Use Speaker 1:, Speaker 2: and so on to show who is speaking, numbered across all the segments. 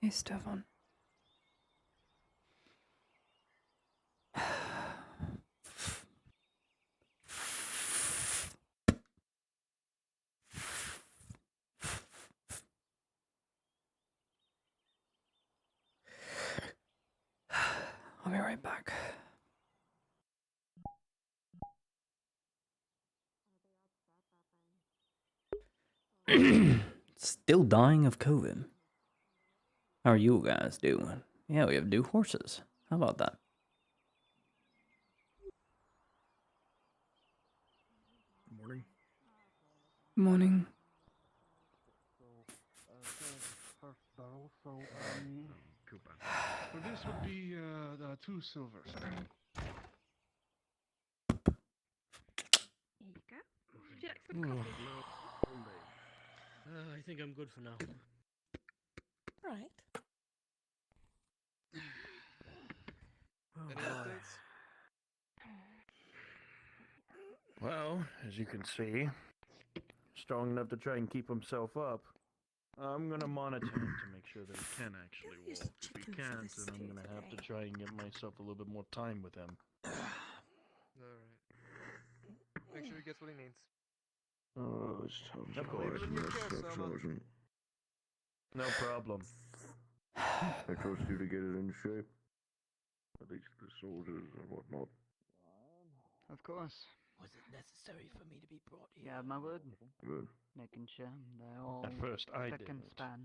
Speaker 1: Hey, Stefan. I'll be right back. Still dying of COVID. How are you guys doing? Yeah, we have new horses. How about that?
Speaker 2: Morning.
Speaker 1: Morning.
Speaker 3: First barrel, so
Speaker 2: Coupon.
Speaker 3: so this would be the 2 silver, sir.
Speaker 4: Here you go. Would you like some coffee?
Speaker 2: I think I'm good for now.
Speaker 4: Right.
Speaker 2: Any updates? Well, as you can see, strong enough to try and keep himself up. I'm gonna monitor him to make sure that he can actually
Speaker 4: You're
Speaker 2: walk. If he
Speaker 4: chicken for
Speaker 2: can't,
Speaker 4: this
Speaker 2: then I'm gonna have to
Speaker 4: today.
Speaker 2: try and get myself a little bit more time with him.
Speaker 5: Alright. Make sure he gets what he needs.
Speaker 6: Oh, it's time to
Speaker 2: Of course.
Speaker 6: hide
Speaker 5: in your
Speaker 6: myself,
Speaker 5: care, Selma.
Speaker 6: Sergeant.
Speaker 2: No problem.
Speaker 6: I trust you to get it in shape. At least the soldiers and whatnot.
Speaker 7: Of course.
Speaker 8: Was it necessary for me to be brought here?
Speaker 7: You have my word.
Speaker 6: Good.
Speaker 7: Making sure they're all
Speaker 2: At first, I
Speaker 7: spick and
Speaker 2: didn't.
Speaker 7: span.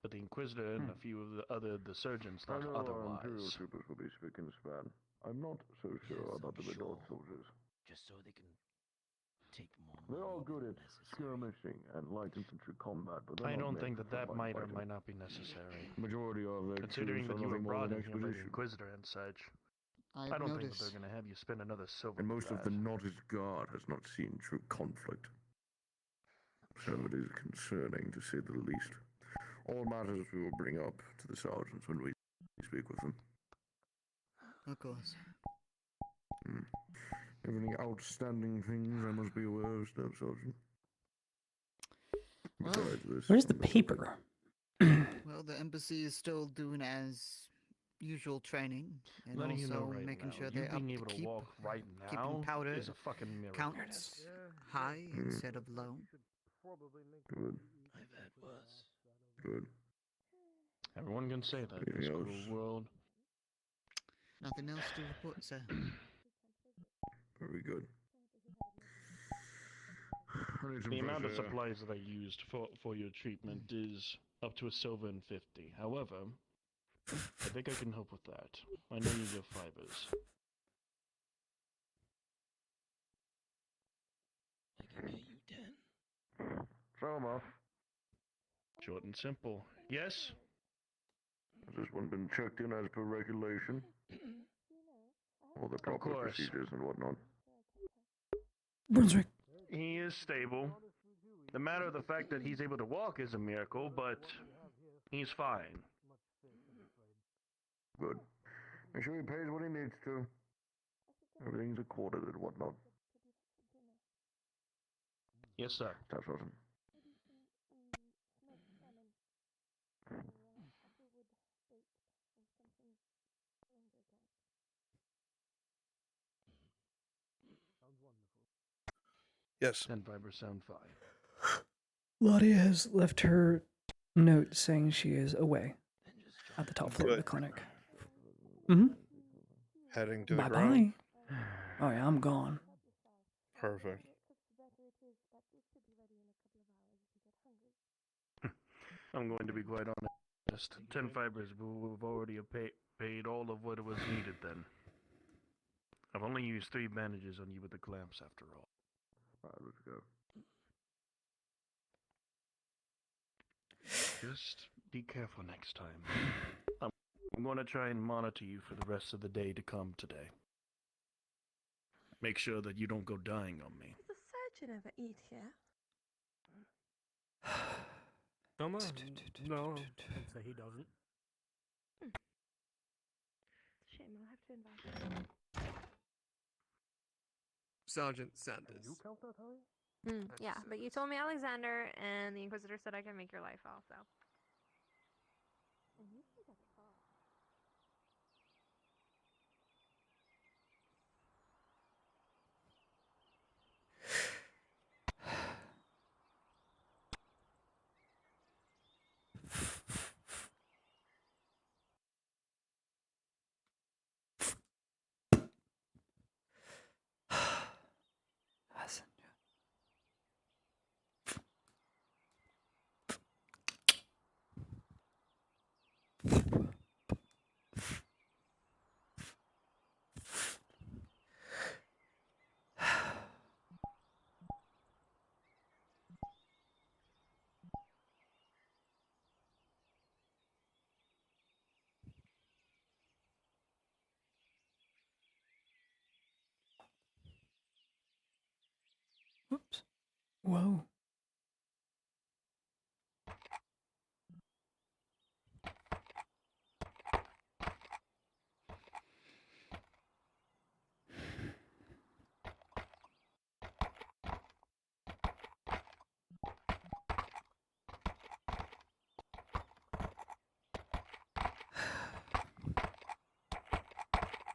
Speaker 2: But the Inquisitor and a few of the surgeons
Speaker 6: I
Speaker 2: thought
Speaker 6: know our Imperial
Speaker 2: otherwise.
Speaker 6: troopers will be spick and span. I'm not so sure
Speaker 8: Yes,
Speaker 6: about
Speaker 8: I'm
Speaker 6: the Redoubt
Speaker 8: sure.
Speaker 6: soldiers.
Speaker 8: Just so they can take more
Speaker 6: They're all
Speaker 8: money
Speaker 6: good
Speaker 8: than
Speaker 6: at
Speaker 8: necessary.
Speaker 6: skirmishing and light infantry combat, but they're
Speaker 2: I
Speaker 6: not
Speaker 2: don't
Speaker 6: meant
Speaker 2: think
Speaker 6: for
Speaker 2: that
Speaker 6: frontline
Speaker 2: might or
Speaker 6: fighting.
Speaker 2: might not be necessary.
Speaker 6: Majority of their
Speaker 2: Considering
Speaker 6: crews
Speaker 2: that
Speaker 6: are
Speaker 2: you were
Speaker 6: nothing more
Speaker 2: brought
Speaker 6: than
Speaker 2: in here by the
Speaker 6: expedition.
Speaker 2: Inquisitor and such,
Speaker 7: I've
Speaker 2: I don't think that
Speaker 7: noticed.
Speaker 2: they're going to have you spend another silver.
Speaker 6: And
Speaker 2: for
Speaker 6: most of
Speaker 2: that.
Speaker 6: the Nodded Guard has not seen true conflict. So it is concerning, to say the least. All matters we will bring up to the sergeants when we speak with them.
Speaker 7: Of course.
Speaker 6: Have any outstanding things I must be aware of, Staff Sergeant?
Speaker 7: Well,
Speaker 6: Besides this,
Speaker 1: Where's the
Speaker 6: I'm not
Speaker 1: paper?
Speaker 7: Well, the embassy is still doing as usual training, and
Speaker 2: Letting you know
Speaker 7: also
Speaker 2: right
Speaker 7: making
Speaker 2: now,
Speaker 7: sure
Speaker 2: you
Speaker 7: they're up
Speaker 2: being
Speaker 7: to
Speaker 2: able to
Speaker 7: keep
Speaker 2: walk right
Speaker 7: keeping
Speaker 2: now
Speaker 7: powder
Speaker 2: is a fucking miracle.
Speaker 7: counts high instead of low.
Speaker 6: good.
Speaker 8: I've had worse.
Speaker 6: Good.
Speaker 2: Everyone can say that in this
Speaker 6: Anything
Speaker 2: cruel
Speaker 6: else?
Speaker 2: world.
Speaker 7: Nothing else to report, sir.
Speaker 6: Very good. I need some
Speaker 2: The amount of
Speaker 6: fresh air.
Speaker 2: supplies that I used for your treatment is up to 1 silver and 50. However, I think I can help with that. I know you give fibers.
Speaker 8: I can get you 10.
Speaker 6: Selma,
Speaker 2: Short and simple. Yes?
Speaker 6: has this one been checked in as per regulation? All the proper
Speaker 2: course.
Speaker 6: procedures and whatnot?
Speaker 1: Brunswick.
Speaker 2: He is stable. The matter of the fact that he's able to walk is a miracle, but he's fine.
Speaker 6: Good. Make sure he pays what he needs to. Everything's accorded and whatnot.
Speaker 2: Yes, sir.
Speaker 6: Staff Sergeant.
Speaker 5: Yes.
Speaker 2: 10 fibers sound fine.
Speaker 1: Lottie has left her note saying she is away
Speaker 8: Then just
Speaker 1: at the
Speaker 8: jump
Speaker 1: top floor of the
Speaker 5: Good.
Speaker 1: clinic. Mm-hmm.
Speaker 5: Heading to the
Speaker 1: Bye
Speaker 5: ground.
Speaker 1: bye. Oh yeah, I'm gone.
Speaker 5: Perfect.
Speaker 2: I'm going to be quite honest. 10 fibers, we've already paid all of what was needed then. I've only used 3 bandages on you with the clamps after all.
Speaker 6: Alright, let's go.
Speaker 2: Just be careful next time. I'm going to try and monitor you for the rest of the day to come today. Make sure that you don't go dying on me.
Speaker 4: Does the surgeon ever eat here?
Speaker 9: Summer? No, I'd say he doesn't.
Speaker 4: It's a shame, I'll have to invite him.
Speaker 5: Sergeant Sanders.
Speaker 4: Yeah, but you told me Alexander, and the Inquisitor said I can make your life also.
Speaker 1: Whoops. Whoa.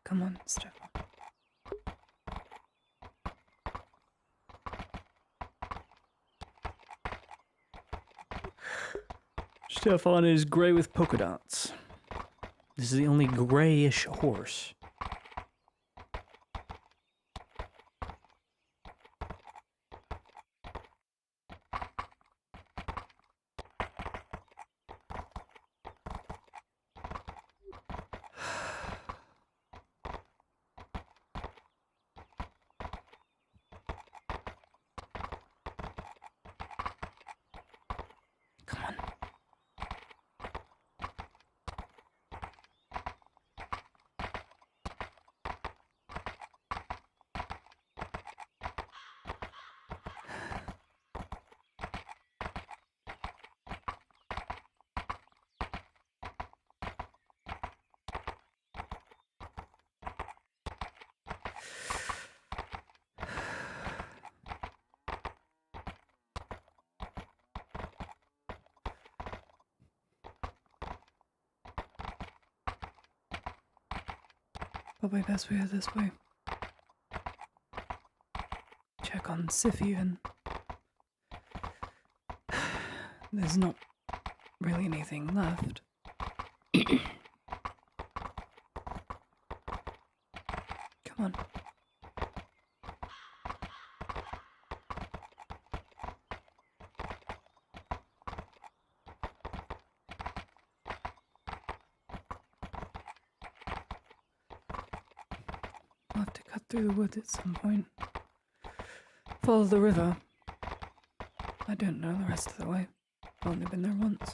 Speaker 1: Come on, Stefan. Stefan is grey with polka dots. This is the only grayish horse. Come on. Probably best we go this way. Check on Sif even. There's not really anything left. Come on. We'll have to cut through the woods at some point. Follow the river. I don't know the rest of the way. I've only been there once.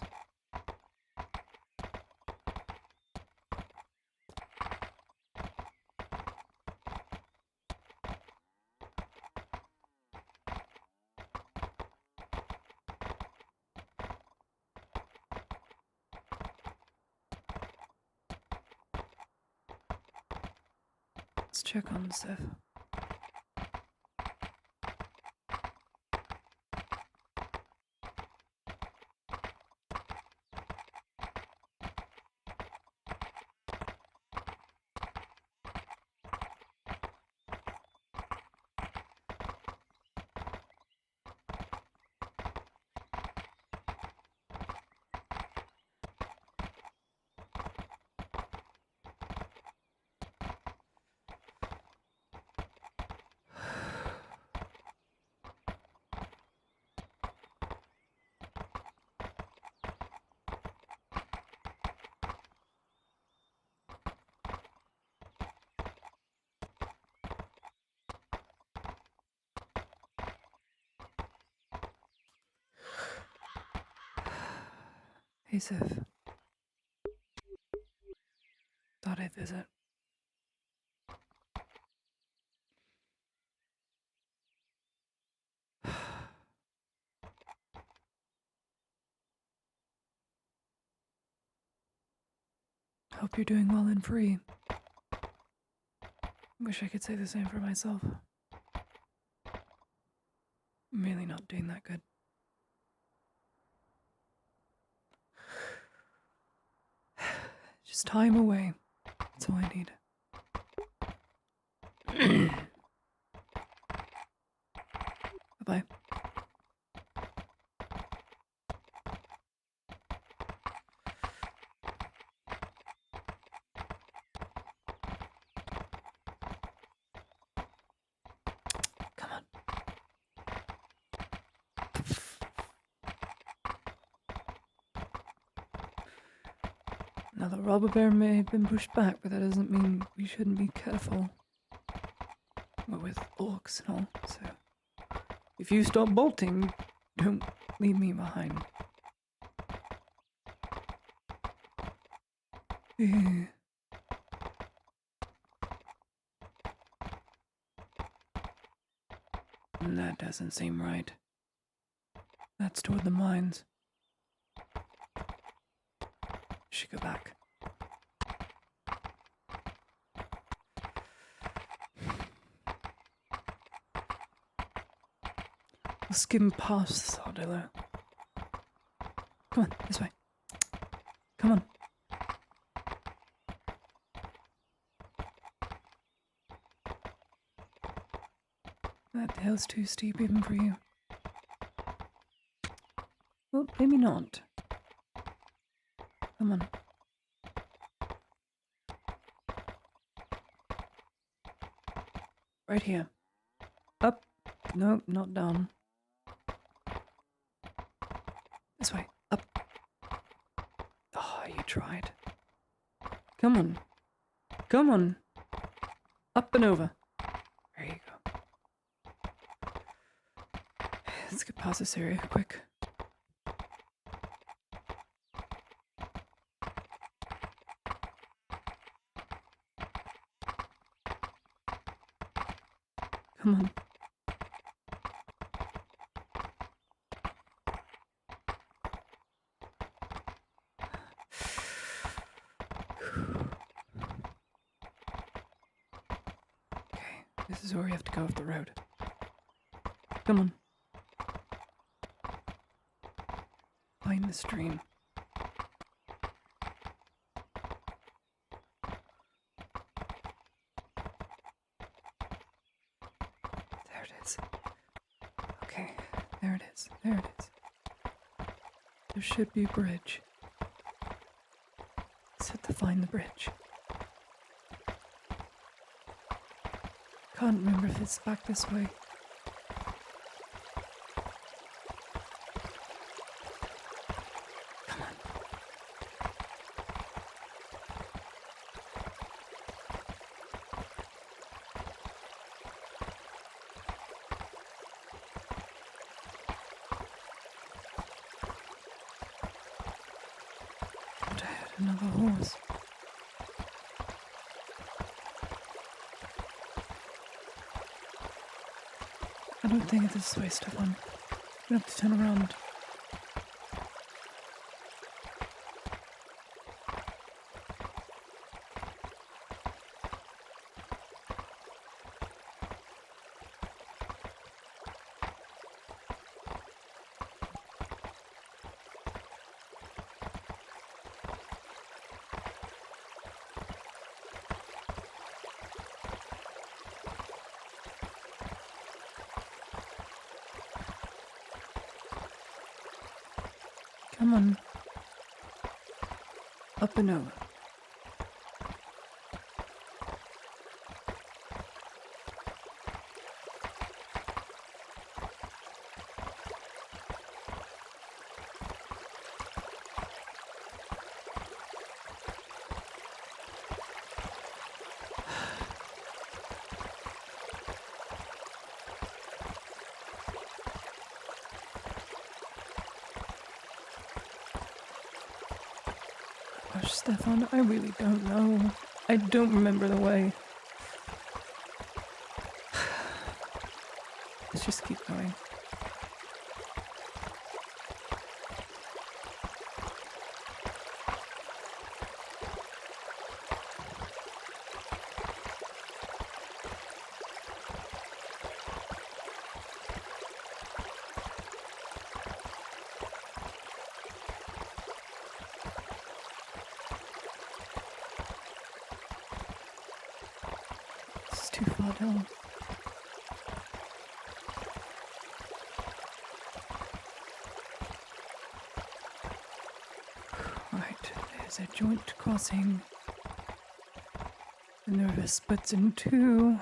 Speaker 1: Let's check on Sif. Hey, Sif. Thought I'd visit. Hope you're doing well and free. Wish I could say the same for myself. I'm really not doing that good. Just tie him away. That's all I need. Bye-bye. Come on. Now the robber bear may have been pushed back, but that doesn't mean we shouldn't be careful. We're with orcs and all, so if you stop bolting, don't leave me behind. Eh. That doesn't seem right. That's toward the mines. Should go back. We'll skim past this armadillo. Come on, this way. Come on. That hill's too steep even for you. Well, maybe not. Come on. Right here. Up. No, not down. This way. Up. Oh, you tried. Come on. Come on. Up and over. There you go. Let's get past this area quick. Come on. Okay, this is where we have to go off the road. Come on. Find the stream. There it is. Okay, there it is. There it is. There should be a bridge. Let's have to find the bridge. Can't remember if it's back this way. Come on. And I had another horse. I don't think it's this way, Stefan. We have to turn around. Come on. Up and over. Gosh, Stefan, I really don't know. I don't remember the way. Let's just keep going. It's too far down. Right, there's a joint crossing. The river splits in two.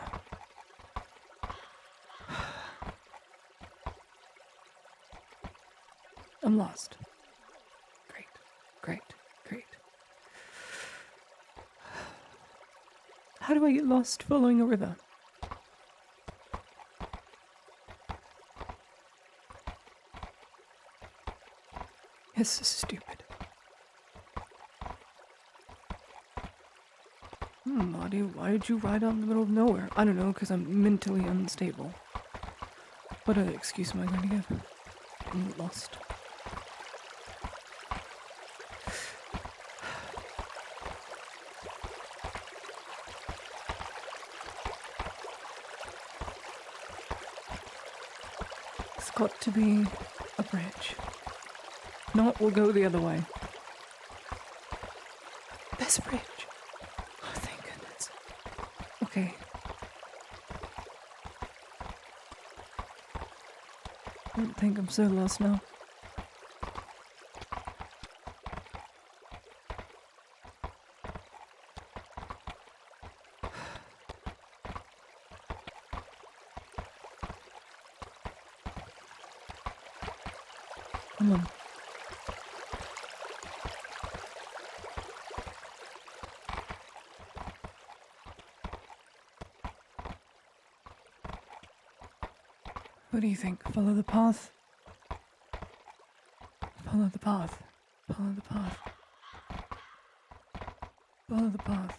Speaker 1: I'm lost. Great, great, great. How do I get lost following a river? This is stupid. Why did you ride out in the middle of nowhere? I don't know, because I'm mentally unstable. What other excuse am I going to give? I'm lost. It's got to be a bridge. Not, we'll go the other way. This bridge. Oh, thank goodness. Okay. I don't think I'm so lost now. Come on. What do you think? Follow the path? Follow the path. Follow the path. Follow the path.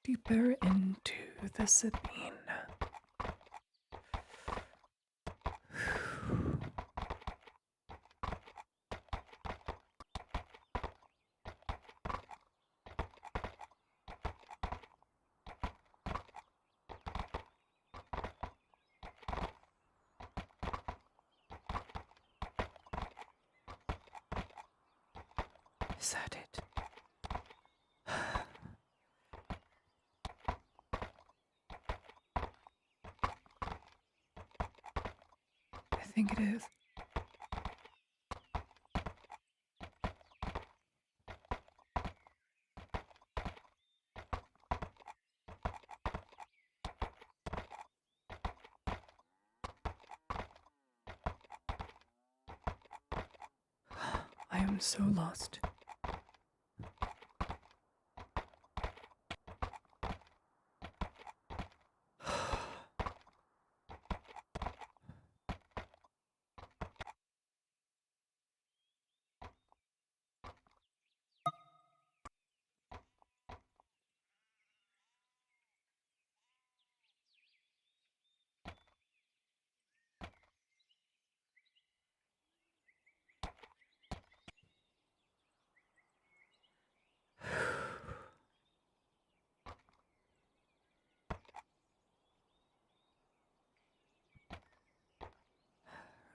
Speaker 1: Deeper into the Sabine. Is that it? I think it is. I am so lost.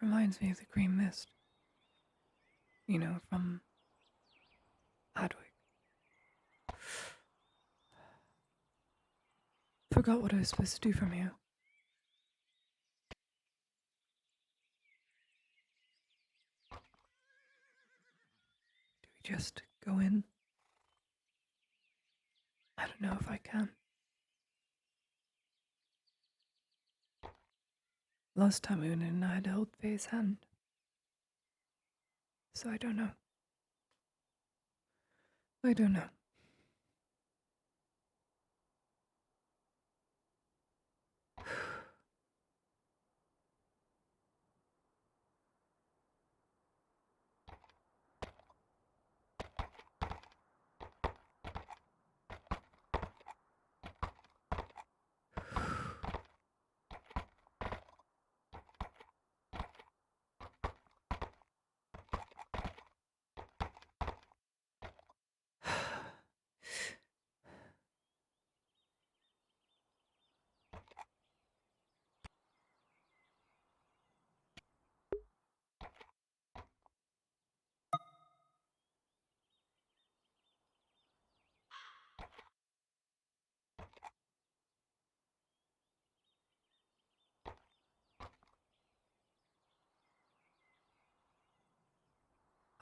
Speaker 1: Reminds me of the green mist. You know, from Hadwig. Forgot what I was supposed to do from here. Do we just go in? I don't know if I can. Last time we went in, I had held Faye's hand. So I don't know. I don't know.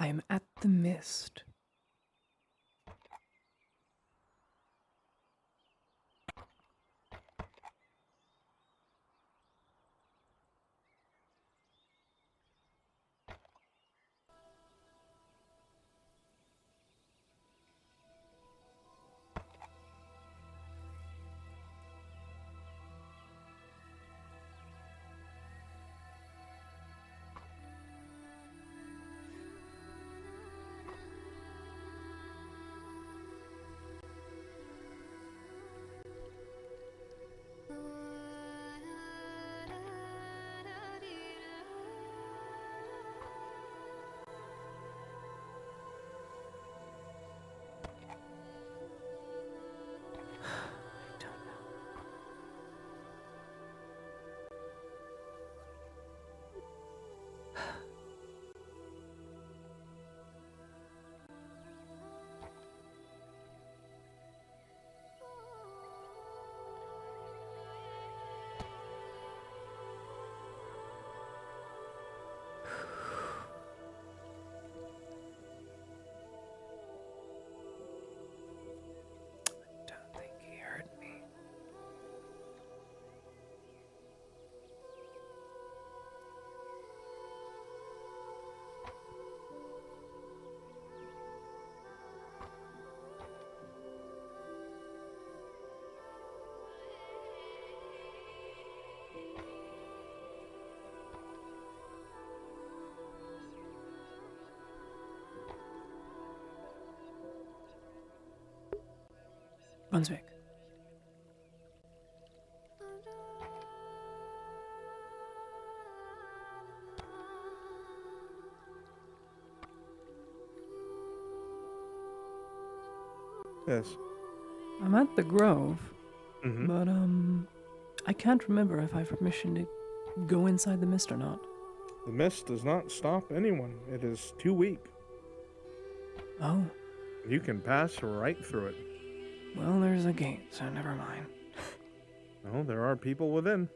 Speaker 1: I am at the mist. Don't think he heard me. Brunswick.
Speaker 10: Yes.
Speaker 1: I'm at the Grove,
Speaker 10: Mm-hmm.
Speaker 1: but I can't remember if I've permission to go inside the mist or not.
Speaker 10: The mist does not stop anyone. It is too weak.
Speaker 1: Oh,
Speaker 10: You can pass right through it.
Speaker 1: well, there's a gate, so never mind.
Speaker 10: No, there are people within.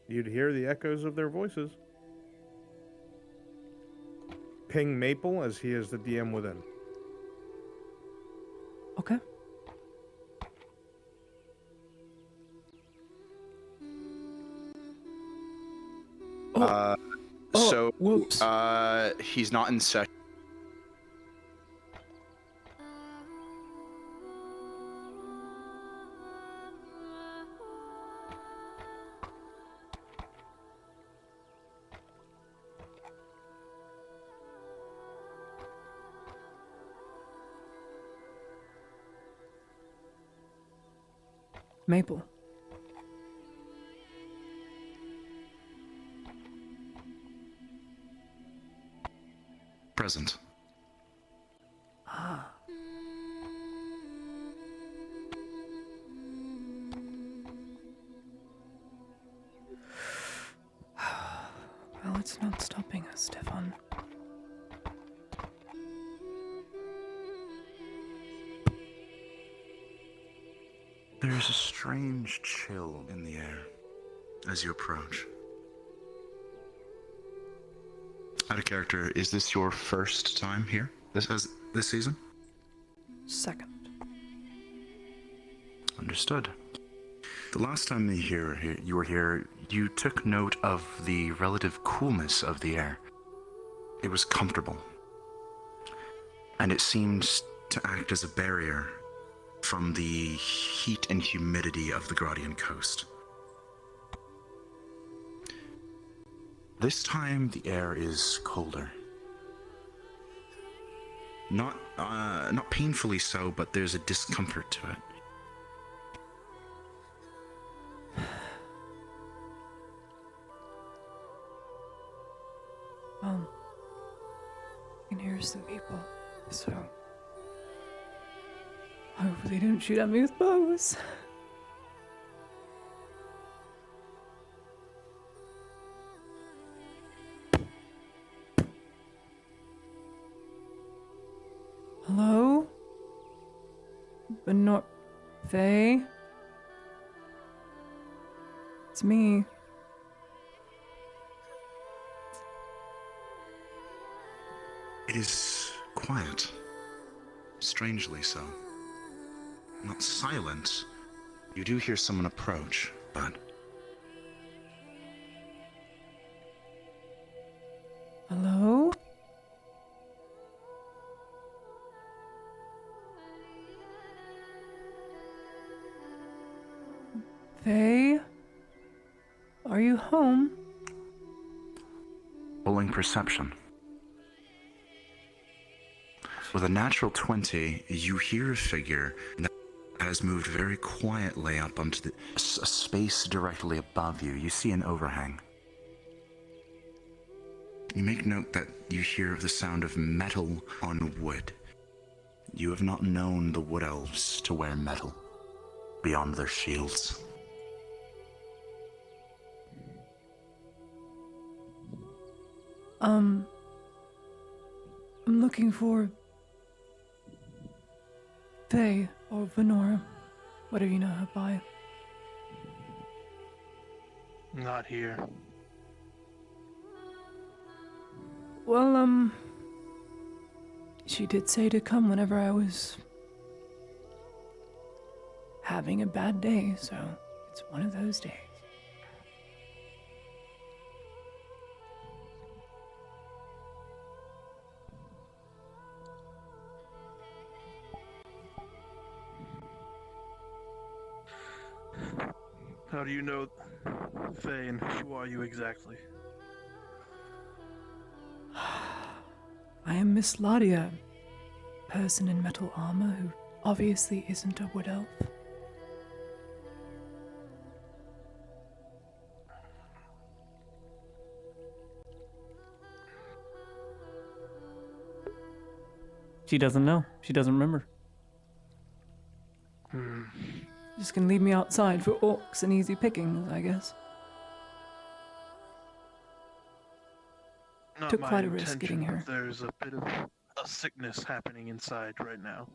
Speaker 10: You'd hear the echoes of their voices. Ping Maple as he is the DM within.
Speaker 1: Okay. Oh,
Speaker 11: So,
Speaker 1: whoops.
Speaker 11: he's not in session.
Speaker 1: Maple.
Speaker 11: Present.
Speaker 1: Ah. Well, it's not stopping us, Stefan.
Speaker 11: There's a strange chill in the air as you approach. Out of character, is this your first time here this season?
Speaker 1: Second.
Speaker 11: Understood. The last time you were here, you took note of the relative coolness of the air. It was comfortable, and it seemed to act as a barrier from the heat and humidity of the Gradian coast. This time, the air is colder. Not painfully so, but there's a discomfort to it.
Speaker 1: I can hear some people, so hopefully they don't shoot at me with bows. Hello? But not Faye? It's me.
Speaker 11: It is quiet. Strangely so. Not silent. You do hear someone approach, but...
Speaker 1: Hello? Faye? Are you home?
Speaker 11: Rolling perception. With a natural 20, you hear a figure that has moved very quietly up onto a space directly above you. You see an overhang. You make note that you hear the sound of metal on wood. You have not known the wood elves to wear metal beyond their shields.
Speaker 1: I'm looking for Faye or Venora, whatever you know her by.
Speaker 2: Not here.
Speaker 1: Well, she did say to come whenever I was having a bad day, so it's one of those days.
Speaker 2: How do you know Faye, and who are you exactly?
Speaker 1: I am Miss Ladia, person in metal armor who obviously isn't a wood elf. She doesn't know. She doesn't remember. Just gonna leave me outside for orcs and easy pickings, I guess.
Speaker 2: Not
Speaker 1: Took
Speaker 2: my
Speaker 1: quite a risk
Speaker 2: intention,
Speaker 1: getting her.
Speaker 2: but there's a bit of a sickness happening inside right now.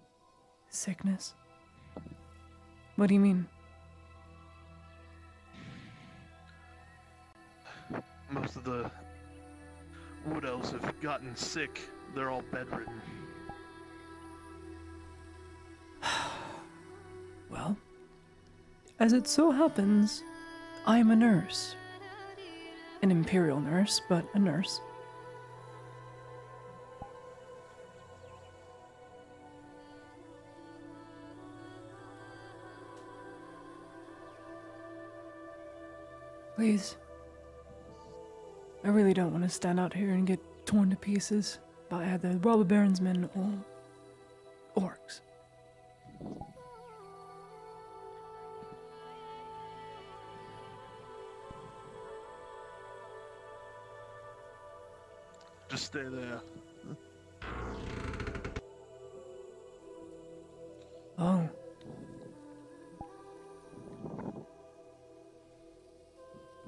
Speaker 1: Sickness? What do you mean?
Speaker 2: Most of the wood elves have gotten sick. They're all bedridden.
Speaker 1: Well, as it so happens, I am a nurse. An imperial nurse, but a nurse. Please. I really don't want to stand out here and get torn to pieces by either robber baron's men or orcs.
Speaker 2: Just stay there.
Speaker 1: Oh.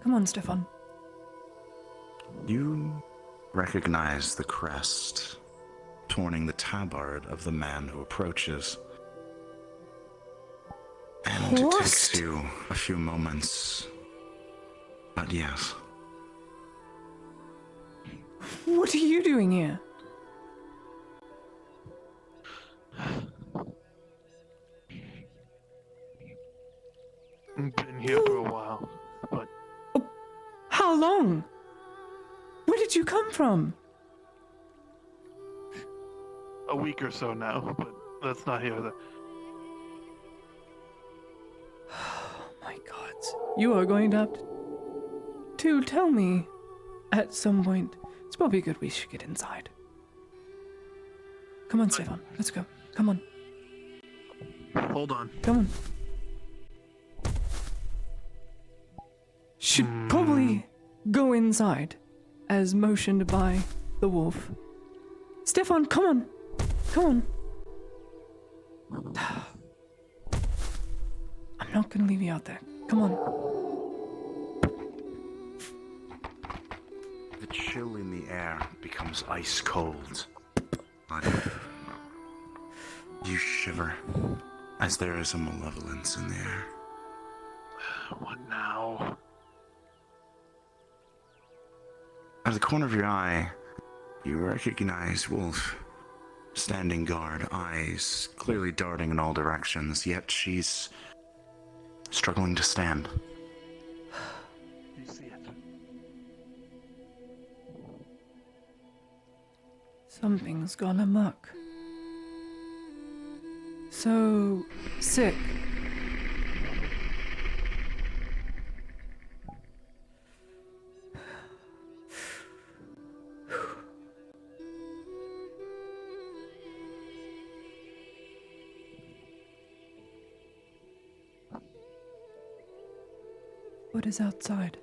Speaker 1: Come on, Stefan.
Speaker 11: You recognize the crest torning the tabard of the man who approaches. And it takes you a few moments. But yes.
Speaker 1: What are you doing here?
Speaker 2: I've been here for a while, but...
Speaker 1: Oh, how long? Where did you come from?
Speaker 2: A week or so now, but that's not here.
Speaker 1: Oh my god. You are going to have to tell me at some point. It's probably good we should get inside. Come on, Stefan. Let's go. Come on.
Speaker 2: Hold on.
Speaker 1: Come on. Should probably go inside, as motioned by the wolf. Stefan, come on. Come on. I'm not gonna leave you out there. Come on.
Speaker 11: The chill in the air becomes ice cold. But you shiver as there is a malevolence in the air.
Speaker 2: What now?
Speaker 11: Out of the corner of your eye, you recognize Wolf. standing guard, eyes clearly darting in all directions, yet she's struggling to stand.
Speaker 3: You see it.
Speaker 1: Something's gone amok. So sick. What is outside?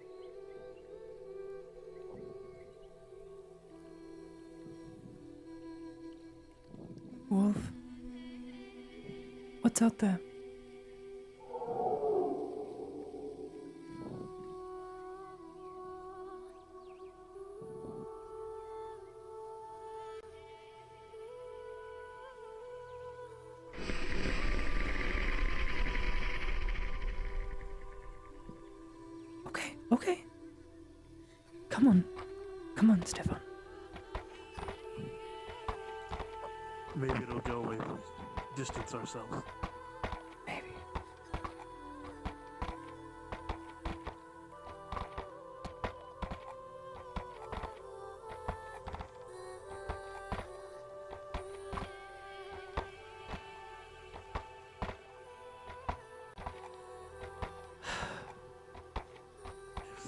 Speaker 1: Wolf? What's out there? Okay. Come on, Stefan.
Speaker 3: Maybe it'll go away if we distance ourselves.
Speaker 1: Maybe.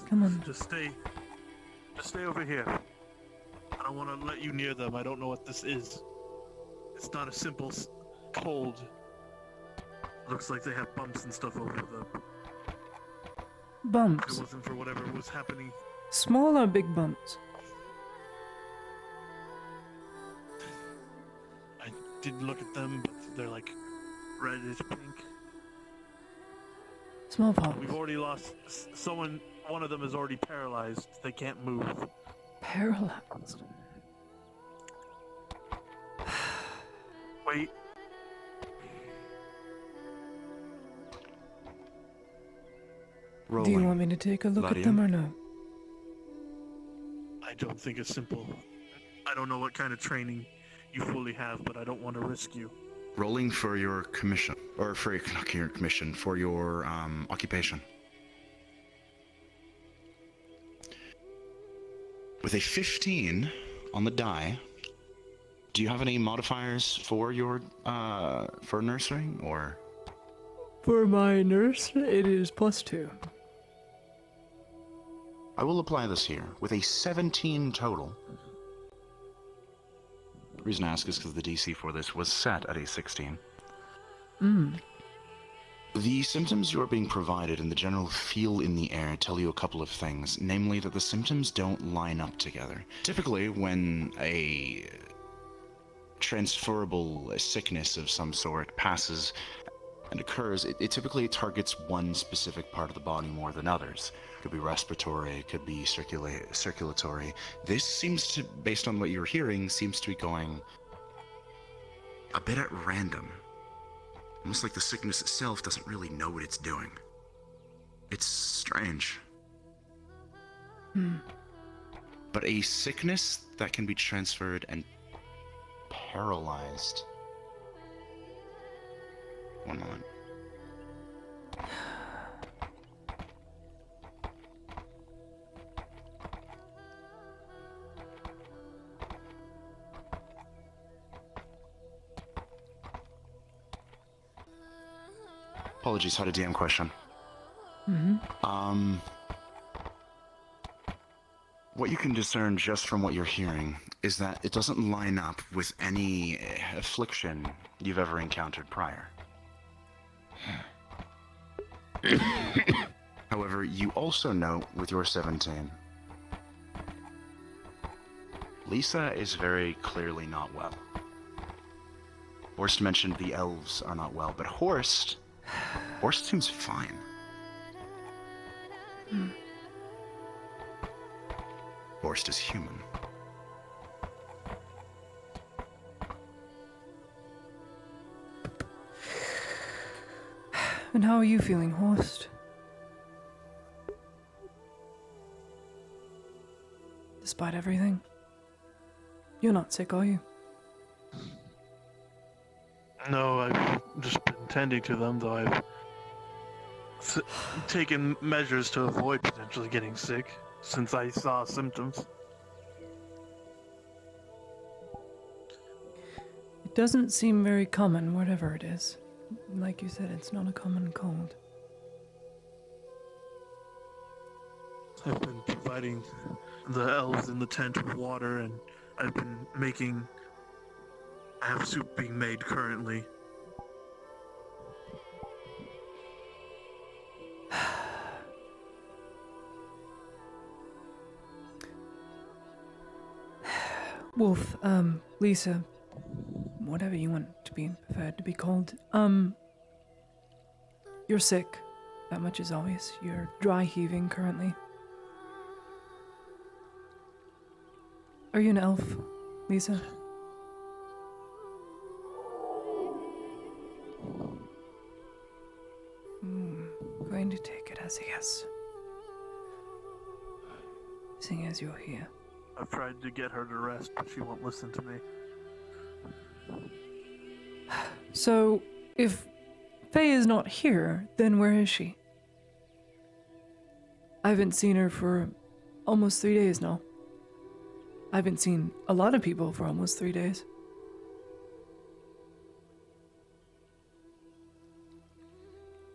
Speaker 1: Come on.
Speaker 3: Just stay over here. I don't want to let you near them. I don't know what this is. It's not a simple cold. Looks like they have bumps and stuff over them. If
Speaker 1: Bumps.
Speaker 3: it wasn't for whatever was happening,
Speaker 1: Small or big bumps?
Speaker 3: I didn't look at them, but they're like reddish pink.
Speaker 1: Smallpox.
Speaker 3: We've already lost someone. One of them is already paralyzed. They can't move.
Speaker 1: Paralyzed.
Speaker 3: Wait.
Speaker 1: Do you want me to take a look at them or no?
Speaker 3: I don't think it's simple. I don't know what kind of training you fully have, but I don't want to risk you.
Speaker 11: Rolling for your commission, or for your, not your commission, for your occupation. With a 15 on the die, do you have any modifiers for your for nursing, or?
Speaker 1: For my nurse, it is +2.
Speaker 11: I will apply this here with a 17 total. The reason I ask is because the DC for this was set at a 16. The symptoms you are being provided and the general feel in the air tell you a couple of things, namely that the symptoms don't line up together. Typically, when a transferable sickness of some sort passes and occurs, it typically targets one specific part of the body more than others. It could be respiratory, it could be circulatory. This seems to, based on what you're hearing, seems to be going a bit at random. Almost like the sickness itself doesn't really know what it's doing. It's strange. But a sickness that can be transferred and paralyzed. One moment. Apologies, had a DM question. What you can discern just from what you're hearing is that it doesn't line up with any affliction you've ever encountered prior. However, you also note with your 17, Lisa is very clearly not well. Horst mentioned the elves are not well, but Horst seems fine. Horst is human.
Speaker 1: And how are you feeling, Horst? Despite everything? You're not sick, are you?
Speaker 3: No, I've just been tending to them, though I've taken measures to avoid potentially getting sick since I saw symptoms.
Speaker 1: It doesn't seem very common, whatever it is. Like you said, it's not a common cold.
Speaker 3: I've been providing the elves in the tent with water, and I've been making. I have soup being made currently.
Speaker 1: Wolf, Lisa, whatever you want to be preferred to be called. You're sick. That much is obvious. You're dry heaving currently. Are you an elf, Lisa? Going to take it as a yes. Seeing as you're here.
Speaker 3: I've tried to get her to rest, but she won't listen to me.
Speaker 1: So, if Faye is not here, then where is she? I haven't seen her for almost 3 days now. I haven't seen a lot of people for almost 3 days.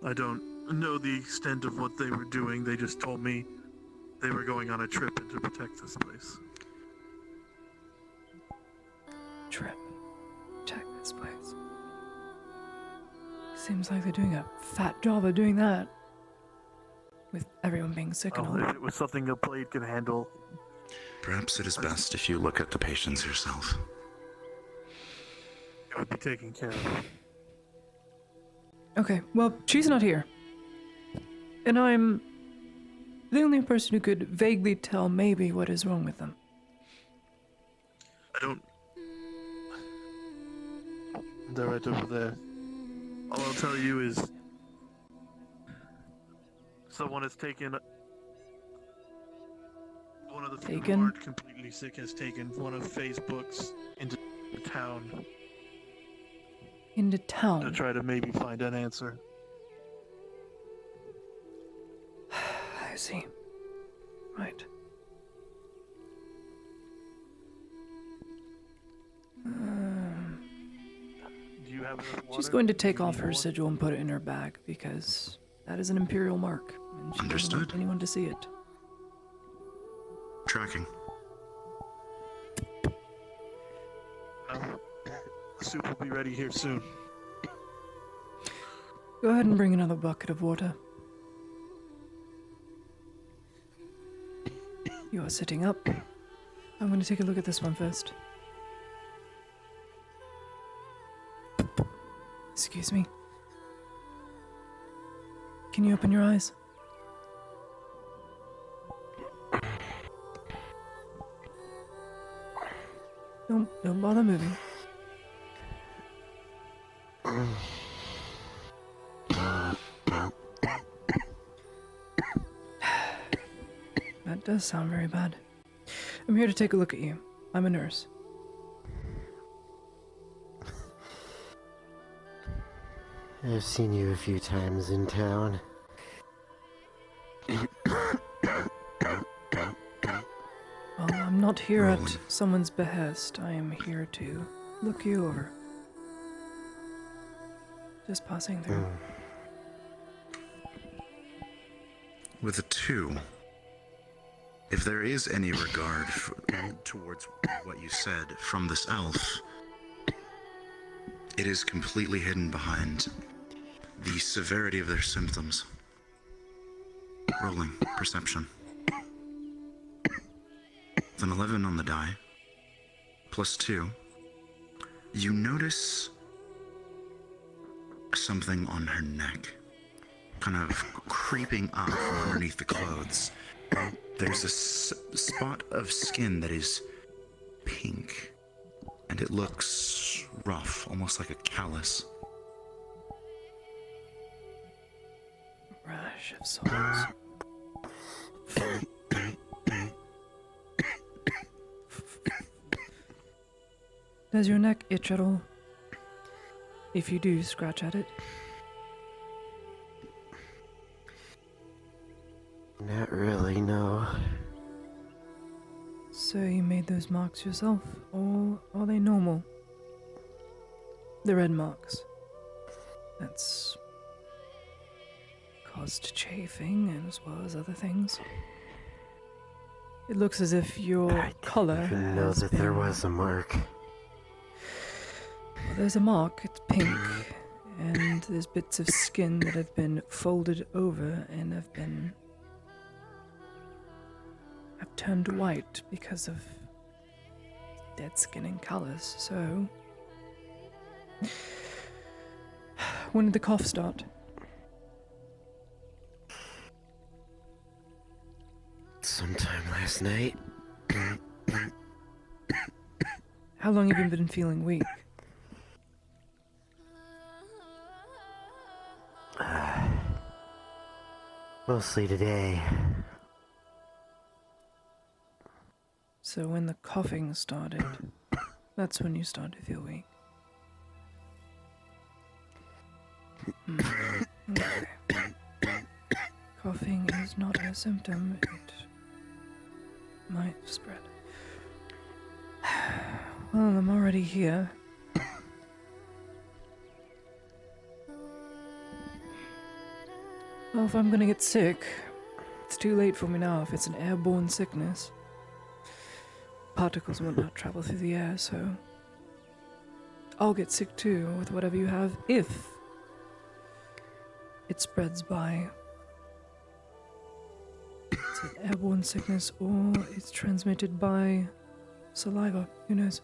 Speaker 3: I don't know the extent of what they were doing. They just told me they were going on a trip and to protect this place.
Speaker 1: Trip. Protect this place. Seems like they're doing a fat job of doing that. With everyone being sick and all.
Speaker 3: If it was something a blade could handle.
Speaker 11: Perhaps it is best if you look at the patients yourself.
Speaker 3: It would be taken care of.
Speaker 1: Okay, well, she's not here. And I'm the only person who could vaguely tell maybe what is wrong with them.
Speaker 3: I don't. They're right over there. All I'll tell you is someone has taken. One of the people who aren't completely sick has taken one of Faye's books into town.
Speaker 1: Into town?
Speaker 3: To try to maybe find an answer.
Speaker 1: I see. Right.
Speaker 3: Do you have enough water?
Speaker 1: She's going to take off her sigil and put it in her bag because that is an imperial mark. And she doesn't want anyone to see it.
Speaker 11: Tracking.
Speaker 3: The soup will be ready here soon.
Speaker 1: Go ahead and bring another bucket of water. You are sitting up. I'm going to take a look at this one first. Excuse me. Can you open your eyes? Don't bother moving. That does sound very bad. I'm here to take a look at you. I'm a nurse.
Speaker 12: I've seen you a few times in town.
Speaker 1: Well, I'm not here at someone's behest. I am here to look you over. Just passing through.
Speaker 11: With a 2, if there is any regard towards what you said from this elf, it is completely hidden behind the severity of their symptoms. Rolling perception. With an 11 on the die, plus 2, you notice something on her neck, kind of creeping up from underneath the clothes. There's a spot of skin that is pink, and it looks rough, almost like a callus.
Speaker 1: Rash of souls. Does your neck itch at all? If you do scratch at it.
Speaker 12: Not really, no.
Speaker 1: So you made those marks yourself, or are they normal? The red marks. That's caused chafing as well as other things. It looks as if your color
Speaker 12: I didn't know
Speaker 1: has
Speaker 12: that
Speaker 1: been...
Speaker 12: there was a mark.
Speaker 1: Well, there's a mark, it's pink, and there's bits of skin that have been folded over and have turned white because of dead skin and colors, so... When did the cough start?
Speaker 12: Sometime last night.
Speaker 1: How long have you been feeling weak?
Speaker 12: Mostly today.
Speaker 1: So when the coughing started, that's when you started to feel weak. Okay. Coughing is not a symptom, it might spread. Well, I'm already here. Well, if I'm gonna get sick, it's too late for me now if it's an airborne sickness. Particles will not travel through the air, so I'll get sick too with whatever you have if it spreads by. It's an airborne sickness or it's transmitted by saliva. Who knows?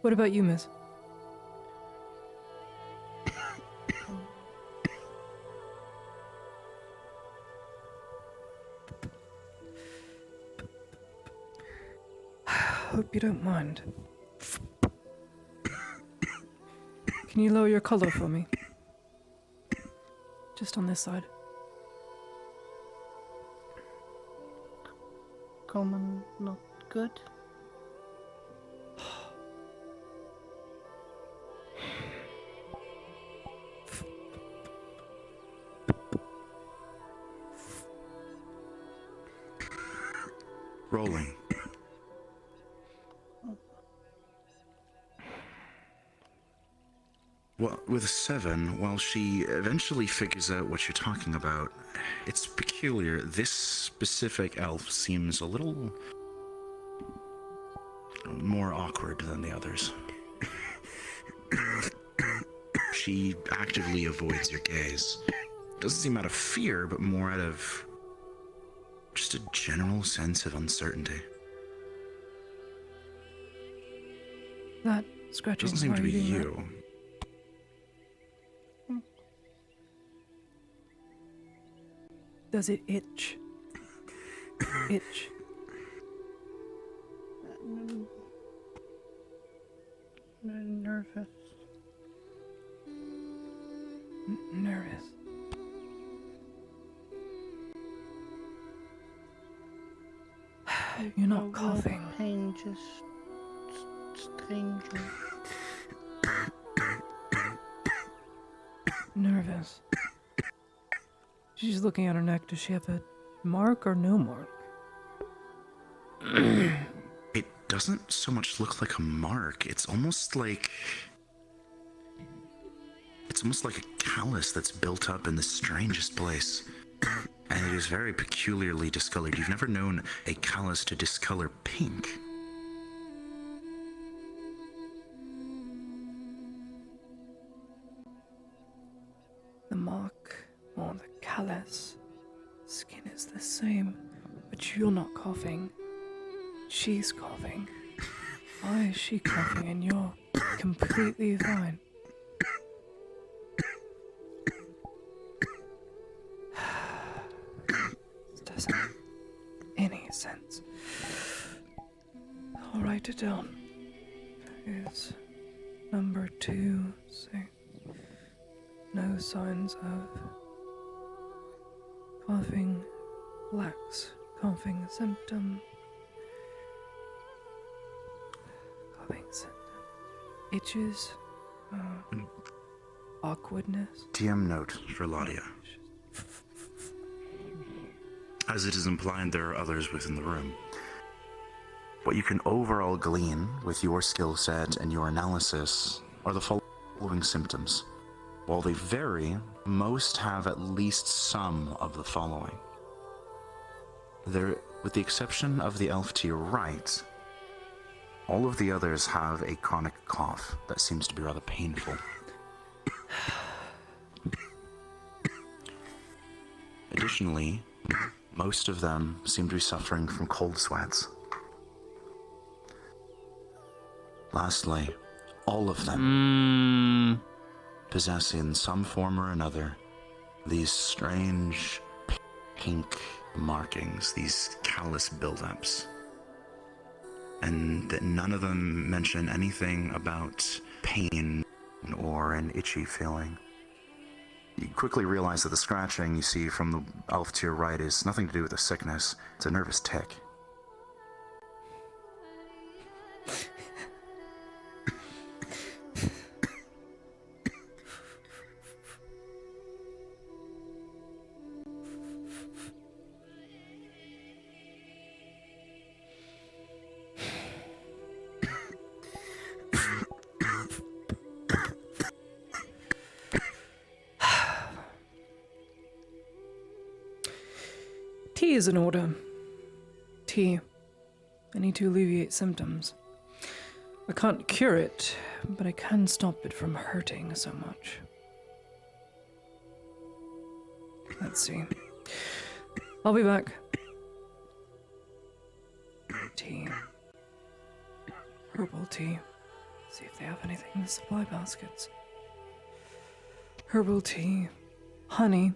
Speaker 1: What about you, miss? Hope you don't mind. Can you lower your collar for me? Just on this side.
Speaker 7: Common, not good.
Speaker 11: Rolling. Well, with a 7, while she eventually figures out what you're talking about, it's peculiar. This specific elf seems a little more awkward than the others. She actively avoids your gaze. Doesn't seem out of fear, but more out of just a general sense of uncertainty.
Speaker 1: That scratching.
Speaker 11: Doesn't seem
Speaker 1: why
Speaker 11: to
Speaker 1: are
Speaker 11: be
Speaker 1: doing that?
Speaker 11: you.
Speaker 1: Does it itch? Itch.
Speaker 7: Nervous.
Speaker 1: Nervous. You're not coughing.
Speaker 7: Pain, just strangely.
Speaker 1: Nervous. She's looking at her neck. Does she have a mark or no mark?
Speaker 11: It doesn't so much look like a mark. It's almost like a callus that's built up in the strangest place. And it is very peculiarly discolored. You've never known a callus to discolor pink.
Speaker 1: The mark or the callus. Skin is the same, but you're not coughing. She's coughing. Why is she coughing and you're completely fine? This doesn't make any sense. I'll write it down. It's number 2, 6. No signs of coughing, lacks coughing symptom. Coughing symptom. Itches, Awkwardness.
Speaker 11: TM note for Ladia. As it is implied, there are others within the room. What you can overall glean with your skill set and your analysis are the following symptoms. While they vary, most have at least some of the following. With the exception of the elf to your right, all of the others have a chronic cough that seems to be rather painful. Additionally, most of them seem to be suffering from cold sweats. Lastly, all of them possess in some form or another these strange pink markings, these callous buildups. And that none of them mention anything about pain or an itchy feeling. You quickly realize that the scratching you see from the elf to your right is nothing to do with a sickness, it's a nervous tick.
Speaker 1: Tea is in order. Tea. I need to alleviate symptoms. I can't cure it, but I can stop it from hurting so much. Let's see. I'll be back. Tea. Herbal tea. See if they have anything in the supply baskets. Herbal tea. Honey.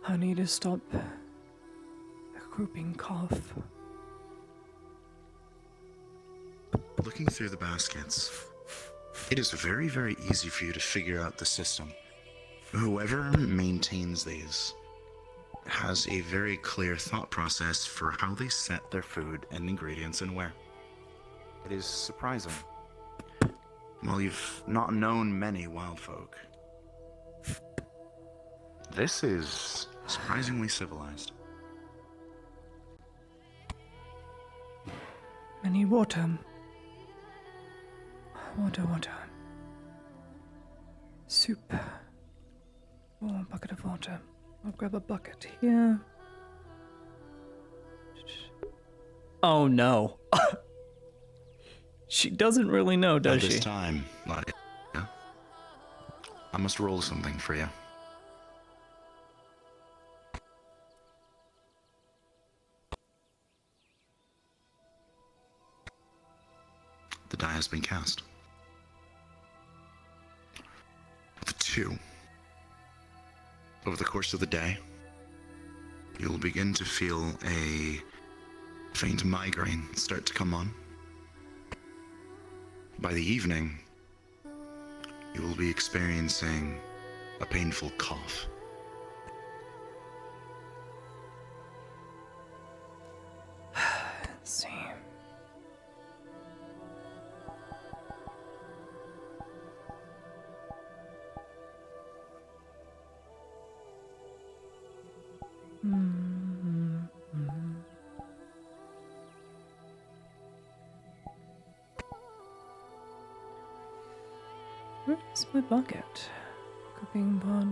Speaker 1: Honey to stop a crouping cough.
Speaker 11: Looking through the baskets, it is very, very easy for you to figure out the system. Whoever maintains these has a very clear thought process for how they set their food and ingredients and where. It is surprising. While you've not known many wild folk, this is surprisingly civilized.
Speaker 1: I need water. Water. Soup. Oh, a bucket of water. I'll grab a bucket here. Oh no. She doesn't really know, does she?
Speaker 11: This time, Ladia, I must roll something for you. The die has been cast. The 2. Over the course of the day, you'll begin to feel a faint migraine start to come on. By the evening, you will be experiencing a painful cough.
Speaker 1: Let's see. Where's my bucket? Cooking pot.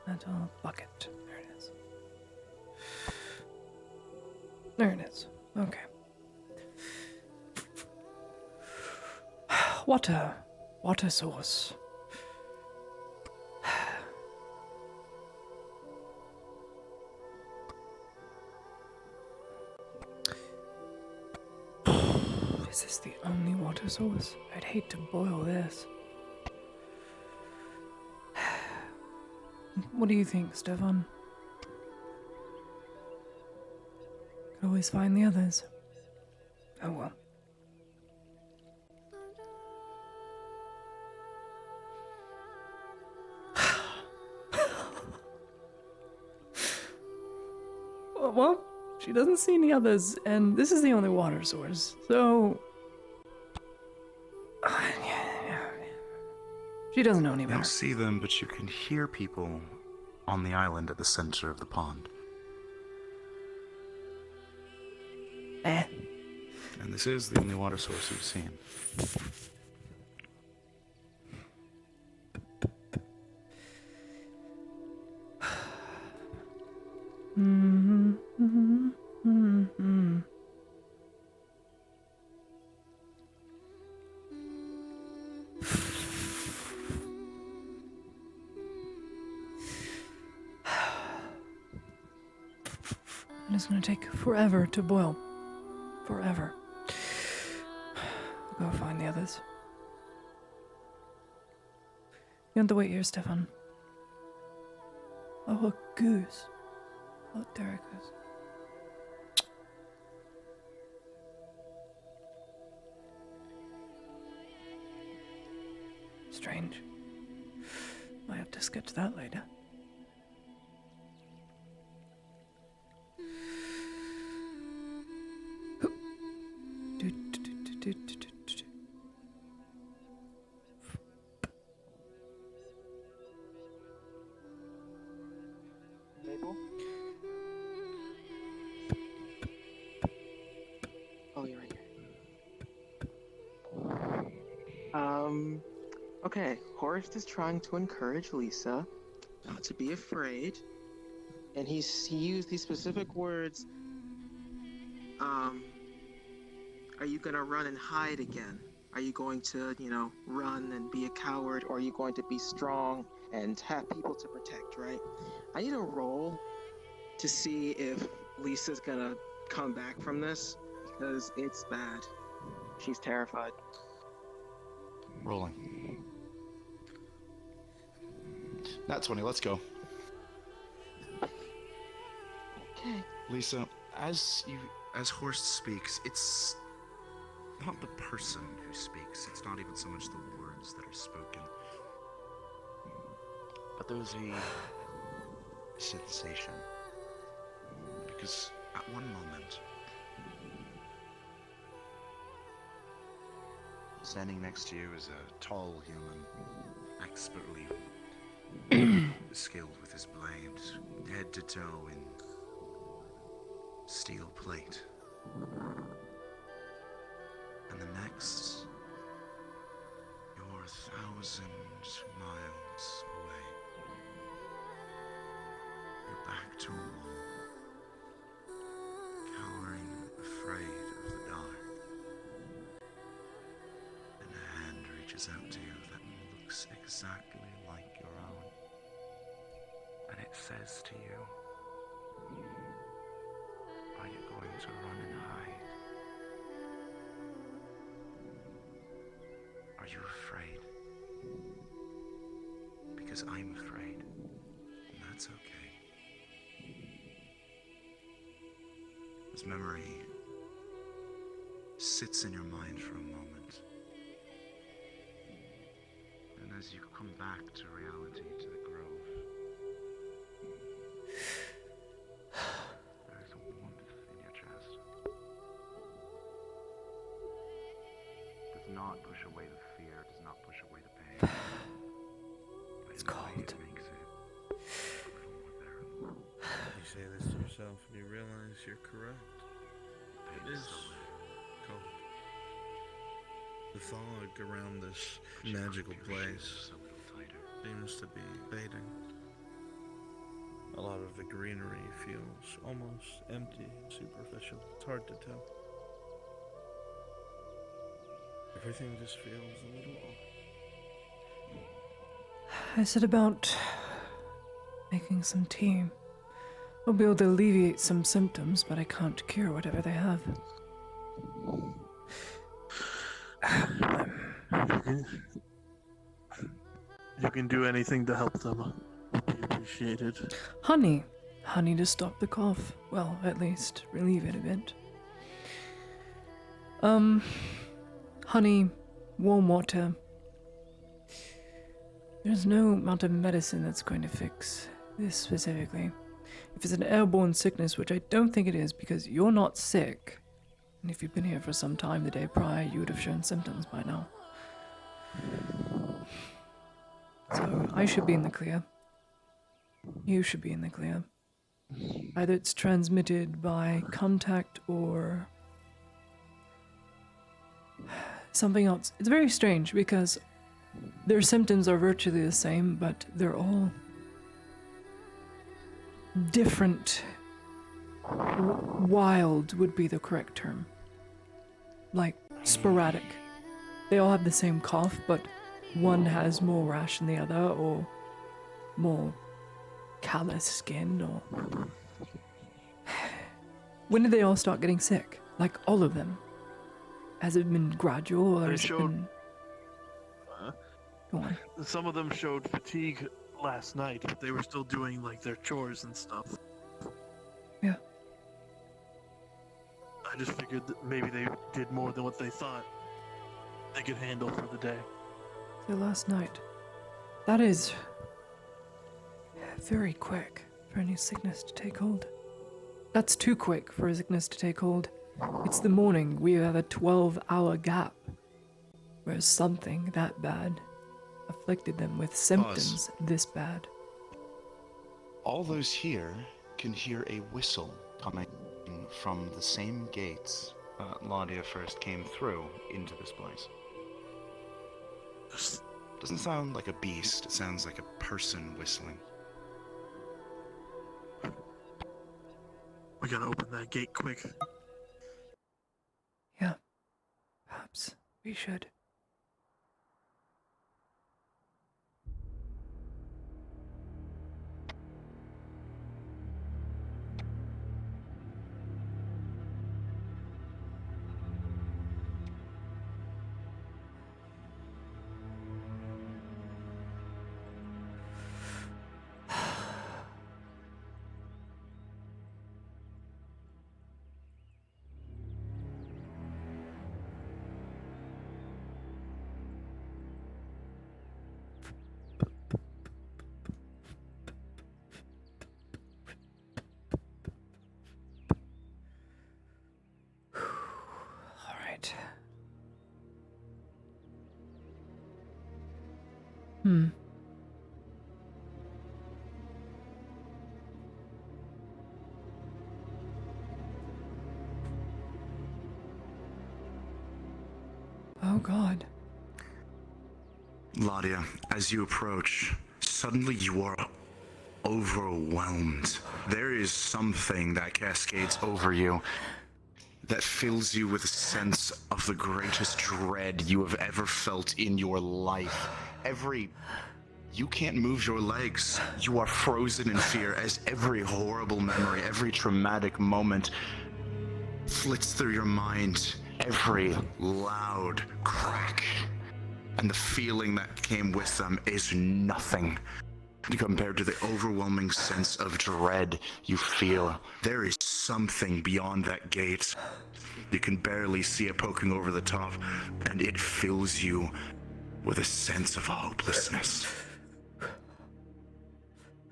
Speaker 1: Metal bucket. There it is. There it is. Okay. Water. Water source. Is this the only water source? I'd hate to boil this. What do you think, Stefan? Could always find the others. Oh well. Well, she doesn't see any others, and this is the only water source, so I She doesn't know any
Speaker 11: You
Speaker 1: better.
Speaker 11: don't see them, but you can hear people on the island at the center of the pond.
Speaker 1: Eh.
Speaker 11: And this is the only water source you've seen.
Speaker 1: And it's gonna take forever to boil. Forever. I'll go find the others. You have to wait here, Stefan. Oh, a goose. Oh, there it goes. Strange. Might have to sketch that later.
Speaker 13: Mabel? Oh, you're right here. Okay, Horst is trying to encourage Lisa not to be afraid. And he used these specific words. Are you gonna run and hide again? Are you going to, run and be a coward? Or are you going to be strong and have people to protect, right? I need a roll to see if Lisa's gonna come back from this, because it's bad. She's terrified.
Speaker 11: Rolling. Nat 20, let's go.
Speaker 13: Okay.
Speaker 11: Lisa, as Horst speaks, it's not the person who speaks. It's not even so much the words that are spoken. But there's a sensation. Because at one moment, standing next to you is a tall human, expertly skilled with his blade, head to toe in steel plate. And the next, you're 1,000 miles away. You're back to a wall, cowering, afraid of the dark. And a hand reaches out to you that looks exactly like your own. And it says to you, are you going to run and hide? Are you afraid? Because I'm afraid, and that's okay. This memory sits in your mind for a moment. And as you come back to reality, to the grove, there is a warmth in your chest. Does not push away the fear, does not push away the pain.
Speaker 1: It's cold.
Speaker 11: It makes it more bearable.
Speaker 10: You say this to yourself and you realize you're correct. It is cold. The fog around this magical place seems to be fading. A lot of the greenery feels almost empty and superficial. It's hard to tell. Everything just feels a little off.
Speaker 1: I said about making some tea. I'll be able to alleviate some symptoms, but I can't cure whatever they have.
Speaker 3: You can do anything to help them. Would be appreciated.
Speaker 1: Honey. Honey to stop the cough. Well, at least relieve it a bit. Honey, warm water. There's no amount of medicine that's going to fix this specifically. If it's an airborne sickness, which I don't think it is because you're not sick, and if you've been here for some time the day prior, you would have shown symptoms by now. So I should be in the clear. You should be in the clear. Either it's transmitted by contact or something else. It's very strange because their symptoms are virtually the same, but they're all different. Wild would be the correct term. Like, sporadic. They all have the same cough, but one has more rash than the other, or more callous skin, or... When did they all start getting sick? Like, all of them? Has it been gradual, or
Speaker 3: They
Speaker 1: has it
Speaker 3: showed-
Speaker 1: been... Go on.
Speaker 3: Some of them showed fatigue last night, but they were still doing like their chores and stuff.
Speaker 1: Yeah.
Speaker 3: I just figured that maybe they did more than what they thought they could handle for the day.
Speaker 1: So last night. That is... very quick for any sickness to take hold. That's too quick for a sickness to take hold. It's the morning. We have a 12-hour gap where something that bad afflicted them with symptoms this bad.
Speaker 11: All those here can hear a whistle coming from the same gates Laudia first came through into this place. Doesn't sound like a beast, it sounds like a person whistling.
Speaker 3: We gotta open that gate quick.
Speaker 1: Yeah. Perhaps we should. Alright. Oh God.
Speaker 11: Laudia, as you approach, suddenly you are overwhelmed. There is something that cascades over you that fills you with a sense of the greatest dread you have ever felt in your life. You can't move your legs. You are frozen in fear as every horrible memory, every traumatic moment flits through your mind. Every loud crack and the feeling that came with them is nothing compared to the overwhelming sense of dread you feel. There is something beyond that gate. You can barely see it poking over the top, and it fills you with a sense of hopelessness.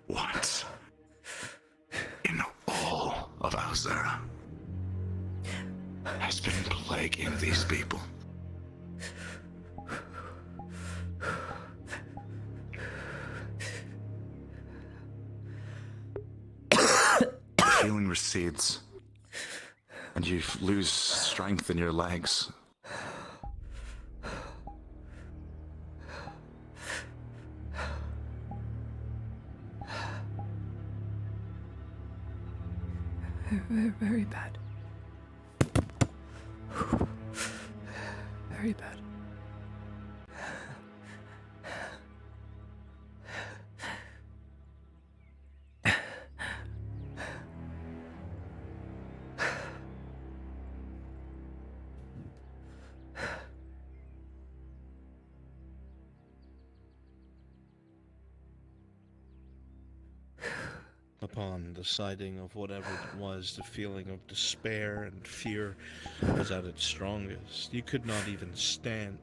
Speaker 11: What in all of Alzera has been plaguing these people? The feeling recedes, and you lose strength in your legs.
Speaker 1: Very bad. Very bad.
Speaker 10: Upon the sighting of whatever it was, the feeling of despair and fear was at its strongest. You could not even stand.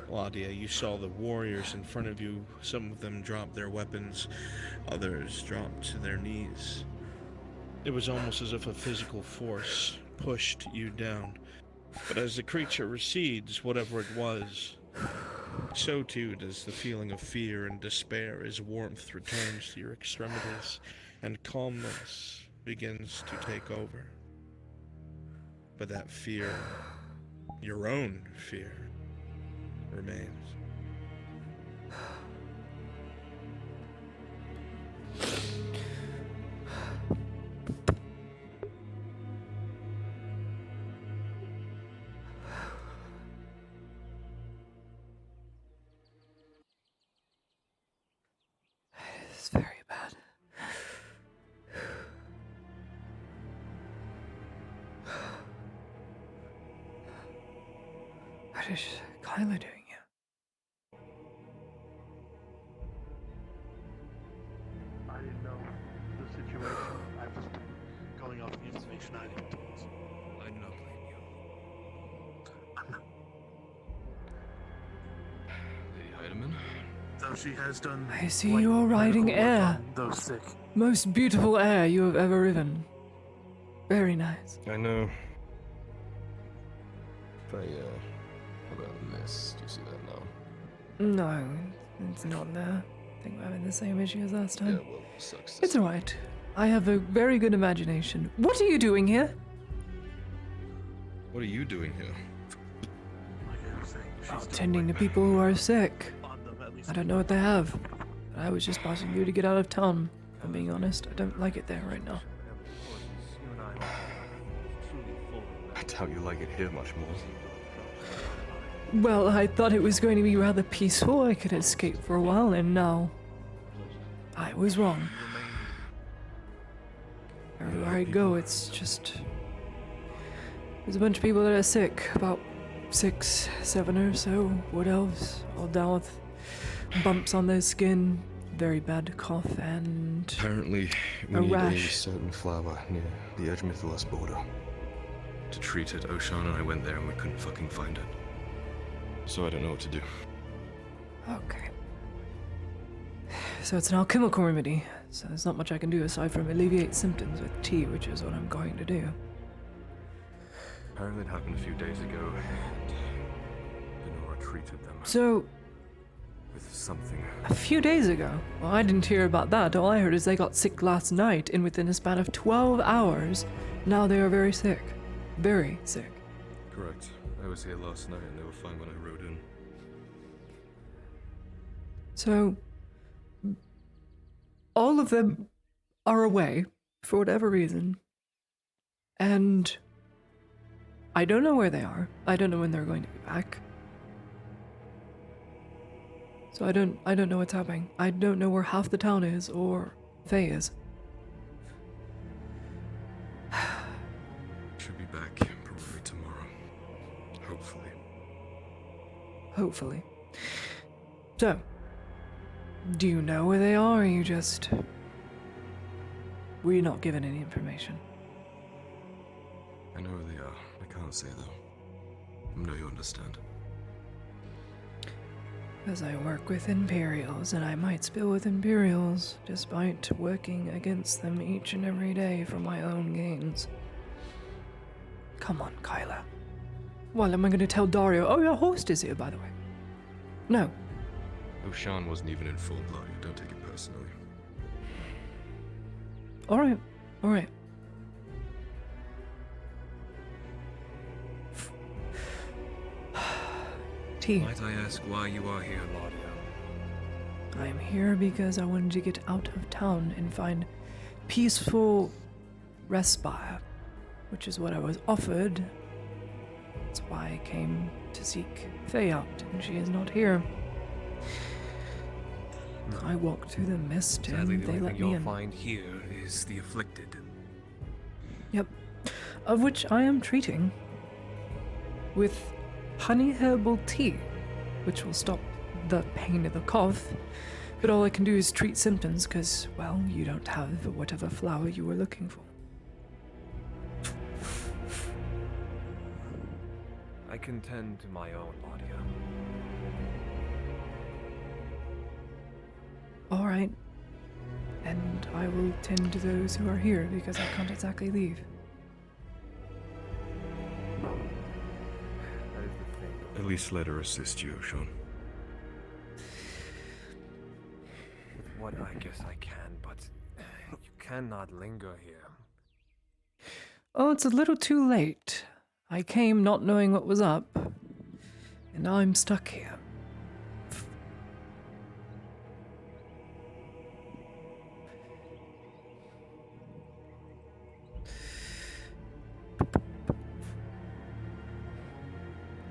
Speaker 10: Laudia, you saw the warriors in front of you. Some of them dropped their weapons, others dropped to their knees. It was almost as if a physical force pushed you down. But as the creature recedes, whatever it was, so too does the feeling of fear and despair as warmth returns to your extremities and calmness begins to take over. But that fear, your own fear, remains.
Speaker 1: It's very bad. What is Kyla doing here?
Speaker 3: I didn't know the situation. I've just been going off the information I didn't get.
Speaker 10: I do not blame you. Lady Heidemann?
Speaker 3: Though she has done.
Speaker 1: I see you are riding
Speaker 3: medical work
Speaker 1: air.
Speaker 3: on those sick.
Speaker 1: Most beautiful air you have ever ridden. Very nice.
Speaker 14: I know. How about this? Do you see that now?
Speaker 1: No, it's not there. I think we're having the same issue as last time.
Speaker 14: Yeah, well, sucks.
Speaker 1: It's alright. I have a very good imagination. What are you doing here?
Speaker 14: What are you doing here?
Speaker 3: Like I was saying, she's
Speaker 1: Tending to people who are sick. I don't know what they have. But I was just passing you to get out of town. If I'm being honest, I don't like it there right now.
Speaker 14: I doubt you like it here much more.
Speaker 1: Well, I thought it was going to be rather peaceful. I could escape for a while, and now I was wrong. Everywhere I go, it's just there's a bunch of people that are sick. About 6, 7 or so wood elves, all down with bumps on their skin, very bad cough, and
Speaker 14: Apparently, we
Speaker 1: a
Speaker 14: need a
Speaker 1: rash.
Speaker 14: certain flower near the Edge-Mythalos border. To treat it, Oshan and I went there and we couldn't fucking find it. So I don't know what to do.
Speaker 1: Okay. So it's an alchemical remedy. So there's not much I can do aside from alleviate symptoms with tea, which is what I'm going to do.
Speaker 14: Apparently it happened a few days ago, and Benora treated them
Speaker 1: So,
Speaker 14: with something.
Speaker 1: a few days ago. Well, I didn't hear about that. All I heard is they got sick last night, and within a span of 12 hours, now they are very sick. Very sick.
Speaker 14: Correct. I was here last night and they were fine when I rode in.
Speaker 1: So, all of them are away for whatever reason, and I don't know where they are. I don't know when they're going to be back. So I don't know what's happening. I don't know where half the town is or Faye is.
Speaker 14: Should be back probably tomorrow. Hopefully.
Speaker 1: Hopefully. So, do you know where they are, or you just... were you not given any information?
Speaker 14: I know where they are. I can't say though. I know you understand.
Speaker 1: Because I work with Imperials, and I might spill with Imperials, despite working against them each and every day for my own gains. Come on, Kyla. Well, am I going to tell Dario? Oh, your host is here, by the way. No.
Speaker 14: Oshan wasn't even in full blood. Don't take it personally.
Speaker 1: Alright, alright. T.
Speaker 10: Might I ask why you are here, Laudia?
Speaker 1: I am here because I wanted to get out of town and find peaceful respite, which is what I was offered. That's why I came to seek Faye out, and she is not here. I walked through the mist,
Speaker 10: Sadly,
Speaker 1: and
Speaker 10: the
Speaker 1: they
Speaker 10: only
Speaker 1: let
Speaker 10: thing
Speaker 1: me
Speaker 10: you'll
Speaker 1: in.
Speaker 10: find here is the afflicted.
Speaker 1: Yep, of which I am treating with honey herbal tea, which will stop the pain of the cough. But all I can do is treat symptoms because, well, you don't have whatever flower you were looking for.
Speaker 15: I can tend to my own, Laudia.
Speaker 1: Alright. And I will tend to those who are here because I can't exactly leave.
Speaker 14: At least let her assist you, Oshan.
Speaker 15: I guess I can, but you cannot linger here.
Speaker 1: Oh, it's a little too late. I came not knowing what was up, and now I'm stuck here.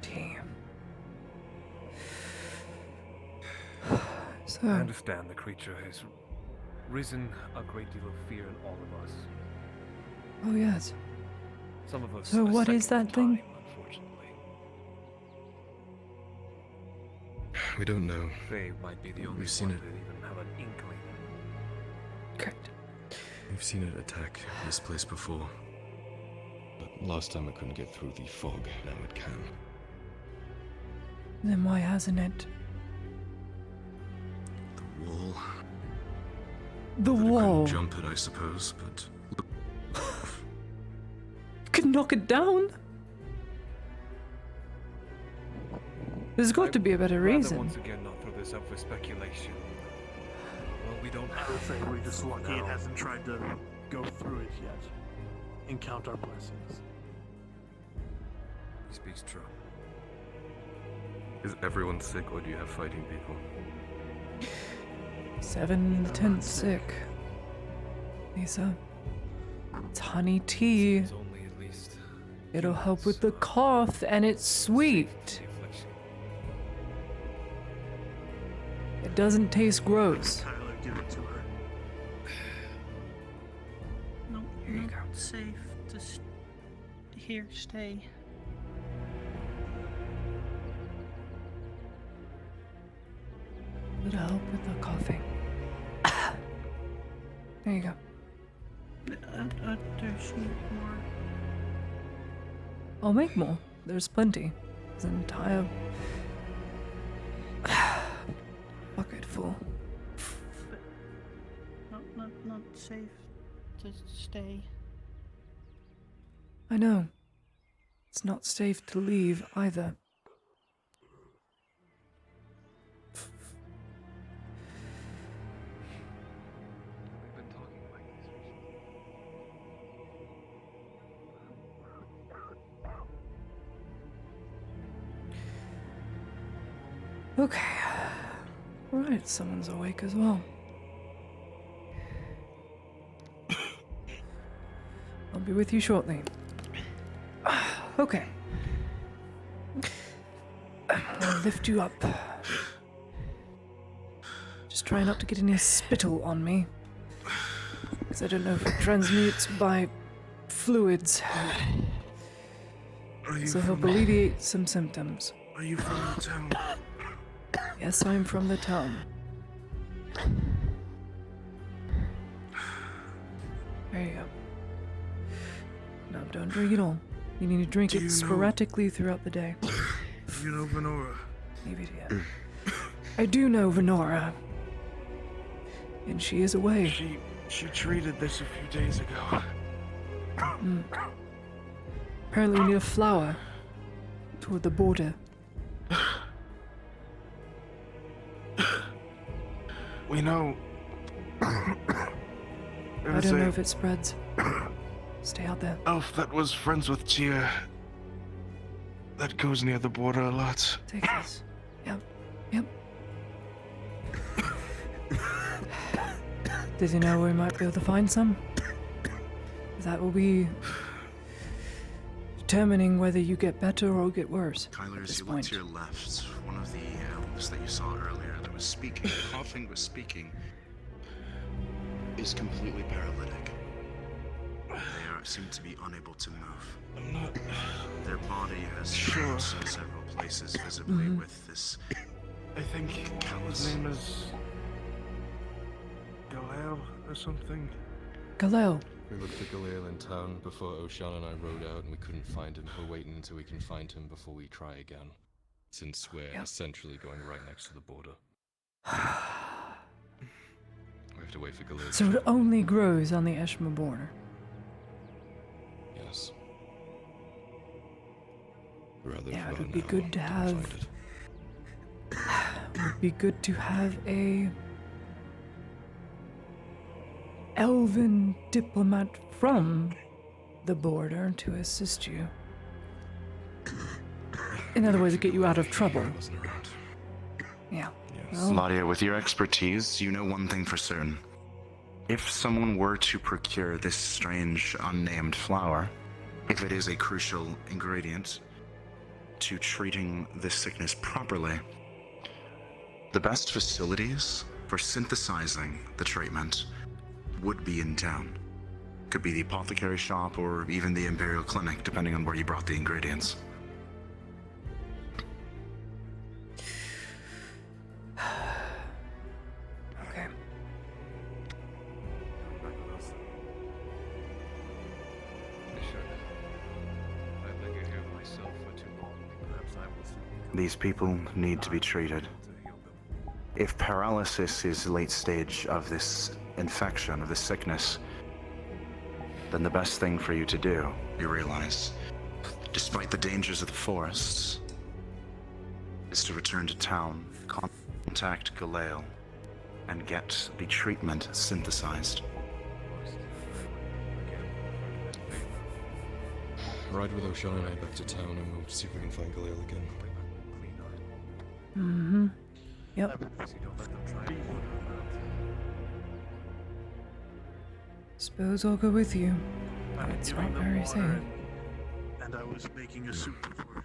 Speaker 1: Damn. So,
Speaker 15: I understand the creature has risen a great deal of fear in all of us.
Speaker 1: oh yes.
Speaker 15: Some of us.
Speaker 1: So
Speaker 15: a
Speaker 1: what is
Speaker 15: second
Speaker 1: that thing?
Speaker 15: time, unfortunately.
Speaker 14: We don't know.
Speaker 15: Faye might be the only
Speaker 14: We've seen
Speaker 15: one
Speaker 14: it.
Speaker 15: to even have an inkling.
Speaker 1: Correct.
Speaker 14: We've seen it attack this place before. But last time it couldn't get through the fog. Now it can.
Speaker 1: Then why hasn't it?
Speaker 14: The wall.
Speaker 1: The
Speaker 14: That it
Speaker 1: wall.
Speaker 14: couldn't jump it, I suppose, but
Speaker 1: You can knock it down. There's got to be a better
Speaker 15: Rather
Speaker 1: reason.
Speaker 15: once again not throw this up for speculation. Well, we don't
Speaker 3: I would say we're just lucky it
Speaker 15: now.
Speaker 3: hasn't tried to go through it yet and count our blessings.
Speaker 15: He speaks true.
Speaker 14: is everyone sick or do you have fighting people?
Speaker 1: 7 the 10th sick. Lisa. It's honey tea.
Speaker 15: It's only at least
Speaker 1: It'll help with the cough, and it's sweet.
Speaker 15: the affliction.
Speaker 1: It doesn't taste gross.
Speaker 3: Tyler, give it to her.
Speaker 16: No,
Speaker 1: Here you
Speaker 16: not
Speaker 1: go.
Speaker 16: safe to here, stay.
Speaker 1: It'll help with the coughing. There you go.
Speaker 16: There's more.
Speaker 1: I'll make more. There's plenty. There's an entire bucket full.
Speaker 16: Not safe to stay.
Speaker 1: I know. It's not safe to leave either.
Speaker 15: We've been talking like this recently.
Speaker 1: Okay. Right, someone's awake as well. I'll be with you shortly. Okay. I'll lift you up. Just try not to get any spittle on me. Because I don't know if it transmutes by fluids. So help alleviate some symptoms.
Speaker 10: Are you from the town?
Speaker 1: Yes, I'm from the town. There you go. Now don't drink it all. You need to drink
Speaker 10: Do
Speaker 1: it
Speaker 10: you know-
Speaker 1: sporadically throughout the day.
Speaker 10: You know Venora?
Speaker 1: Leave it here. I do know Venora. And she is away.
Speaker 10: She treated this a few days ago.
Speaker 1: Apparently we need a flower toward the border.
Speaker 10: We know.
Speaker 1: I don't know if it spreads. Stay out there.
Speaker 10: Elf that was friends with Chia. That goes near the border a lot.
Speaker 1: Take this. Yep. Yep. Does he know we might be able to find some? That will be determining whether you get better or get worse.
Speaker 11: Kyler,
Speaker 1: at
Speaker 11: as
Speaker 1: this
Speaker 11: you look
Speaker 1: point.
Speaker 11: to your left, one of the elves that you saw earlier that was speaking, coughing was speaking, is completely paralytic. Seem to be unable to move.
Speaker 10: I'm not.
Speaker 11: Their body has
Speaker 10: Sure.
Speaker 11: shreds in several places visibly
Speaker 1: Mhm.
Speaker 11: with this.
Speaker 10: I think his name is Galel or something.
Speaker 1: Galil.
Speaker 14: We looked for Galil in town before Oshan and I rode out and we couldn't find him. We're waiting until we can find him before we try again. Since we're essentially going right next to the border. We have to wait for Galil.
Speaker 1: So it only grows on the Eshma border.
Speaker 14: Yes.
Speaker 1: Yeah, it would be good to have. It would be good to have a elven diplomat from the border to assist you. In other words, to get you out of trouble.
Speaker 11: Wasn't around.
Speaker 1: Yeah.
Speaker 11: Yes.
Speaker 1: Well,
Speaker 11: Ladia, with your expertise, you know one thing for certain. If someone were to procure this strange, unnamed flower, if it is a crucial ingredient to treating this sickness properly, the best facilities for synthesizing the treatment would be in town. Could be the apothecary shop or even the Imperial Clinic, depending on where you brought the ingredients.
Speaker 1: okay.
Speaker 15: I've been here myself for too long. Perhaps I will.
Speaker 11: These people need to be treated. If paralysis is late stage of this infection, of this sickness, then the best thing for you to do, you realize, despite the dangers of the forests, is to return to town, contact Galale, and get the treatment synthesized.
Speaker 14: Ride with O'Shawn and I back to town and we'll see if we can find Galale again.
Speaker 1: Mm-hmm. Yep. Suppose I'll go with you. It's not very safe.
Speaker 3: And I was making a soup before.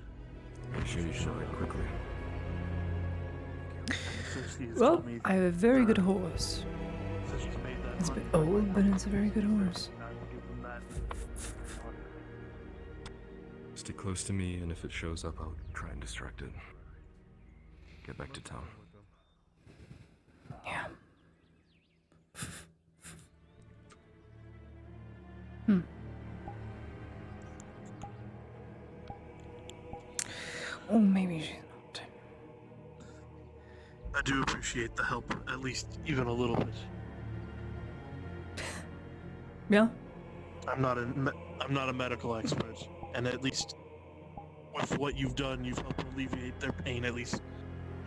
Speaker 14: I'm sure you should ride quickly.
Speaker 1: Well, I have a very good horse. It's a bit old, but it's a very good horse.
Speaker 14: Stick close to me, and if it shows up, I'll try and distract it. Get back to town.
Speaker 1: Yeah. Oh, maybe she's not.
Speaker 3: I do appreciate the help, at least even a little bit.
Speaker 1: Yeah.
Speaker 3: I'm not a medical expert, and at least with what you've done, you've helped alleviate their pain at least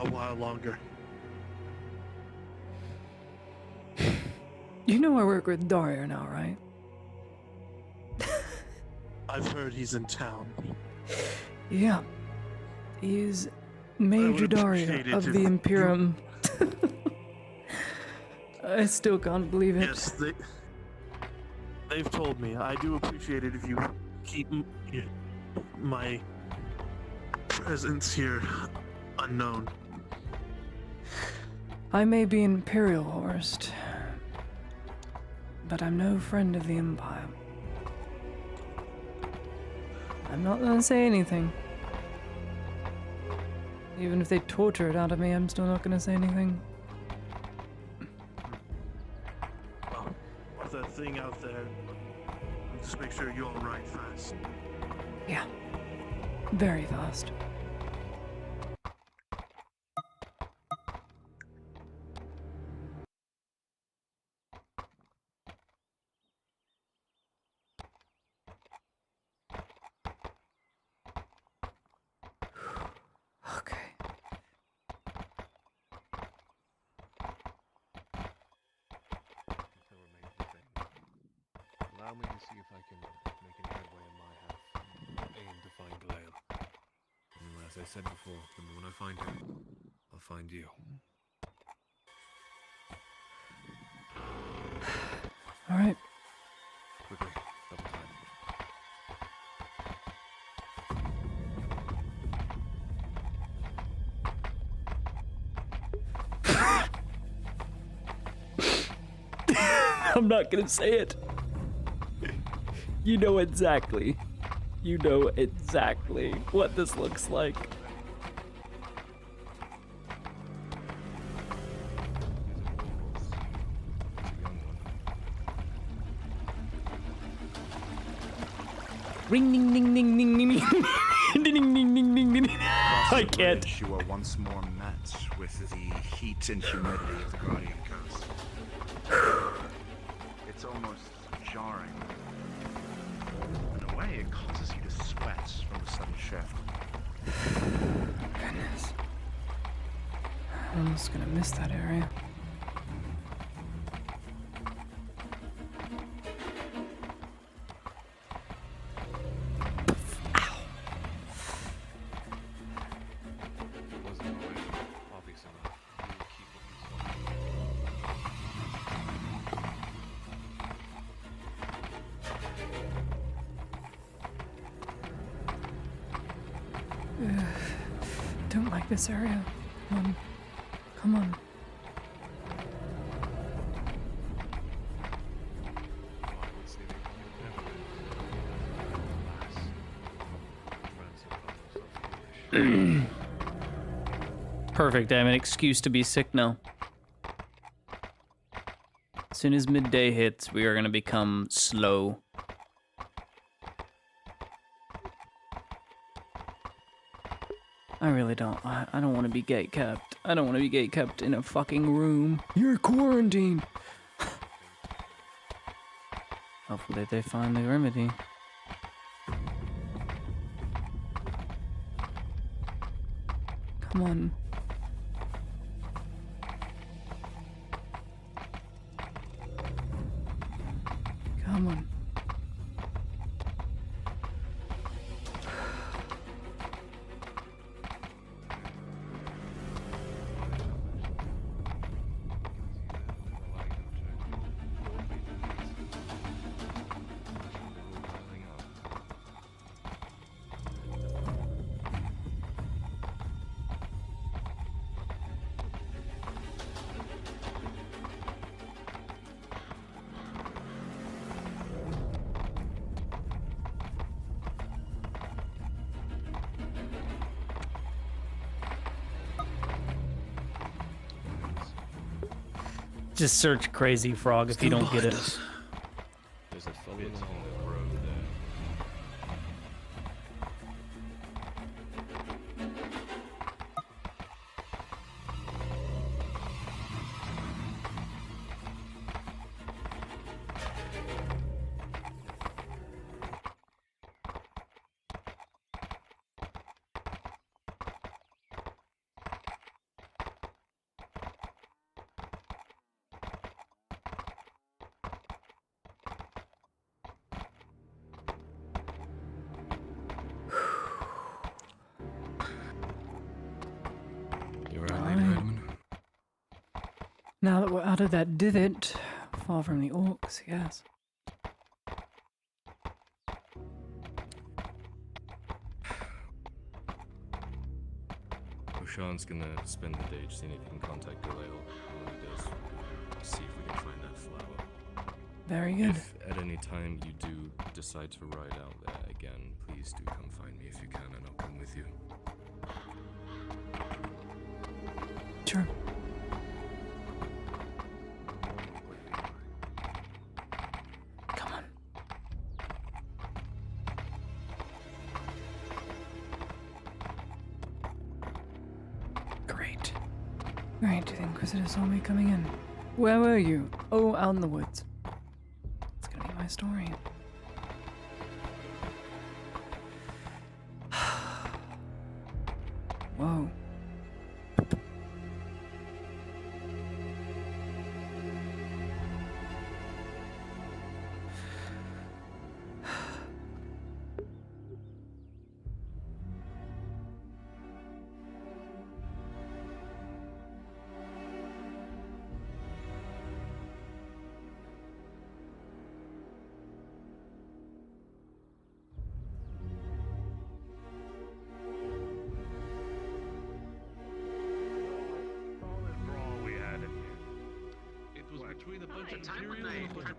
Speaker 3: a while longer.
Speaker 1: You know I work with Dario now, right?
Speaker 3: I've heard he's in town.
Speaker 1: Yeah. He is Major Dario of the Imperium. I still can't believe it.
Speaker 3: Yes, they've told me. I do appreciate it if you keep my presence here unknown.
Speaker 1: I may be Imperial Horst, but I'm no friend of the Empire. I'm not gonna say anything. Even if they torture it out of me, I'm still not gonna say anything.
Speaker 3: Well, with that thing out there, just make sure you all ride fast.
Speaker 1: Yeah. Very fast. Okay.
Speaker 15: Allow me to see if I can make any headway in my half. Aim to find Galale. And as I said before, the moment I find him, I'll find you.
Speaker 1: All right.
Speaker 15: Quickly, double time.
Speaker 1: I'm not gonna say it. You know exactly. You know exactly what this looks like. Ring ding ding ding ding ding ding ding ding ding ding ding. I can't.
Speaker 11: You are once more met with the heat and humidity of the Gradian coast. It's almost jarring. In a way, it causes you to sweat from the sudden shift.
Speaker 1: Goodness. I'm almost gonna miss that area. Don't like this area. Come on. Come on. Perfect. I have an excuse to be sick now. As soon as midday hits, we are gonna become slow. I really don't. I don't want to be gatekept. I don't want to be gatekept in a fucking room. You're quarantined. Hopefully they find the remedy. Come on. Come on. Just search Crazy Frog if you don't get it.
Speaker 14: There's a bit in the road there.
Speaker 1: Now that we're out of that divot, far from the orcs, yes.
Speaker 14: Oshan's gonna spend the day just seeing if he can contact Galale. And when he does, see if we can find that flower.
Speaker 1: Very good.
Speaker 14: If at any time you do decide to ride out there again, please do come find me if you can, and I'll come with you.
Speaker 1: Sure. Come on. Great. Great, the Inquisitor saw me coming in. Where were you? Oh, out in the woods. It's gonna be my story. Whoa.
Speaker 3: Between a bunch of Imperials.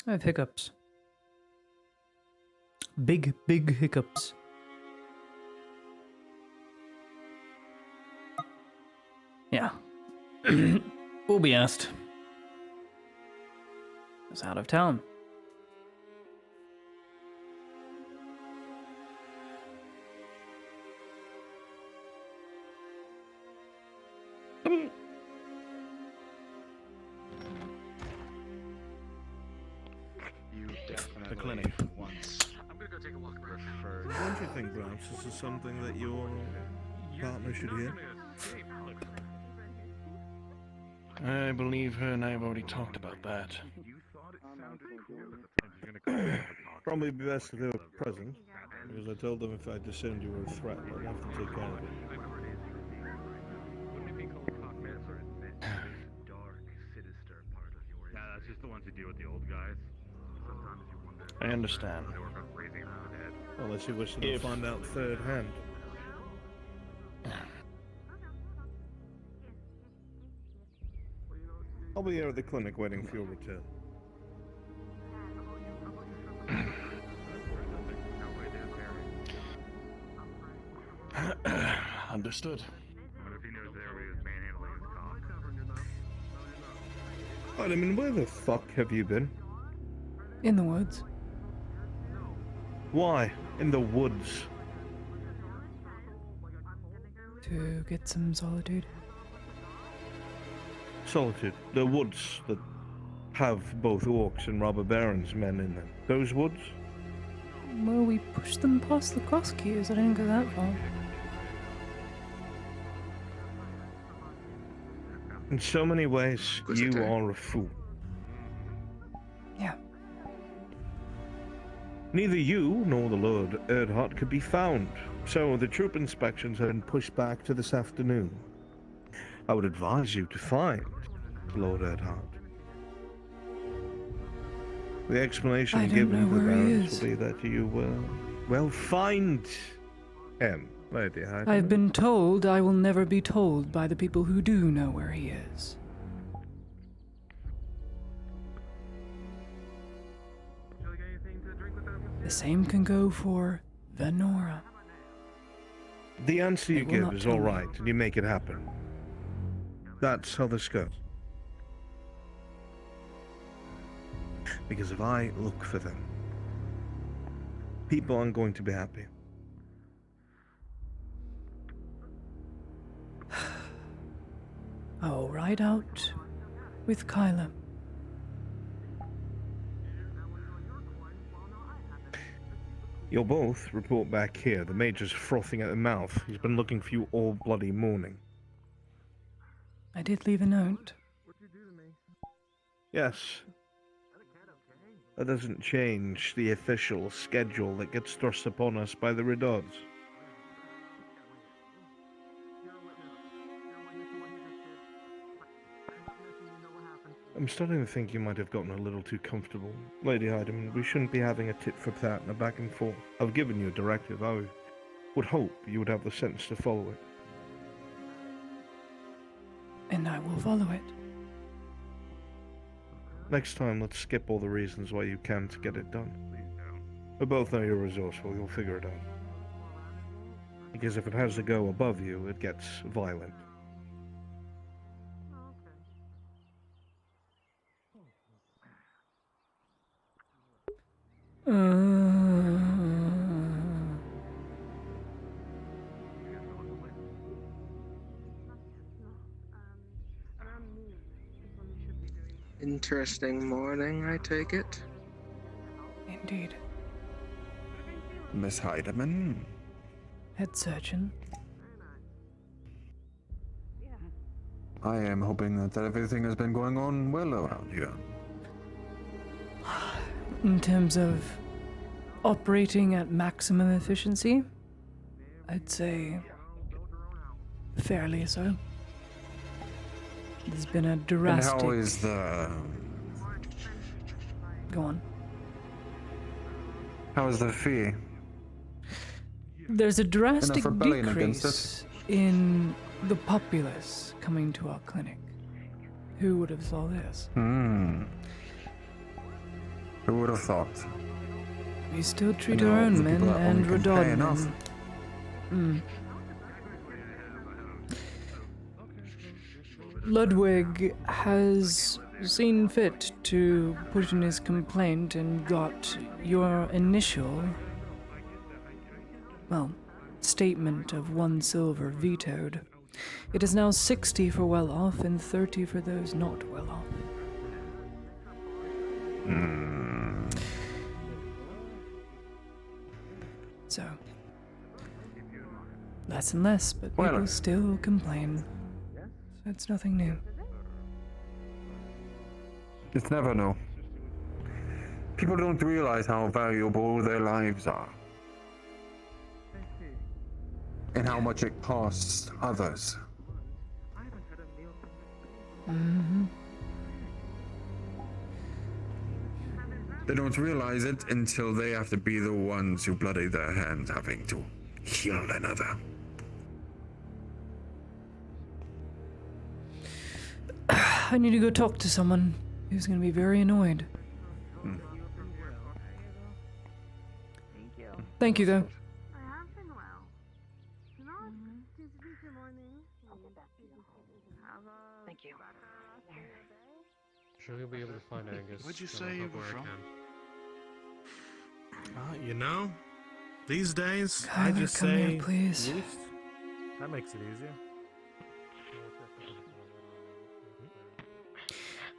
Speaker 3: I have hiccups. Big hiccups. Yeah. We'll be asked. I was out of town.
Speaker 10: the clinic.
Speaker 3: I'm gonna go take a walk around.
Speaker 10: Don't you think perhaps this is something that your partner should hear?
Speaker 2: I believe her and I have already talked about that.
Speaker 10: Probably be best if they were present, because I told them if I discerned you were a threat, I'd have to take care of it.
Speaker 17: Yeah, that's just the ones who deal with the old guys. Sometimes you wonder.
Speaker 2: I understand.
Speaker 17: They work on raising him from the dead.
Speaker 10: Unless you wish to find out third hand. I'll be here at the clinic waiting for your return.
Speaker 2: Understood.
Speaker 17: What if he knows that everybody was manhandling his cock?
Speaker 10: I mean, where the fuck have you been?
Speaker 1: In the woods.
Speaker 10: Why? In the woods?
Speaker 1: To get some solitude.
Speaker 10: Solitude. The woods that have both orcs and robber barons men in them. Those woods?
Speaker 1: Well, we pushed them past the cross queues. I didn't go that far.
Speaker 10: In so many ways, you are a fool.
Speaker 1: Yeah.
Speaker 10: Neither you nor the Lord Erdhart could be found, so the troop inspections have been pushed back to this afternoon. I would advise you to find Lord Erdhart. The explanation given to the barons will be that you well, find him, Lady Hyde.
Speaker 1: I've been told I will never be told by the people who do know where he is. The same can go for Venora.
Speaker 10: The answer you
Speaker 1: It will
Speaker 10: give
Speaker 1: not
Speaker 10: is
Speaker 1: tell
Speaker 10: all
Speaker 1: me.
Speaker 10: right, and you make it happen. That's how this goes. Because if I look for them, people aren't going to be happy.
Speaker 1: I'll ride out with Kyla.
Speaker 10: You'll both report back here. The Major's frothing at the mouth. He's been looking for you all bloody morning.
Speaker 1: I did leave a note.
Speaker 10: Yes. That doesn't change the official schedule that gets thrust upon us by the Redouts. I'm starting to think you might have gotten a little too comfortable. Lady Hydeman, we shouldn't be having a tit-for-tat and a back and forth. I've given you a directive. I would hope you would have the sense to follow it.
Speaker 1: And I will follow it.
Speaker 10: Next time, let's skip all the reasons why you can't get it done. We both know you're resourceful. You'll figure it out. Because if it has to go above you, it gets violent.
Speaker 13: Interesting morning, I take it.
Speaker 1: Indeed.
Speaker 11: Miss Heidemann?
Speaker 1: Head surgeon.
Speaker 11: I am hoping that everything has been going on well around here.
Speaker 1: In terms of operating at maximum efficiency, I'd say fairly so. There's been a drastic...
Speaker 11: And how is the...
Speaker 1: Go on.
Speaker 11: How is the fee?
Speaker 1: There's a drastic
Speaker 11: Enough rebellion against
Speaker 1: decrease in the populace coming to our clinic. Who would have thought this?
Speaker 11: Who would have thought?
Speaker 1: We still treat
Speaker 11: No,
Speaker 1: our
Speaker 11: the
Speaker 1: own men
Speaker 11: people that
Speaker 1: and
Speaker 11: only can pay
Speaker 1: Radod
Speaker 11: enough.
Speaker 1: men. Ludwig has seen fit to put in his complaint and got your initial, well, statement of 1 silver vetoed. It is now 60 for well off and 30 for those not well off. So, less and less, but
Speaker 6: Well,
Speaker 1: people still complain. So it's nothing new.
Speaker 6: It's never no. People don't realize how valuable their lives are. And how much it costs others.
Speaker 1: Mm-hmm.
Speaker 6: They don't realize it until they have to be the ones who bloody their hands having to heal another.
Speaker 1: I need to go talk to someone who's going to be very annoyed. Thank you, though.
Speaker 4: Thank you.
Speaker 5: Sure you'll be able to find Angus.
Speaker 10: Where'd you
Speaker 5: and
Speaker 10: say
Speaker 5: I'll
Speaker 10: you
Speaker 5: help
Speaker 10: were
Speaker 5: where I
Speaker 10: from?
Speaker 5: can.
Speaker 10: You know, these days,
Speaker 9: I
Speaker 1: Kyler,
Speaker 9: just
Speaker 1: come here,
Speaker 9: say
Speaker 1: please.
Speaker 9: east. That makes it easier.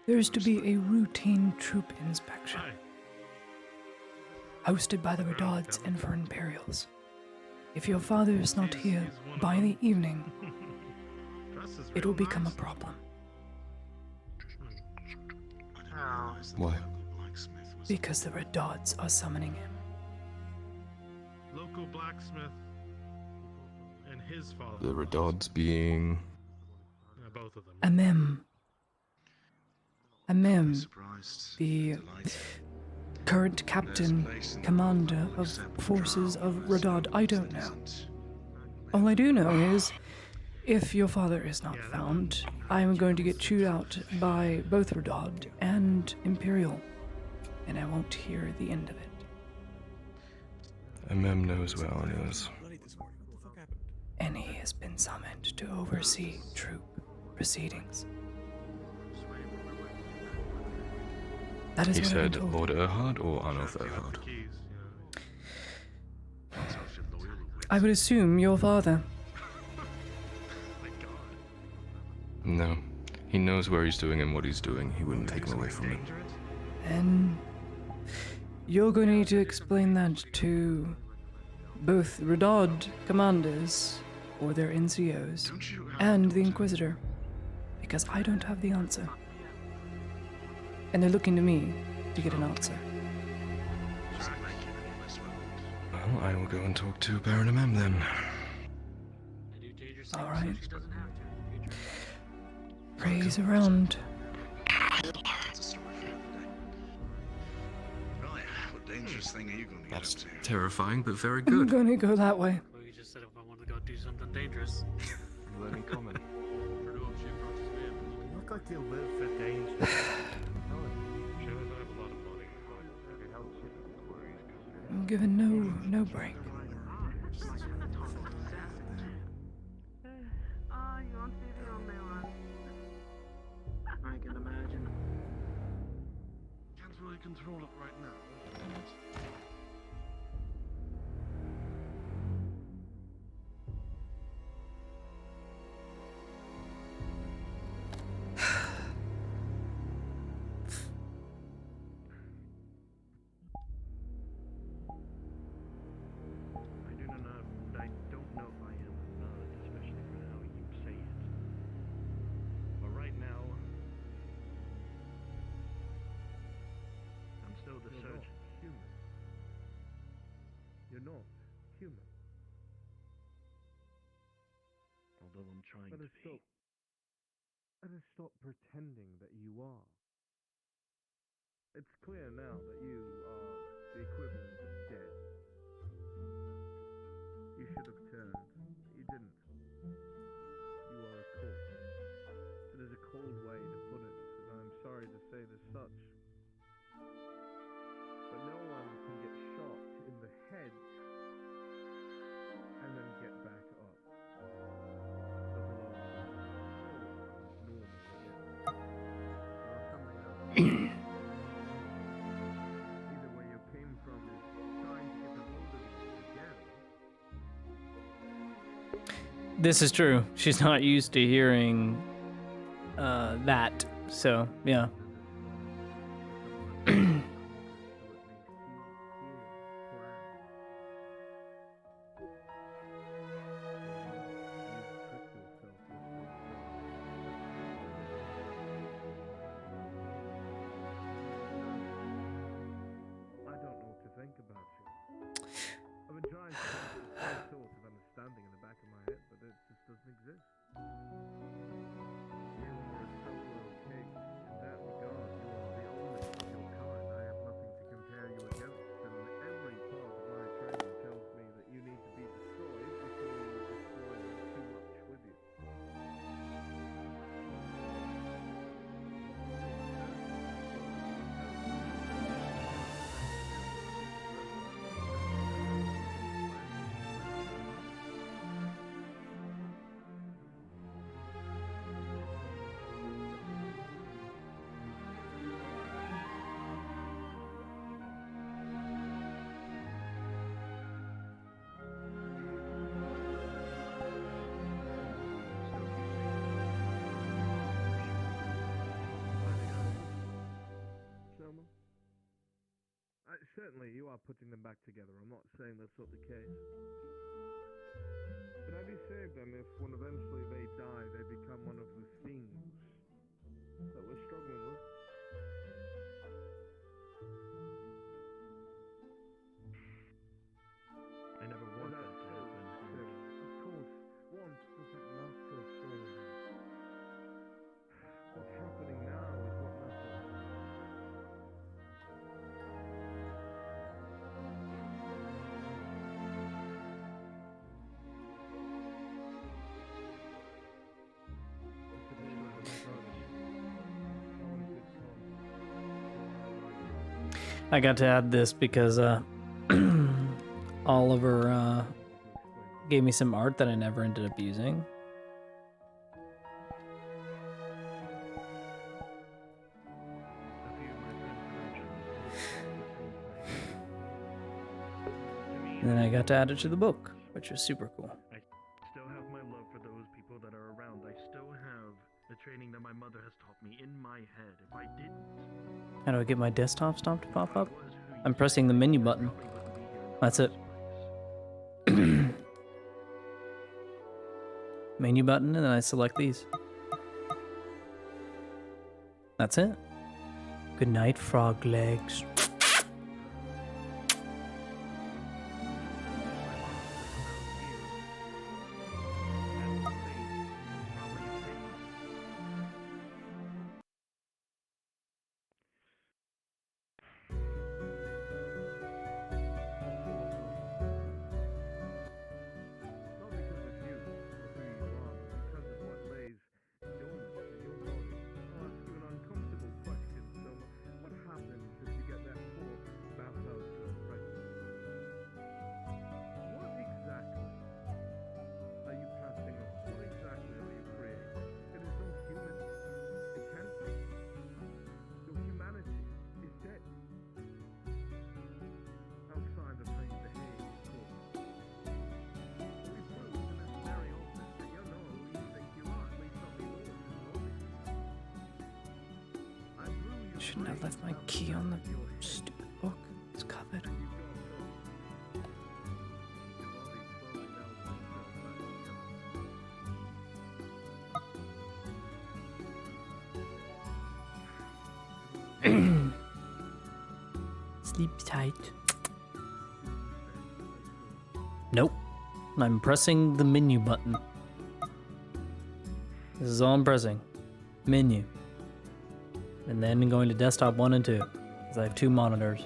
Speaker 1: There's to be a routine troop inspection, hosted by the Redauds and for Imperials. If your father is not here by the evening, it will become a problem.
Speaker 14: Why?
Speaker 1: Because the Redauds are summoning him.
Speaker 3: Local blacksmith and his father.
Speaker 14: The Redauds being...
Speaker 3: Both of them.
Speaker 1: Amem, the current captain, commander of forces of Redaud. I don't know. All I do know is, if your father is not found, I am going to get chewed out by both Redaud and Imperial, and I won't hear the end of it.
Speaker 14: MM knows where Arnie is.
Speaker 1: And he has been summoned to oversee troop proceedings. That is
Speaker 14: He
Speaker 1: what I've been
Speaker 14: said
Speaker 1: told.
Speaker 14: Lord Erhard or Arnold Erhard?
Speaker 1: I would assume your father.
Speaker 14: No. He knows where he's doing and what he's doing. He wouldn't take him away from me.
Speaker 1: And you're going to need to explain that to both Redaud commanders, or their NCOs, and the Inquisitor, because I don't have the answer. And they're looking to me to get an answer.
Speaker 14: Well, I will go and talk to Baron MM then.
Speaker 1: All right. Praise around.
Speaker 10: What dangerous thing are you going to get up to?
Speaker 14: Terrifying, but very
Speaker 1: I'm
Speaker 14: good.
Speaker 1: going to go that way.
Speaker 18: Well, you just said if I wanted to go do something dangerous.
Speaker 14: You let me comment.
Speaker 9: You look like you live for danger.
Speaker 1: I'm given no break.
Speaker 13: I can imagine.
Speaker 3: Can't really control it right now.
Speaker 2: I don't know if I am or not, especially for how you say it. But right now, I'm still the surgeon.
Speaker 3: Human. You're not human.
Speaker 2: Although I'm trying
Speaker 3: Let
Speaker 2: to
Speaker 3: us
Speaker 2: be.
Speaker 3: stop. Let us stop pretending that you are. It's clear now that you are the equivalent of dead. You should have turned, but you didn't. You are a corpse. It is a cold way to put it, and I'm sorry to say this such. But no one can get shot in the head and then get back up. The blood is normal again. Or something else. Either where you came from is trying to get a hold of you again.
Speaker 19: This is true. She's not used to hearing that, so yeah.
Speaker 2: Certainly, you are putting them back together. I'm not saying that's not the case. But have you saved them if, when eventually they die, they become one of the things that we're struggling with? I never want that to happen. Of course, want doesn't matter so much. What's happening now is what matters.
Speaker 19: I got to add this because Oliver gave me some art that I never ended up using. And then I got to add it to the book, which was super cool.
Speaker 2: I still have my love for those people that are around. I still have the training that my mother has taught me in my head. If I didn't,
Speaker 19: How do I get my desktop stomp to pop up? I'm pressing the menu button. That's it. Menu button, and then I select these. That's it. Good night, frog legs.
Speaker 2: not because of you or who you are, but because of what lays dormant in your body. I'll ask you an uncomfortable question, Soma. What happens if you get that poor Bathhouse girl pregnant? What exactly are you passing on? What exactly are you creating? It is not human. It can't be. Your humanity is dead. Outside of how you behave, of course. We proved in this very office that you're not who you think you are, at least not the origins of it. I blew your
Speaker 1: Shouldn't have left my key on the stupid book. It's covered.
Speaker 19: Sleep tight. Nope. I'm pressing the menu button. This is all I'm pressing. Menu. And then going to desktop 1 and 2. Because I have 2 monitors.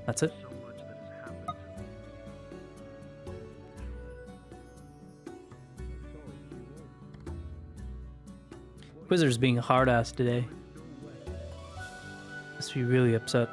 Speaker 19: That's it.
Speaker 2: So much that has happened to me.
Speaker 19: Quizzer's being a hard ass today. Must be really upset.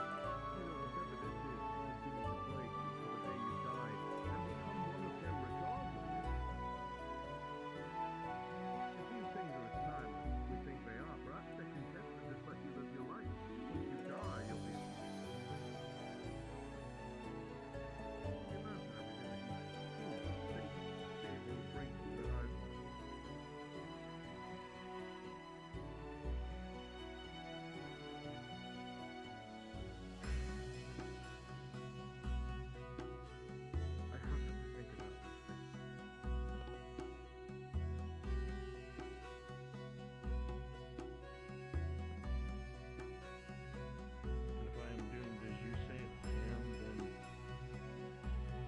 Speaker 2: And if I am doomed as you say I am, then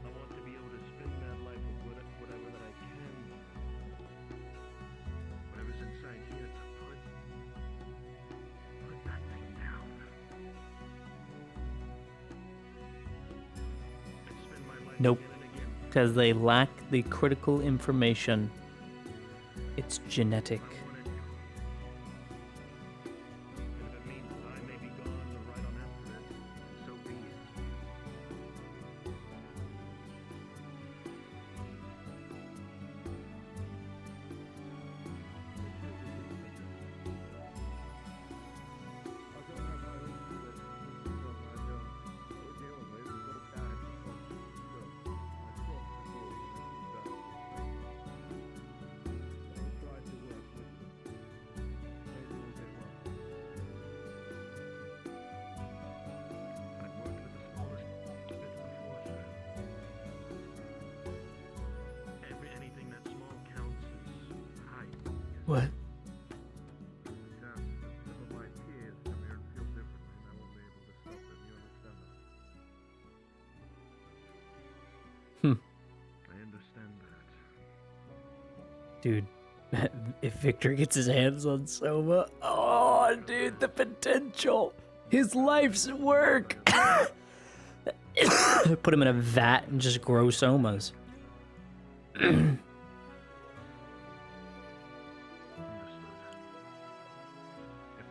Speaker 2: I want to be able to spend that life with whatever that I can. Whatever's inside here to put that thing down. And spend my life
Speaker 19: Nope.
Speaker 2: again and again.
Speaker 19: Because they lack the critical information. It's genetic.
Speaker 2: And if it means that I may be gone right on after it, so be it.
Speaker 19: What?
Speaker 2: Chance that some of my peers come here and feel differently, and I won't be able to stop them. You understand that?
Speaker 19: Hmm.
Speaker 2: I understand that.
Speaker 19: Dude, if Victor gets his hands on Soma, oh, dude, the potential. His life's work. Put him in a vat and just grow Somas.
Speaker 2: If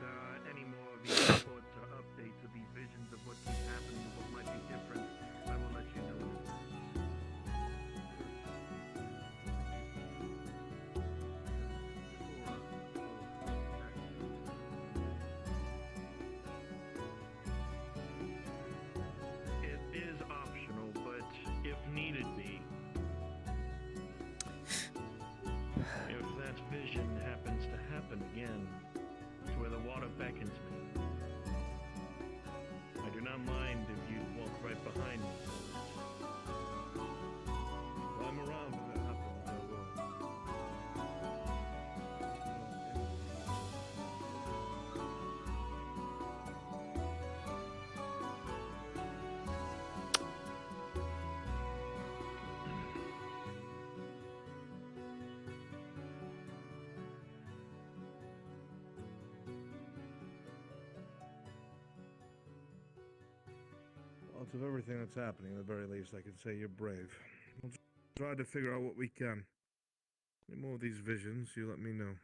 Speaker 2: there are any more of these reports or updates of these visions of what keeps happening or what might be different, I will let you know in advance. It is optional, but if needed be, if that vision happens to happen again, to where the water beckons me, I do not mind if you walk right behind me. While I'm around when that happens, I will. Out of everything that's happening, at the very least, I can say you're brave. We'll try to figure out what we can. Any more of these visions, you let me know.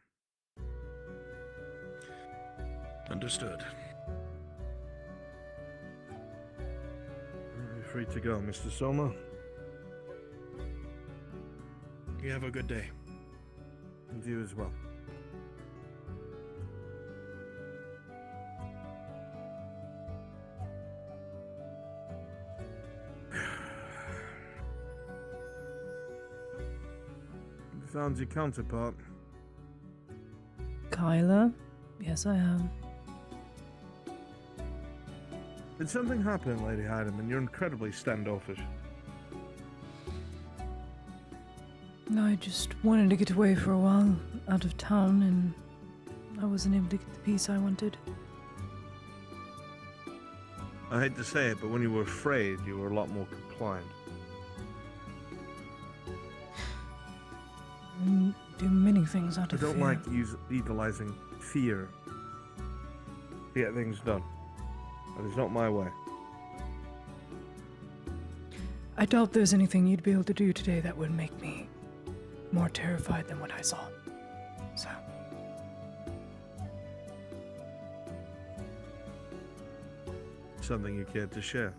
Speaker 10: Understood.
Speaker 2: You're free to go, Mr. Soma.
Speaker 10: You have a good day.
Speaker 2: And you as well. You found your counterpart.
Speaker 1: Kyla? Yes, I am.
Speaker 2: Did something happen, Lady Heidemann? You're incredibly standoffish.
Speaker 1: No, I just wanted to get away for a while, out of town, and I wasn't able to get the peace I wanted.
Speaker 2: I hate to say it, but when you were afraid, you were a lot more compliant.
Speaker 1: I do many things out
Speaker 2: I
Speaker 1: of
Speaker 2: don't
Speaker 1: fear.
Speaker 2: like utilizing fear to get things done. That is not my way.
Speaker 1: I doubt there's anything you'd be able to do today that would make me more terrified than what I saw. So.
Speaker 2: Something you cared to share.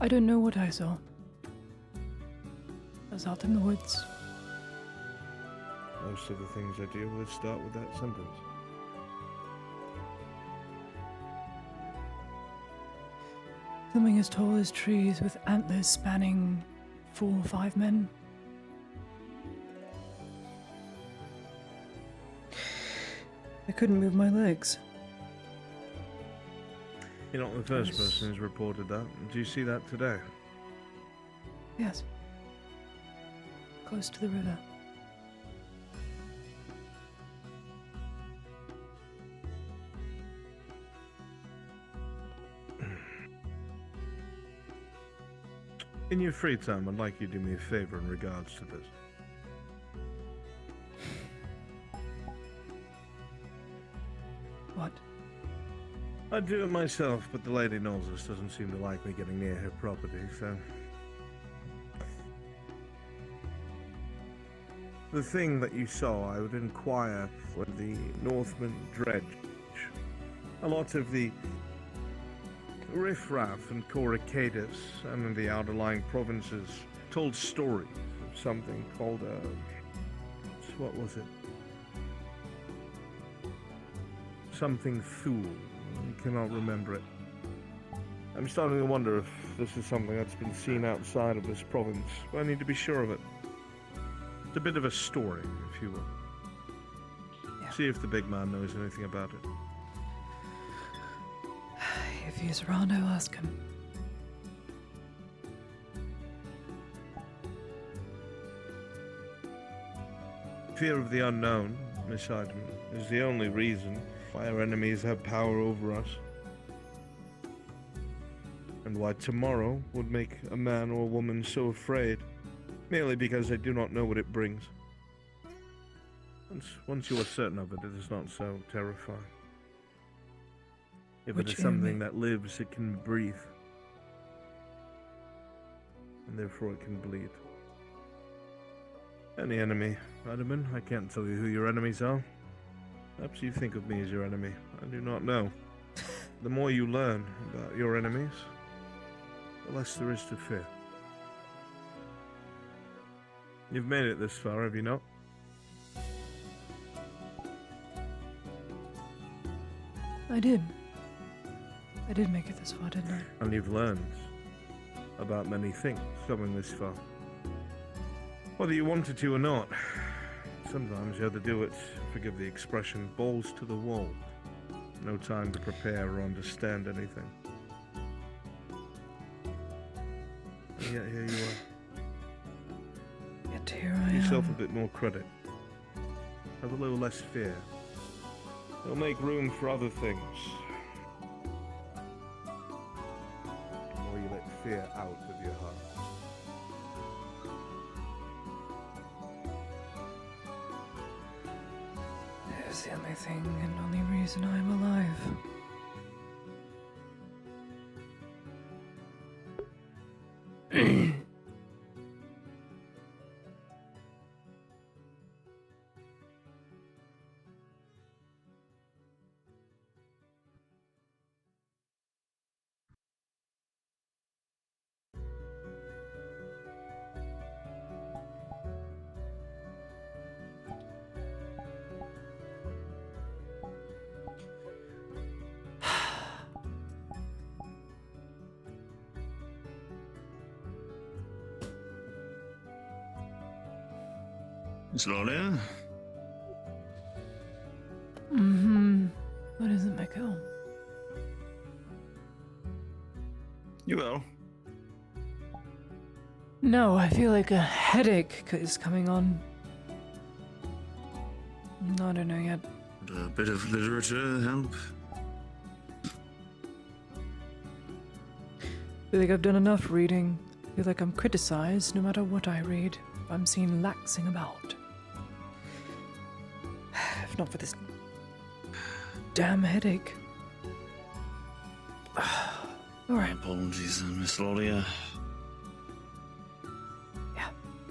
Speaker 1: I don't know what I saw. I was out in the woods.
Speaker 2: Most of the things I deal with start with that sentence.
Speaker 1: Something as tall as trees with antlers spanning 4 or 5 men. I couldn't move my legs.
Speaker 2: You're not the first person who's reported that. Did you see that today?
Speaker 1: Yes. Close to the river.
Speaker 2: In your free time, I'd like you to do me a favor in regards to this.
Speaker 1: What?
Speaker 2: I'd do it myself, but the lady knows this doesn't seem to like me getting near her property, so... The thing that you saw, I would inquire for the Northman dredge. A lot of the riffraff and Coracadus and in the outlying provinces told stories of something called what was it? Something Thule. I cannot remember it. I'm starting to wonder if this is something that's been seen outside of this province. I need to be sure of it. It's a bit of a story, if you will.
Speaker 1: Yeah.
Speaker 2: See if the big man knows anything about it.
Speaker 1: If he's around, I'll ask him.
Speaker 2: Fear of the unknown, Miss Hydeman, is the only reason why our enemies have power over us. And why tomorrow would make a man or a woman so afraid, merely because they do not know what it brings. Once you are certain of it, it is not so terrifying. If it
Speaker 1: Which
Speaker 2: is something
Speaker 1: enemy?
Speaker 2: that lives, it can breathe. And therefore it can bleed. Any enemy, Hydeman, I can't tell you who your enemies are. Perhaps you think of me as your enemy. I do not know. The more you learn about your enemies, the less there is to fear. You've made it this far, have you not?
Speaker 1: I did. I did make it this far, didn't I?
Speaker 2: And you've learned about many things coming this far. Whether you wanted to or not, sometimes you have to do it, forgive the expression, balls to the wall. No time to prepare or understand anything. And yet here you are.
Speaker 1: Yet here I
Speaker 2: Give yourself
Speaker 1: am.
Speaker 2: a bit more credit. Have a little less fear. It'll make room for other things. The more you let fear out of your heart.
Speaker 1: It's the only thing and only reason I'm alive.
Speaker 20: Miss Lawler?
Speaker 1: Mm-hmm. What is it, Michael?
Speaker 20: You well?
Speaker 1: No, I feel like a headache is coming on. I don't know yet.
Speaker 20: Would a bit of literature help?
Speaker 1: I feel like I've done enough reading. I feel like I'm criticized no matter what I read. If I'm seen laxing about. If not for this damn headache. Alright.
Speaker 20: Apologies, Miss Lawler.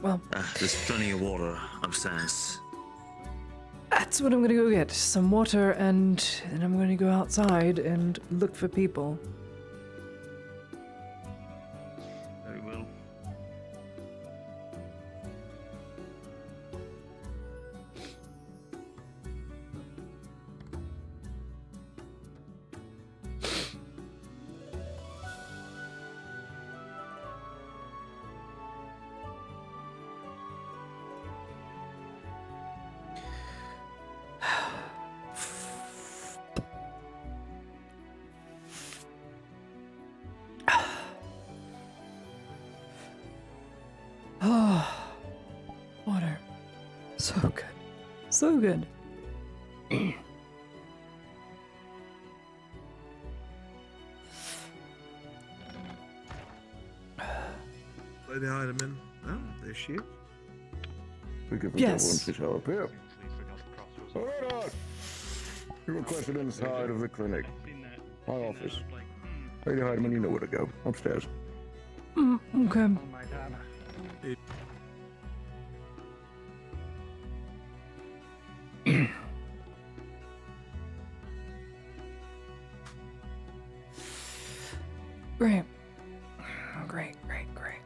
Speaker 1: Well,
Speaker 20: there's plenty of water upstairs.
Speaker 1: that's what I'm gonna go get. Some water, and then I'm gonna go outside and look for people.
Speaker 20: Very well.
Speaker 1: Oh, water. So good. So good.
Speaker 2: Lady Hydeman. Oh, there she is.
Speaker 6: We give
Speaker 1: Yes.
Speaker 6: one sit up here. Hold on! You requested inside of the clinic. My office. Lady Hydeman, you know where to go. Upstairs.
Speaker 1: Okay. Great. Great, great, great.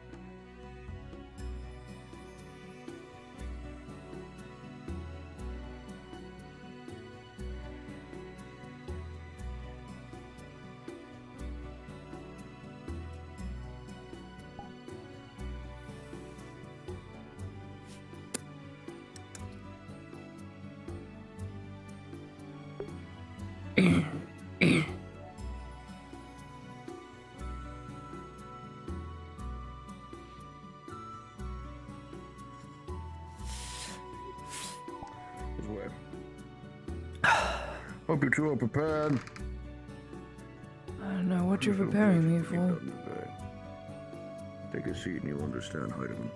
Speaker 6: Hope you two are prepared.
Speaker 1: I don't know what you're
Speaker 6: There's no
Speaker 1: preparing me
Speaker 6: business to be
Speaker 1: for.
Speaker 6: done today. Take a seat and you'll understand, Heidemann.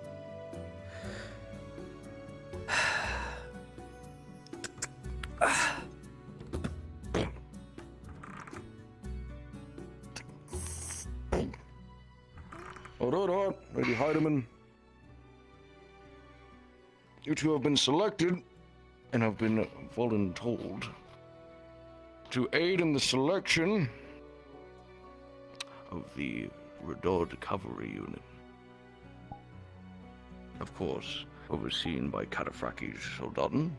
Speaker 6: Hold on, Lady Heidemann. You two have been selected and have been voluntold to aid in the selection of the Redored Cavalry Unit. Of course, overseen by Cataphractes Soldaten,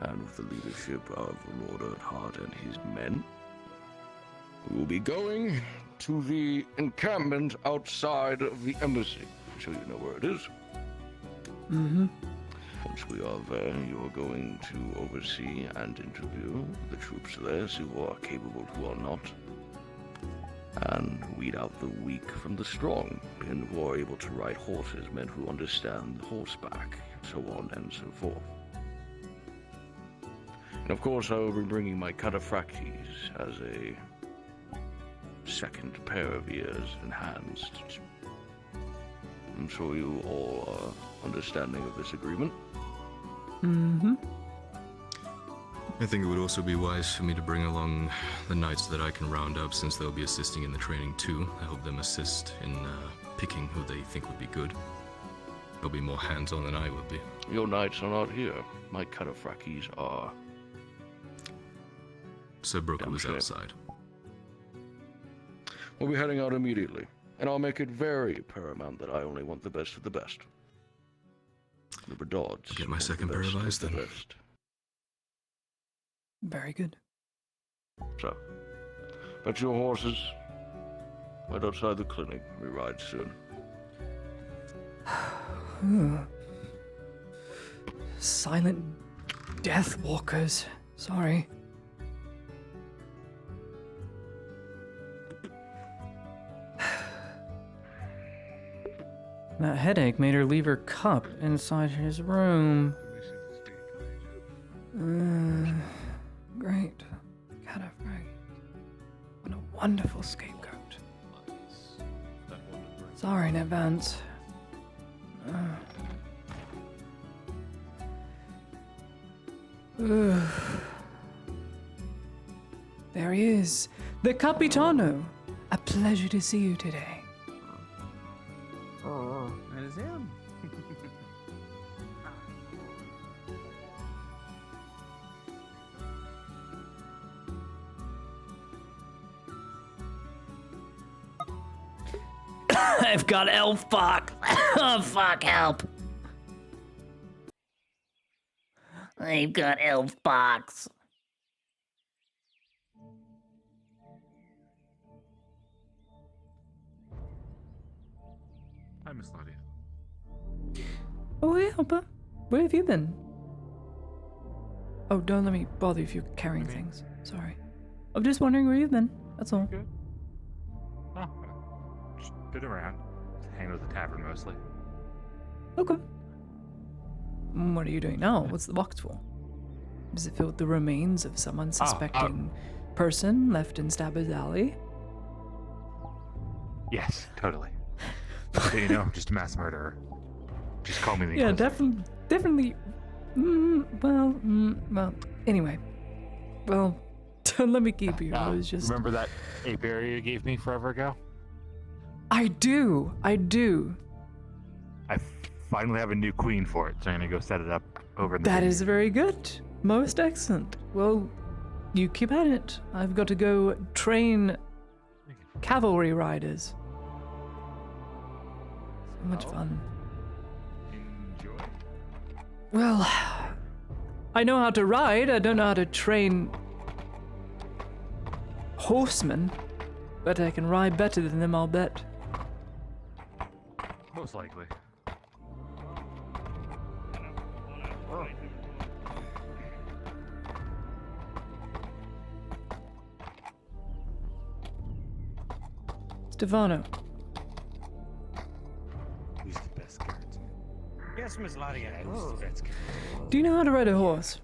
Speaker 6: and with the leadership of Lord Earnhardt and his men. We will be going to the encampment outside of the embassy, so you know where it is.
Speaker 1: Mm-hmm.
Speaker 6: Once we are there, you are going to oversee and interview the troops there, see who are capable, who are not, and weed out the weak from the strong, men who are able to ride horses, men who understand horseback, so on and so forth. And of course, I will be bringing my Cataphractes as a second pair of ears and hands. I'm sure you all are understanding of this agreement.
Speaker 1: Mm-hmm.
Speaker 14: I think it would also be wise for me to bring along the knights that I can round up, since they'll be assisting in the training too. I hope them assist in picking who they think would be good. They'll be more hands-on than I would be.
Speaker 6: Your knights are not here. My Cataphractes are.
Speaker 14: Sir Brooker was outside.
Speaker 6: We'll be heading out immediately, and I'll make it very paramount that I only want the best of the best. The Bedauds.
Speaker 14: Get my second pair of eyes then.
Speaker 1: Very good.
Speaker 6: So, fetch your horses. Right outside the clinic. We ride soon.
Speaker 1: Silent death walkers. Sorry. That headache made her leave her cup inside his room. Great. Cataphracts. What a wonderful scapegoat. Sorry in advance. There he is. The Capitano. A pleasure to see you today.
Speaker 21: Oh, that is him.
Speaker 19: I've got elf pox. Oh, fuck, help. I've got elf pox.
Speaker 15: Hi, Miss Nadia.
Speaker 1: Oh, hey, Hopper. Where have you been? Oh, don't let me bother you if you're carrying things. Sorry. I'm just wondering where you've been. That's all.
Speaker 15: Good. Oh, just been around. Hanging with the tavern mostly.
Speaker 1: Okay. What are you doing now? What's the box for? Is it filled with the remains of some unsuspecting person left in Stabber's Alley?
Speaker 15: Yes, totally. So you know, I'm just a mass murderer. Just call me the
Speaker 1: Yeah,
Speaker 15: Inquisitor.
Speaker 1: definitely. Well, anyway. Well, don't let me keep you. I was just.
Speaker 15: Remember that apiary you gave me forever ago?
Speaker 1: I do.
Speaker 15: I finally have a new queen for it, so I'm gonna go set it up over in the
Speaker 1: That is very good. Most excellent. Well, you keep at it. I've got to go train cavalry riders. So much fun.
Speaker 15: Enjoy.
Speaker 1: Well, I know how to ride. I don't know how to train horsemen, but I can ride better than them, I'll bet.
Speaker 15: Most likely.
Speaker 1: Stefano.
Speaker 15: Who's the best character?
Speaker 8: Yes, Miss Ladia.
Speaker 15: Who's the best character?
Speaker 1: Do you know how to ride a horse?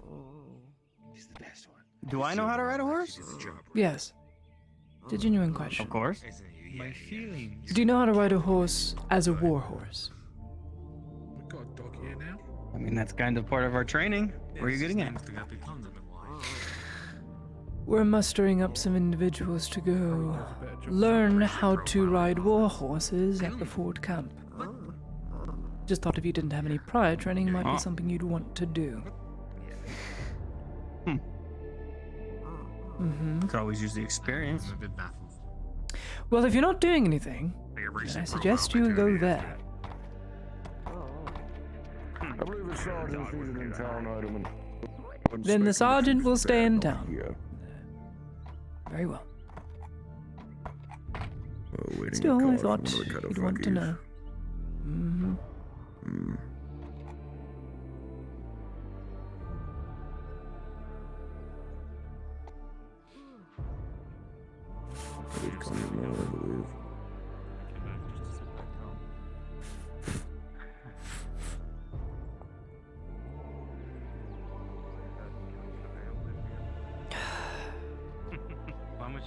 Speaker 8: He's the best one.
Speaker 21: Do I know how to ride a horse?
Speaker 1: Yes. It's a genuine question.
Speaker 21: Of course.
Speaker 10: My feelings.
Speaker 1: Do you know how to ride a horse as a war horse?
Speaker 10: We got a dog here now.
Speaker 21: I mean, that's kind of part of our training. Where are you getting at?
Speaker 1: We're mustering up some individuals to go learn how to ride war horses at the Ford camp. Just thought if you didn't have any prior training, it might be something you'd want to do.
Speaker 21: Could always use the experience.
Speaker 1: Well, if you're not doing anything, then I suggest you go there.
Speaker 6: I believe the sergeant seated in town, Item.
Speaker 1: Then the sergeant will stay in town. Very well. Still, I thought you'd want to know.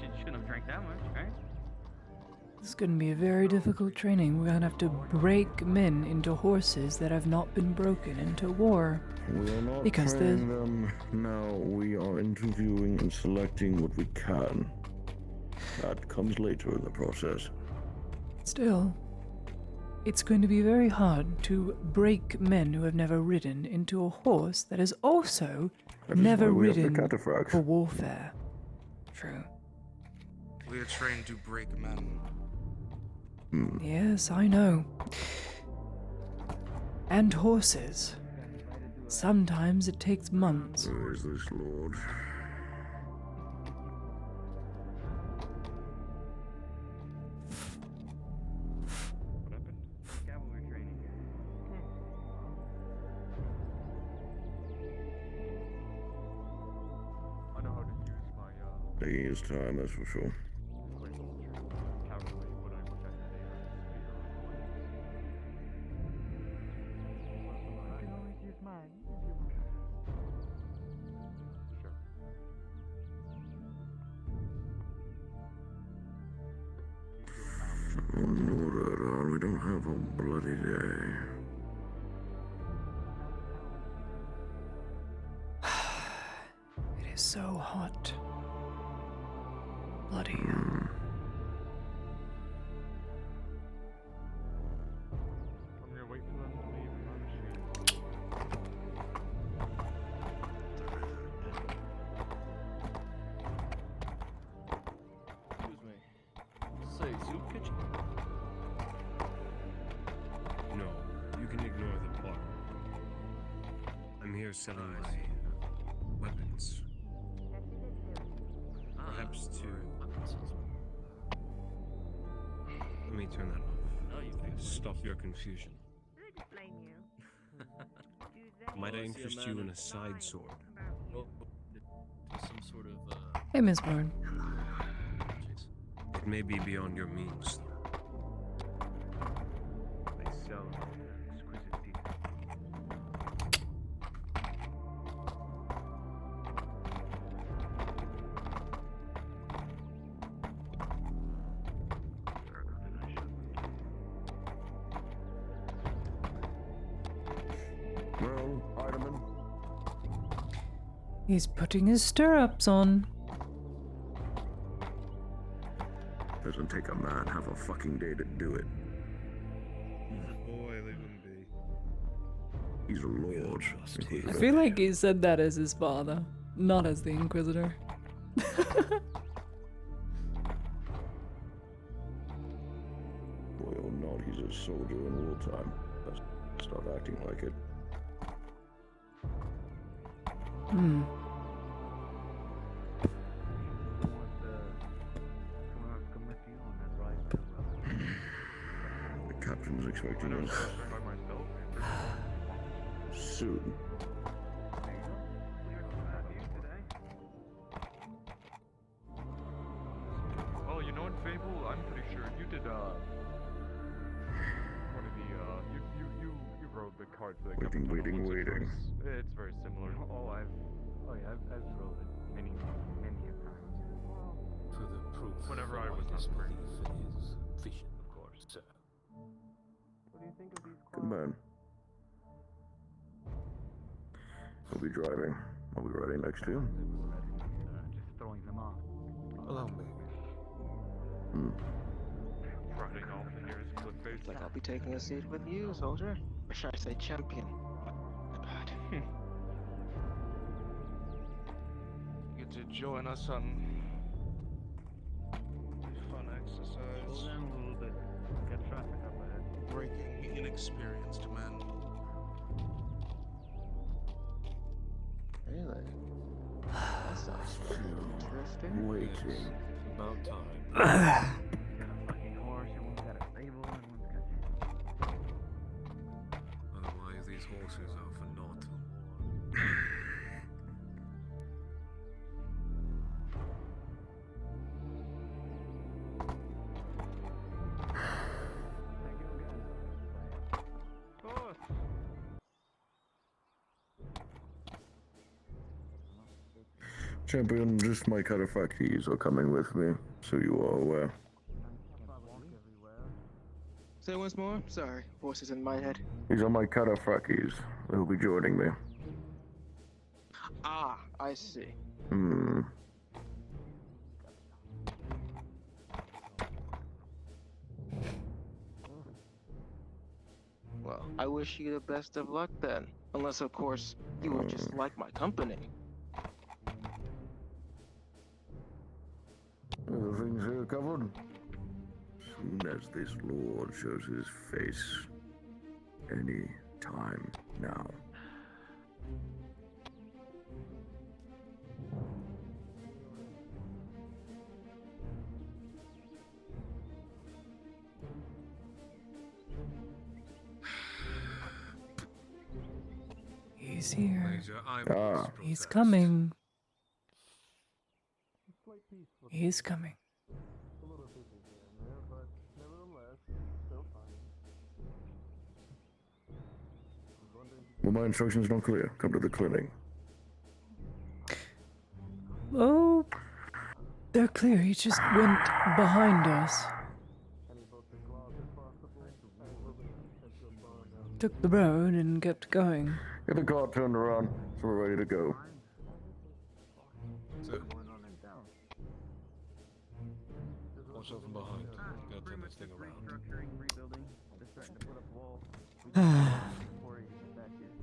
Speaker 21: You shouldn't have drank that much, right?
Speaker 1: This is going to be a very difficult training. We're going to have to break men into horses that have not been broken into war.
Speaker 6: We are not
Speaker 1: Because
Speaker 6: training them now. We are interviewing and selecting what we can. That comes later in the process.
Speaker 1: Still, it's going to be very hard to break men who have never ridden into a horse that has also never ridden for warfare. True.
Speaker 10: We are trained to break men.
Speaker 1: Yes, I know. And horses. Sometimes it takes months.
Speaker 6: Where is this lord?
Speaker 2: I know how to use my
Speaker 6: Taking his time, that's for sure. We don't have a bloody day.
Speaker 1: It is so hot. Bloody.
Speaker 2: I'm gonna wait for them to leave and
Speaker 8: Excuse me. Say, soup kitchen?
Speaker 15: No, you can ignore the part. I'm here selling my weapons. Perhaps to... Let me turn that off.
Speaker 8: No, you can't.
Speaker 15: Stop your confusion.
Speaker 4: Blame you.
Speaker 15: Might I interest you in a side sword?
Speaker 8: Well, some sort of,
Speaker 1: Hey, Miss Byrne.
Speaker 15: It may be beyond your means.
Speaker 2: they sell exquisite detail.
Speaker 6: Well, Item.
Speaker 1: He's putting his stirrups on.
Speaker 6: Doesn't take a man half a fucking day to do it.
Speaker 10: Boy, leave him be.
Speaker 6: He's a lord.
Speaker 1: I feel like he said that as his father, not as the Inquisitor.
Speaker 6: Boy or not, he's a soldier in wartime. Let's start acting like it.
Speaker 1: Hmm.
Speaker 6: The captain's expecting us soon.
Speaker 2: Well, you know, in Fable, I'm pretty sure you did one of the you wrote the card for the
Speaker 6: Waiting.
Speaker 2: It's very similar. Oh yeah, I've wrote it.
Speaker 17: many a times.
Speaker 15: For the proof.
Speaker 17: Whenever I
Speaker 15: for
Speaker 17: was
Speaker 15: my
Speaker 17: not
Speaker 15: disbelief
Speaker 17: present.
Speaker 15: in his vision, of course, sir.
Speaker 17: What do you think of these
Speaker 12: Good man. We'll be driving. I'll be riding next to you.
Speaker 17: Just throwing them off.
Speaker 15: Allow me.
Speaker 17: Riding off in here is good face.
Speaker 13: Like I'll be taking a seat with you, soldier. Or should I say champion? My bad.
Speaker 5: You get to join us on fun exercise.
Speaker 17: Slow down a little bit. Got traffic up ahead.
Speaker 10: Breaking inexperienced men.
Speaker 13: Really? That sounds interesting.
Speaker 12: Waiting.
Speaker 15: About time.
Speaker 17: Got a fucking horse, and one's got a stable, and one's got...
Speaker 15: Otherwise, these horses are for naught.
Speaker 12: Champion, just my Karafakis are coming with me, so you are aware.
Speaker 13: Say once more? Sorry, voices in my head.
Speaker 12: These are my Karafakis. They'll be joining me.
Speaker 13: Ah, I see. Well, I wish you the best of luck then. Unless, of course, you would just like my company.
Speaker 12: Everything's here covered. Soon as this lord shows his face. Any time now.
Speaker 1: He's here.
Speaker 15: Major, I must
Speaker 1: He's
Speaker 15: protest.
Speaker 1: coming. He's coming.
Speaker 12: Well, my instructions not clear. Come to the clinic.
Speaker 1: Oh, they're clear. He just went behind us. Took the road and kept going.
Speaker 12: Get the car turned around, so we're ready to go.
Speaker 15: Sir. Watch out from behind. Gotta turn this thing around.
Speaker 17: Rebuilding. They're starting to put up walls. Before you get back here.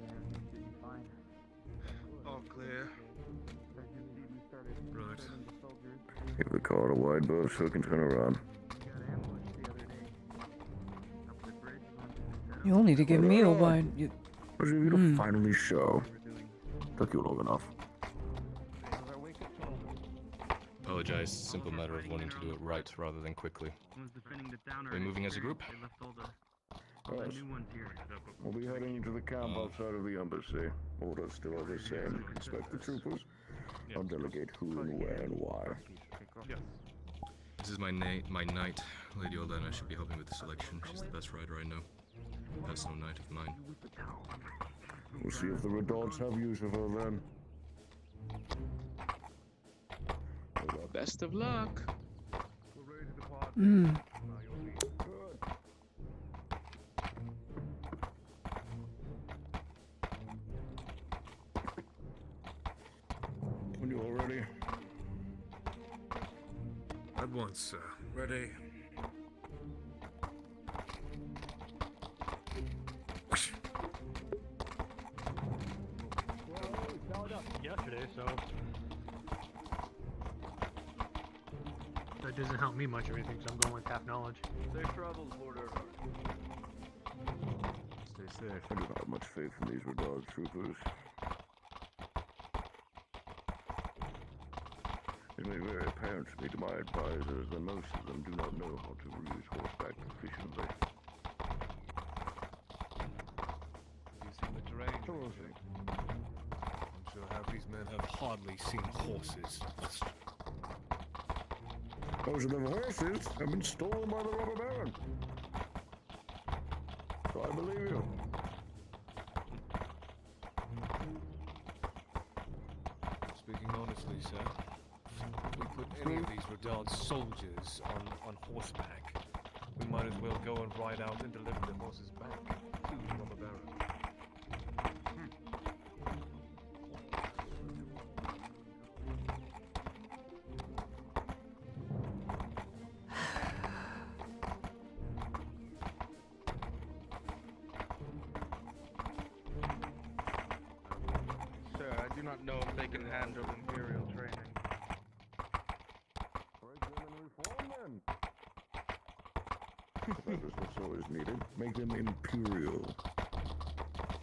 Speaker 17: Everything should be fine.
Speaker 5: All clear.
Speaker 17: As you see, we started
Speaker 15: Right.
Speaker 17: training the soldiers.
Speaker 12: Give the car a wide berth so it can turn around.
Speaker 17: We got ambushed the other day. Up the bridge, going to the setup.
Speaker 1: You'll need to give me a wide.
Speaker 12: Was you to finally show? Took you long enough.
Speaker 14: Apologize. Simple matter of wanting to do it right rather than quickly.
Speaker 17: One's defending the downer.
Speaker 14: Are we moving as a group?
Speaker 17: They left all the new ones here.
Speaker 12: We'll be heading to the camp outside of the embassy. Orders still are the same. Inspect the troopers. I'll delegate who and where and why.
Speaker 5: Yes.
Speaker 14: This is my knight. Lady Oldana should be helping with the selection. She's the best rider I know. Personal knight of mine.
Speaker 12: We'll see if the Redots have use of her then.
Speaker 13: Best of luck.
Speaker 12: When you're all ready.
Speaker 15: At once, sir. Ready.
Speaker 18: Yesterday, so that doesn't help me much or anything, so I'm going with half knowledge.
Speaker 8: Safe travels, Lord Earhart.
Speaker 12: Stay safe. I do not have much faith in these Redod troopers. It may be very apparent to me to my advisors that most of them do not know how to use horseback efficiently.
Speaker 15: You see the terrain? I'm sure half these men have hardly seen horses.
Speaker 12: Those of them horses have been stolen by the robber baron. So I believe you.
Speaker 15: sir. If we put any of these Radard soldiers on horseback, we might as well go and ride out and deliver the horses back to the robber baron.
Speaker 3: Sir, I do not know if they can handle Imperial training.
Speaker 12: Break them and reform them. That is what's always needed. Make them imperial.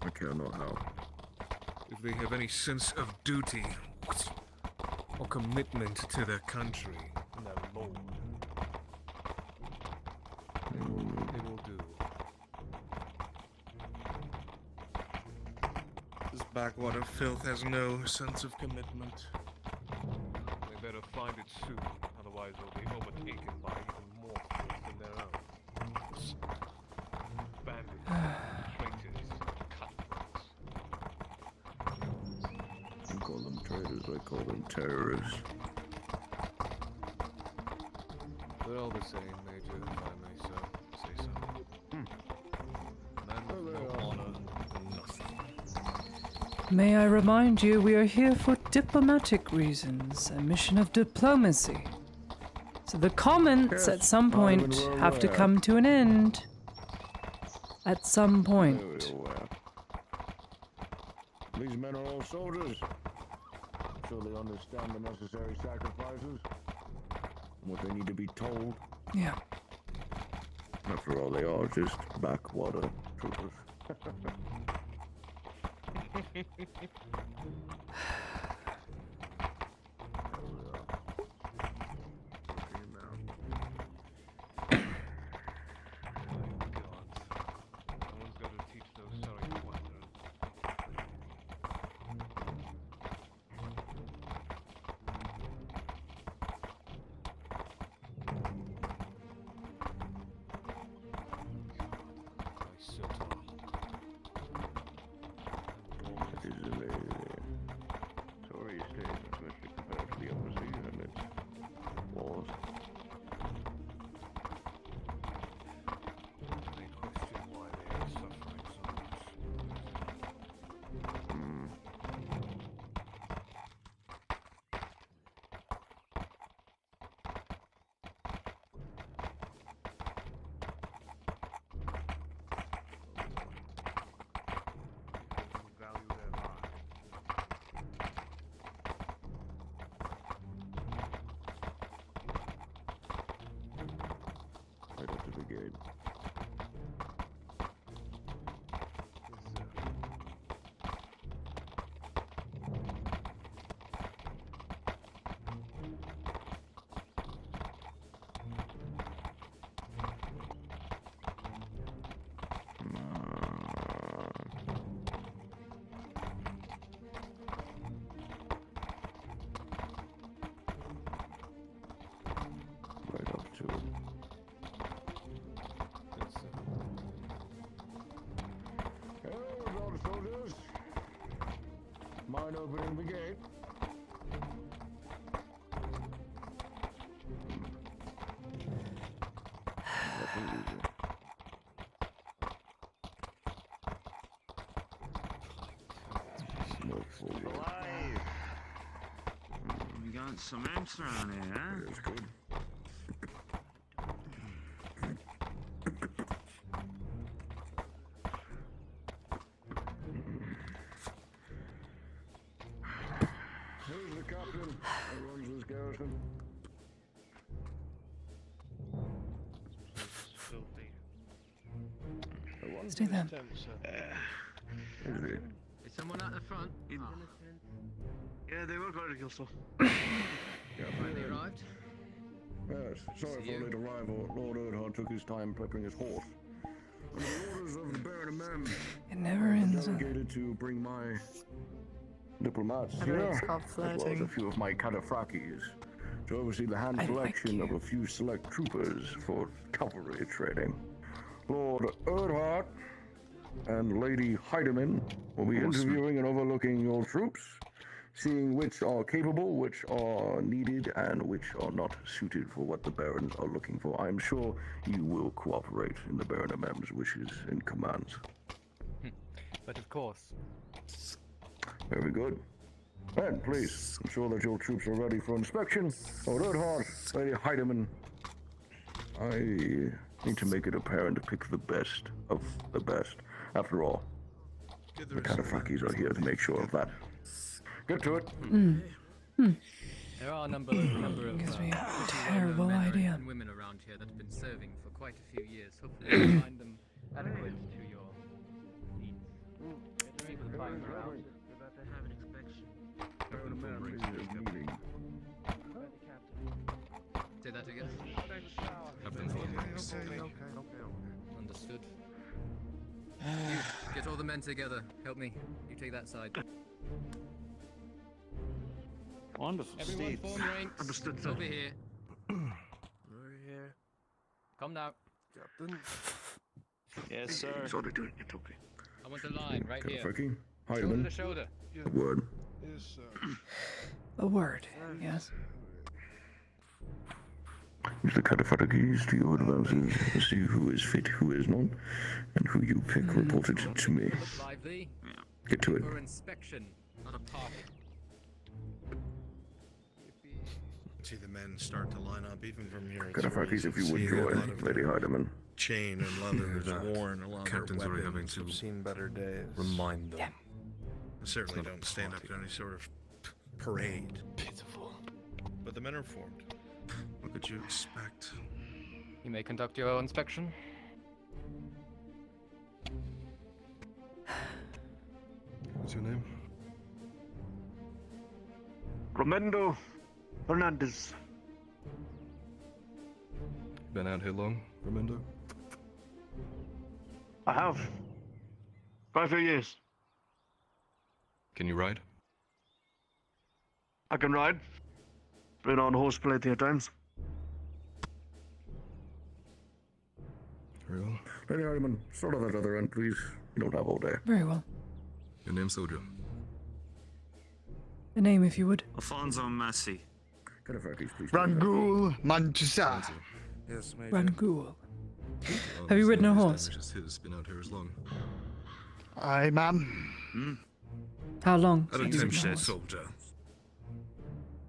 Speaker 12: I care not how.
Speaker 15: If they have any sense of duty or commitment to their country and their lord, they will do.
Speaker 10: This backwater filth has no sense of commitment.
Speaker 15: They better find it soon, otherwise they'll be overtaken by even more force than their own. Bandits, traitors, cutthroats.
Speaker 12: You call them traitors, I call them terrorists.
Speaker 15: They're all the same, Major, if I may say so. Men with no honor, nothing.
Speaker 1: May I remind you, we are here for diplomatic reasons, a mission of diplomacy. So the comments at some point have to come to an end. At some point.
Speaker 12: These men are all soldiers. I'm sure they understand the necessary sacrifices. And what they need to be told.
Speaker 1: Yeah.
Speaker 12: After all, they are just backwater troopers.
Speaker 15: Someone's got to teach those sorry wanderers.
Speaker 12: It is amazing. Sorry state, especially compared to the overseas and its wars.
Speaker 15: They question why they are suffering so much.
Speaker 2: Value their lives.
Speaker 12: Right up to the gate. Right up to it. Hello, all the soldiers. Mind opening the gate? Nothing easy. Smoke for you.
Speaker 20: Alive! We got some imps around here, huh?
Speaker 12: That's good. Who's the captain that runs this garrison?
Speaker 1: Stay there.
Speaker 20: Is someone at the front? Yeah, they were going to kill stuff.
Speaker 12: They
Speaker 20: arrived?
Speaker 12: Yes, sorry for late arrival. Lord Erdhard took his time prepping his horse. Under the orders of the Baron of Mem,
Speaker 1: It never ends.
Speaker 12: delegated to bring my diplomats
Speaker 7: I
Speaker 12: here,
Speaker 7: know, it's called
Speaker 12: as well as
Speaker 7: flirting.
Speaker 12: a few of my cataphracties, to oversee the hand selection of a few select troopers for cavalry training. Lord Erdhard and Lady Heidemann will be interviewing and overlooking your troops seeing which are capable, which are needed, and which are not suited for what the Barons are looking for. I am sure you will cooperate in the Baron Amam's wishes and commands.
Speaker 15: But of course.
Speaker 12: Very good. And please ensure that your troops are ready for inspection. Lord Earhart, Lady Heidemann, I need to make it apparent to pick the best of the best. After all, the Catafrakis are here to make sure of that. Get to it.
Speaker 21: There are a number of
Speaker 1: Gives me a
Speaker 21: well-known
Speaker 1: terrible
Speaker 21: men
Speaker 1: idea.
Speaker 21: and women around here that have been serving for quite a few years. Hopefully you'll find them adequate to your needs. Get people to find them around.
Speaker 20: We're about to have an inspection.
Speaker 12: Baron Amam is meeting.
Speaker 21: Say that again.
Speaker 14: Captain's orders.
Speaker 21: Understood. You, get all the men together. Help me. You take that side.
Speaker 20: Wonderful.
Speaker 21: Everyone form ranks.
Speaker 3: Understood, sir.
Speaker 21: Over here.
Speaker 5: Over here.
Speaker 21: Come now.
Speaker 5: Captain.
Speaker 20: Yes, sir.
Speaker 12: He's already doing it, okay.
Speaker 21: I want a line right here.
Speaker 12: Catafraki,
Speaker 21: Shoulder
Speaker 12: Heidemann,
Speaker 21: to shoulder.
Speaker 12: a word.
Speaker 5: Yes, sir.
Speaker 1: A word, yes.
Speaker 12: Use the Catafrakis to your advances. See who is fit, who is not, and who you pick reported to me.
Speaker 21: Look lively.
Speaker 12: Get to it.
Speaker 21: For inspection, not a party.
Speaker 10: See the men start to line up even from here.
Speaker 12: Catafrakis, if you would join, Lady Heidemann.
Speaker 10: Chain and leather is
Speaker 14: that
Speaker 10: worn along
Speaker 14: captain's
Speaker 10: their
Speaker 14: already
Speaker 10: weapons.
Speaker 14: having to
Speaker 10: Have seen better days.
Speaker 14: Remind them.
Speaker 10: I certainly don't stand up to any sort of parade.
Speaker 14: Pitiful.
Speaker 10: But the men are formed. What could you expect?
Speaker 21: You may conduct your own inspection.
Speaker 14: What's your name?
Speaker 3: Romendo Fernandez.
Speaker 14: Been out here long, Ramendo?
Speaker 3: I have. Quite a few years.
Speaker 14: Can you ride?
Speaker 3: I can ride. Been on horse plenty of times.
Speaker 14: Very well.
Speaker 12: Lady Heidemann, start on that other end, please. You don't have all day.
Speaker 1: Very well.
Speaker 14: Your name, soldier?
Speaker 1: A name, if you would.
Speaker 20: Alfonso Massey.
Speaker 12: Catafrakis, please.
Speaker 7: Rangul Manchusa.
Speaker 5: Yes, Major.
Speaker 1: Rangul. Have you ridden a horse?
Speaker 14: Just his been out here as long.
Speaker 7: Aye, ma'am.
Speaker 1: How long?
Speaker 10: At
Speaker 1: have you ridden a
Speaker 10: attention,
Speaker 1: horse?
Speaker 10: soldier.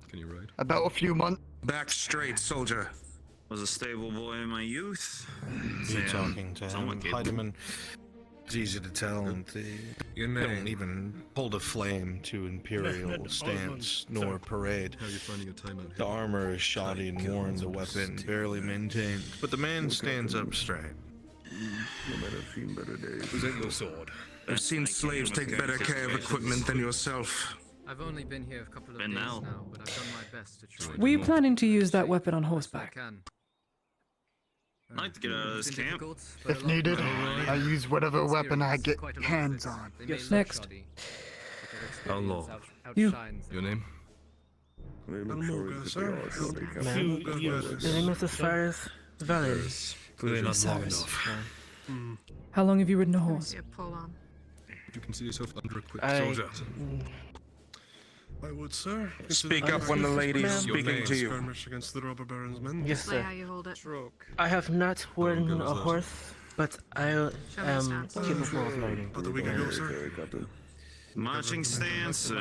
Speaker 14: Can you ride?
Speaker 7: About a few months.
Speaker 10: Back straight, soldier.
Speaker 20: Was a stable boy in my youth.
Speaker 10: You're talking to him. Heidemann. It's easy to tell, and they don't even hold a flame to imperial stance nor parade.
Speaker 14: How are you finding your time out here?
Speaker 10: The armor is shoddy and worn, the weapon barely maintained, but the man stands up straight.
Speaker 12: You might have seen better days.
Speaker 10: Present your sword.
Speaker 20: I've seen slaves take better care of equipment than yourself.
Speaker 21: I've only been here a couple of
Speaker 20: Been
Speaker 21: days
Speaker 20: now.
Speaker 21: now, but I've done my best to try.
Speaker 1: Were you planning to use that weapon on
Speaker 21: I
Speaker 1: horseback?
Speaker 21: can.
Speaker 20: I'd like to get out of this
Speaker 21: It's been
Speaker 20: camp.
Speaker 21: difficult, but
Speaker 7: If
Speaker 21: a lot
Speaker 7: needed,
Speaker 21: more
Speaker 7: I use whatever weapon I
Speaker 21: experience,
Speaker 7: get
Speaker 21: quite a lot of
Speaker 7: hands
Speaker 21: it.
Speaker 7: on.
Speaker 21: They
Speaker 1: Yes,
Speaker 21: may look
Speaker 1: next.
Speaker 21: shoddy, but
Speaker 14: How
Speaker 21: their experience
Speaker 14: long?
Speaker 1: You.
Speaker 21: outshines
Speaker 14: Your name?
Speaker 12: They look sorry that they are shoddy, Captain.
Speaker 7: The name is Cyrus Valley.
Speaker 14: Clearly not long
Speaker 1: Cyrus.
Speaker 14: enough.
Speaker 1: How long have you ridden a horse?
Speaker 4: See a pull on.
Speaker 14: You consider yourself under-equipped
Speaker 7: I-
Speaker 14: soldier.
Speaker 10: I would, sir.
Speaker 7: Speak up when the lady is
Speaker 10: speaking to you. Skirmish against the robber baron's men.
Speaker 7: Yes,
Speaker 4: Play
Speaker 7: sir.
Speaker 4: how you hold it.
Speaker 5: Stroke.
Speaker 7: I have not ridden
Speaker 14: good
Speaker 7: a
Speaker 14: was that?
Speaker 7: horse, but I
Speaker 4: Show me the
Speaker 7: am
Speaker 4: stance.
Speaker 7: capable of riding.
Speaker 10: About a week ago, sir.
Speaker 12: Captain.
Speaker 20: Marching stance.
Speaker 1: So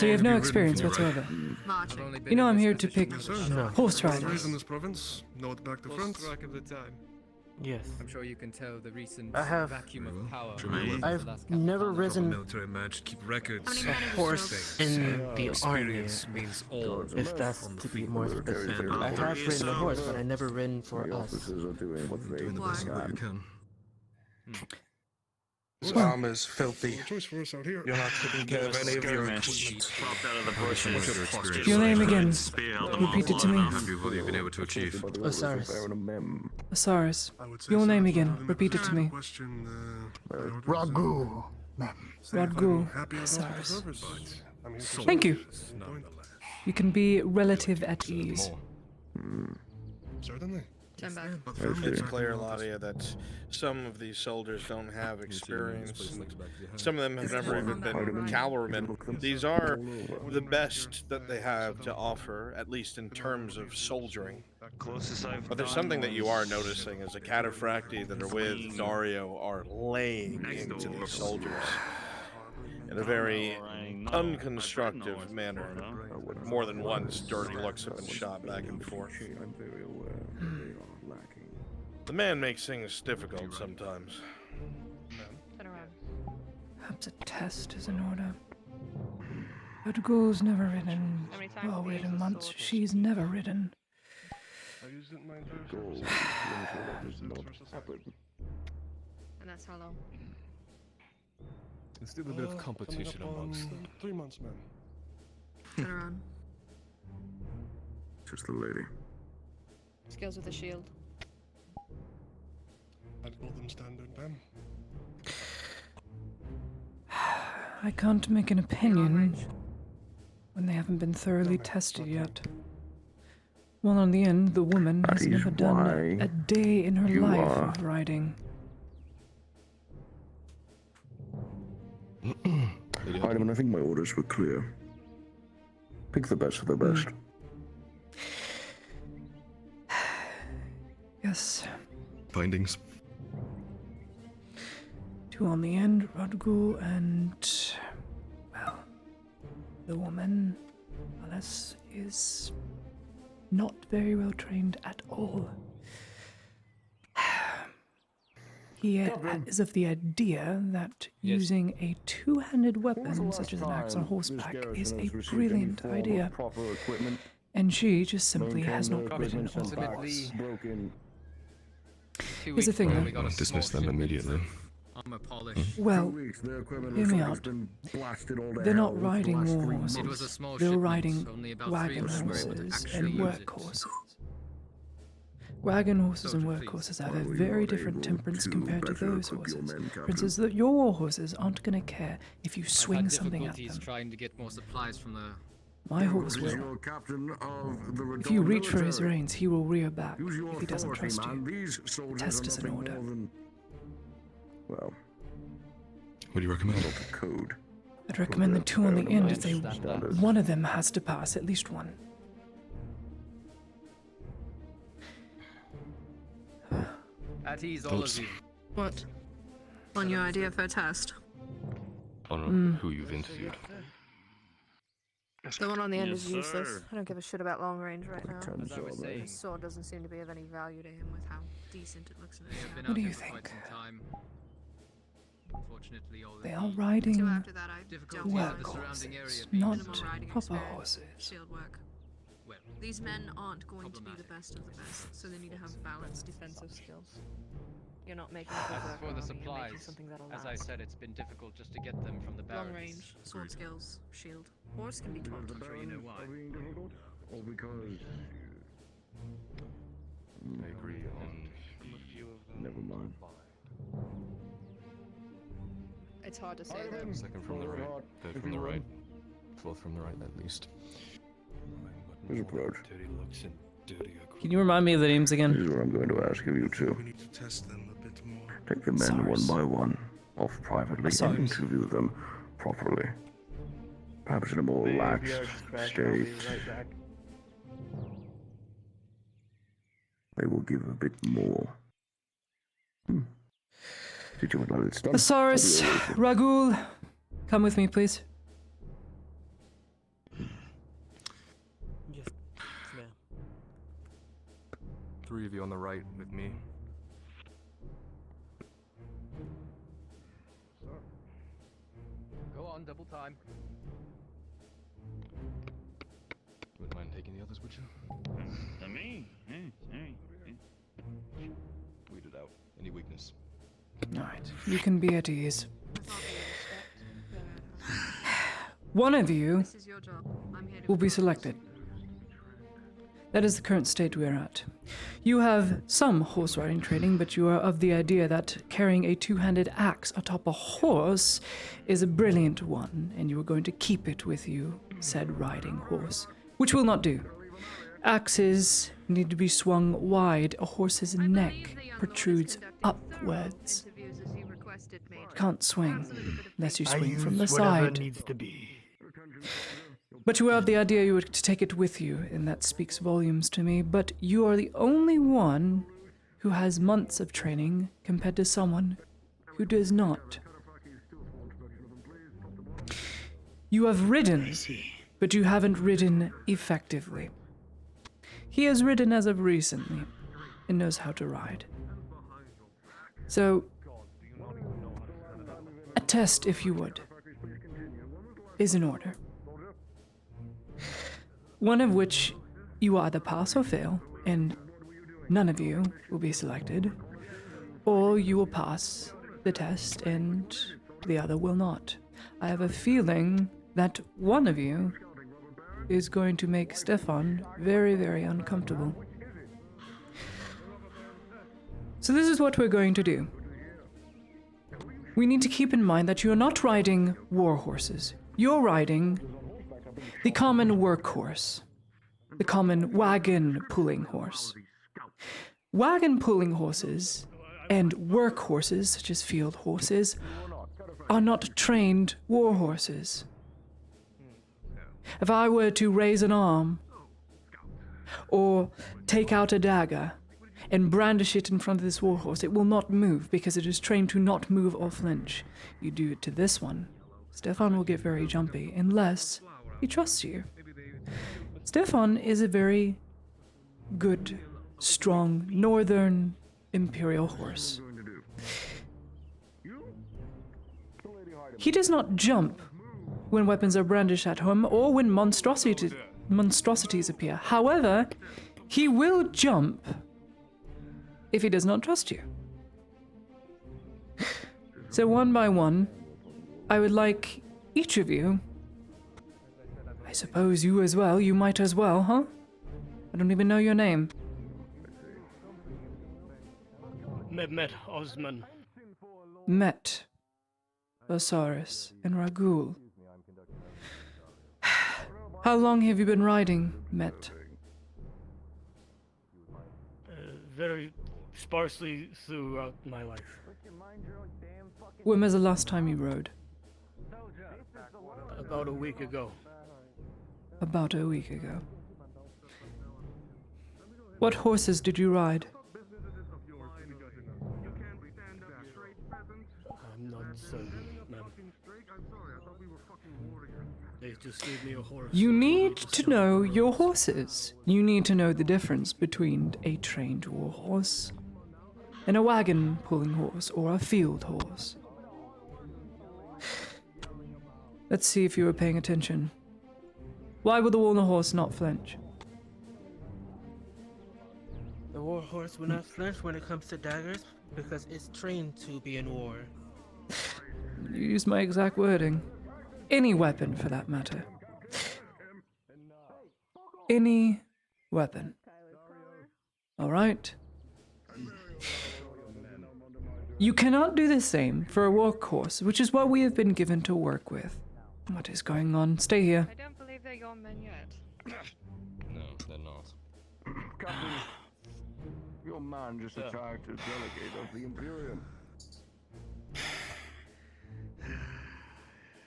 Speaker 1: you have no experience whatsoever.
Speaker 4: Marching.
Speaker 21: I've only been
Speaker 1: You know
Speaker 21: in
Speaker 1: I'm
Speaker 21: this
Speaker 1: here to
Speaker 21: position
Speaker 1: pick
Speaker 21: for
Speaker 7: No.
Speaker 1: horse
Speaker 10: Raised in
Speaker 1: riders.
Speaker 10: this province. Know it back to front.
Speaker 5: Lost track of the time.
Speaker 7: Yes.
Speaker 21: I'm sure you can tell the recent
Speaker 7: I have-
Speaker 21: vacuum
Speaker 14: Very well.
Speaker 21: of power.
Speaker 14: Show me your
Speaker 21: since
Speaker 14: weapon.
Speaker 21: the
Speaker 7: I've
Speaker 21: last capital
Speaker 7: never
Speaker 21: battle.
Speaker 7: risen
Speaker 14: Military match, keep records.
Speaker 4: How many
Speaker 7: a
Speaker 4: men have you
Speaker 7: horse
Speaker 4: smoked?
Speaker 7: in the army,
Speaker 14: Experience means all.
Speaker 7: if that's
Speaker 14: on the
Speaker 7: to be
Speaker 14: field.
Speaker 7: more
Speaker 12: Military
Speaker 7: specific.
Speaker 12: service.
Speaker 7: I have ridden a horse, but I never ridden for
Speaker 12: The
Speaker 7: us.
Speaker 12: officers are doing what they
Speaker 14: Doing the best
Speaker 4: Why?
Speaker 14: that you can.
Speaker 10: This arm is filthy.
Speaker 5: Choice for us out here.
Speaker 10: You're not taking care of any of your
Speaker 20: Skirmish. Popped out of the bushes.
Speaker 14: What's your experience?
Speaker 1: Your name again.
Speaker 20: Speared them all
Speaker 1: Repeat it to me.
Speaker 20: enough.
Speaker 14: Happy with what you've been able to achieve.
Speaker 7: Osiris.
Speaker 1: Osiris.
Speaker 5: I would say
Speaker 1: Your
Speaker 5: so.
Speaker 1: name
Speaker 5: I
Speaker 1: again.
Speaker 5: have a
Speaker 1: Repeat it to me.
Speaker 5: question,
Speaker 7: Ragu, ma'am.
Speaker 1: Radgul.
Speaker 5: Happy about the
Speaker 1: Osiris.
Speaker 5: service. I'm here to
Speaker 1: Thank you.
Speaker 5: serve.
Speaker 14: Nonetheless.
Speaker 1: You can be relative at ease.
Speaker 14: More.
Speaker 5: Certainly.
Speaker 4: Stand back.
Speaker 10: It's clear, Ladia, that some of these soldiers don't have experience. And some of them have never even been cavalrymen. These are the best that they have to offer, at least in terms of soldiering. But there's something that you are noticing as a cataphracti that are with Dario are laying into these soldiers in a very unconstructive manner. More than once, dirty looks have been shot back and forth.
Speaker 12: I'm very aware that they are lacking.
Speaker 10: The man makes things difficult sometimes.
Speaker 4: Turn around.
Speaker 1: Perhaps a test is in order. But Ghoul's never ridden.
Speaker 4: How many times
Speaker 1: Well,
Speaker 4: have you
Speaker 1: wait a
Speaker 4: used this
Speaker 1: month.
Speaker 4: sword?
Speaker 1: She's never ridden.
Speaker 2: I used it 9 times.
Speaker 12: Goal to ensure that does not happen.
Speaker 4: And that's how long?
Speaker 15: There's still a bit of competition amongst them.
Speaker 2: 3 months, man.
Speaker 4: Turn around.
Speaker 12: Just the lady.
Speaker 4: Skills with the shield.
Speaker 2: I'd call them standard, ma'am.
Speaker 1: I can't make an opinion when they haven't been thoroughly tested yet. Well, on the end, the woman has
Speaker 12: That is
Speaker 1: never done
Speaker 12: why
Speaker 1: a day in her
Speaker 12: you
Speaker 1: life
Speaker 12: are-
Speaker 1: of riding.
Speaker 12: Heidemann, I think my orders were clear. Pick the best of the best.
Speaker 1: Yes.
Speaker 14: Findings.
Speaker 1: 2 on the end, Rodgul and, well, the woman, Alice, is not very well trained at all. He is of the idea that using a two-handed weapon, such as an axe on horseback, is a brilliant idea.
Speaker 12: Proper equipment.
Speaker 1: And she just simply has not
Speaker 12: Maintain
Speaker 1: ridden
Speaker 12: the
Speaker 1: a
Speaker 12: equipment
Speaker 1: horse.
Speaker 12: broken.
Speaker 1: Here's the thing, though.
Speaker 14: Dismiss them immediately.
Speaker 21: Armor polish.
Speaker 1: Well,
Speaker 12: Their equipment
Speaker 1: hear me
Speaker 12: looks like
Speaker 1: out.
Speaker 12: it's been blasted all to
Speaker 1: They're not
Speaker 12: hell for the
Speaker 1: riding
Speaker 12: last
Speaker 1: war
Speaker 12: 3
Speaker 1: horses.
Speaker 12: months.
Speaker 21: It was a small
Speaker 1: They're
Speaker 21: shipment,
Speaker 1: riding
Speaker 21: only about 3
Speaker 1: wagon
Speaker 21: of them were able to
Speaker 1: horses
Speaker 21: actually
Speaker 1: and
Speaker 21: use
Speaker 1: work
Speaker 21: it.
Speaker 1: horses. Wagon horses and work horses have a very different temperance compared to those horses. Princes, that your war horses aren't going to care if you swing
Speaker 21: I've had
Speaker 1: something at
Speaker 21: difficulties
Speaker 1: them.
Speaker 21: trying to get more supplies from the.
Speaker 1: My horse
Speaker 12: This is
Speaker 1: will.
Speaker 12: your captain of the
Speaker 1: If you
Speaker 12: Radon
Speaker 1: reach for his
Speaker 12: military.
Speaker 1: reins, he will rear back
Speaker 12: Use your
Speaker 1: if he doesn't
Speaker 12: authority,
Speaker 1: trust
Speaker 12: man.
Speaker 1: you.
Speaker 12: These soldiers
Speaker 1: Test
Speaker 12: are
Speaker 1: is in
Speaker 12: nothing
Speaker 1: order.
Speaker 12: more than, well,
Speaker 14: What do you recommend?
Speaker 12: code.
Speaker 1: I'd recommend the 2 on the end if they.
Speaker 12: Standards.
Speaker 1: One of them has to pass, at least one.
Speaker 21: At ease, all of you.
Speaker 4: What? On your idea for a test?
Speaker 14: On who you've interviewed.
Speaker 4: The one on the end
Speaker 20: Yes,
Speaker 4: is useless.
Speaker 20: sir.
Speaker 4: I don't give a shit about long range right now.
Speaker 21: As I was saying,
Speaker 4: His sword doesn't seem to be of any value to him with how decent it looks in his
Speaker 21: they've been
Speaker 1: What
Speaker 21: out
Speaker 1: do
Speaker 21: here
Speaker 1: you
Speaker 21: for quite
Speaker 1: think?
Speaker 21: some time. Unfortunately, all
Speaker 1: They
Speaker 21: the
Speaker 1: are riding
Speaker 4: So after that, I
Speaker 21: difficulties
Speaker 4: don't
Speaker 21: of
Speaker 1: work
Speaker 21: the surrounding area
Speaker 1: horses,
Speaker 21: being
Speaker 1: not
Speaker 4: minimal riding
Speaker 1: proper
Speaker 4: experience,
Speaker 1: horses.
Speaker 4: shield work.
Speaker 21: well,
Speaker 4: These men aren't going to be the best of the best, so they need to have balanced defensive skills. You're not making a
Speaker 21: as
Speaker 4: berserker
Speaker 21: for the
Speaker 4: army, you're making
Speaker 21: supplies,
Speaker 4: something that'll
Speaker 21: as I
Speaker 4: last.
Speaker 21: said, it's been difficult just to get them from the barracks.
Speaker 4: Long range, sword skills, shield. Horse can be taught.
Speaker 21: I'm sure you know why.
Speaker 12: Are being difficult? Or because...
Speaker 14: I agree on.
Speaker 12: Never mind.
Speaker 4: It's hard to say though.
Speaker 14: Second from the right, third from the right, fourth from the right at least.
Speaker 12: His approach.
Speaker 19: Can you remind me of the names again?
Speaker 12: This is what I'm going to ask of you two.
Speaker 10: We need to test them a bit more.
Speaker 12: Take the men
Speaker 1: SARS.
Speaker 12: one by one, off privately,
Speaker 1: SARS.
Speaker 12: and interview them properly. Perhaps in a more lax state. They will give a bit more. Did you want it done?
Speaker 1: Asaris, Ragul, come with me, please.
Speaker 7: Yes, ma'am.
Speaker 14: 3 of you on the right with me.
Speaker 21: Go on, double time.
Speaker 14: Wouldn't mind taking the others, would you?
Speaker 20: Me?
Speaker 14: Weed it out. Any weakness?
Speaker 1: Alright, you can be at ease. One of you
Speaker 4: This is your job. I'm here to
Speaker 1: will be selected. That is the current state we are at. You have some horse riding training, but you are of the idea that carrying a two-handed axe atop a horse is a brilliant one, and you are going to keep it with you, said riding horse, which will not do. Axes need to be swung wide. A horse's neck protrudes upwards. Can't swing unless you swing from the side.
Speaker 18: needs to be.
Speaker 1: But you have the idea you were to take it with you, and that speaks volumes to me. But you are the only one who has months of training compared to someone who does not. You have ridden, but you haven't ridden effectively. He has ridden as of recently and knows how to ride. So, a test, if you would, is in order. One of which you either pass or fail, and none of you will be selected, or you will pass the test and the other will not. I have a feeling that one of you is going to make Stefan very, very uncomfortable. So this is what we're going to do. We need to keep in mind that you're not riding war horses. You're riding the common workhorse, the common wagon-pulling horse. Wagon-pulling horses and work horses, such as field horses, are not trained war horses. If I were to raise an arm, or take out a dagger, and brandish it in front of this war horse, it will not move because it is trained to not move or flinch. You do it to this one, Stefan will get very jumpy unless he trusts you. Stefan is a very good, strong, northern imperial horse. He does not jump when weapons are brandished at him or when monstrosities appear. However, he will jump if he does not trust you. So one by one, I would like each of you, I suppose you as well, you might as well, huh? I don't even know your name.
Speaker 9: Mehmet Osman.
Speaker 1: Met, Osiris, and Ragul. How long have you been riding, Met?
Speaker 9: Very sparsely throughout my life.
Speaker 1: When was the last time you rode?
Speaker 9: About a week ago.
Speaker 1: About a week ago. What horses did you ride?
Speaker 9: I'm not certain, ma'am. They just gave me a horse.
Speaker 1: You need to know your horses. You need to know the difference between a trained war horse and a wagon-pulling horse or a field horse. Let's see if you were paying attention. Why would the war horse not flinch?
Speaker 16: The war horse will not flinch when it comes to daggers because it's trained to be in war.
Speaker 1: You used my exact wording. Any weapon, for that matter. Any weapon. All right? You cannot do the same for a workhorse, which is what we have been given to work with. What is going on? Stay here.
Speaker 4: I don't believe they're your men yet.
Speaker 14: No, they're not.
Speaker 12: Captain, your man just attacked a delegate of the Imperium.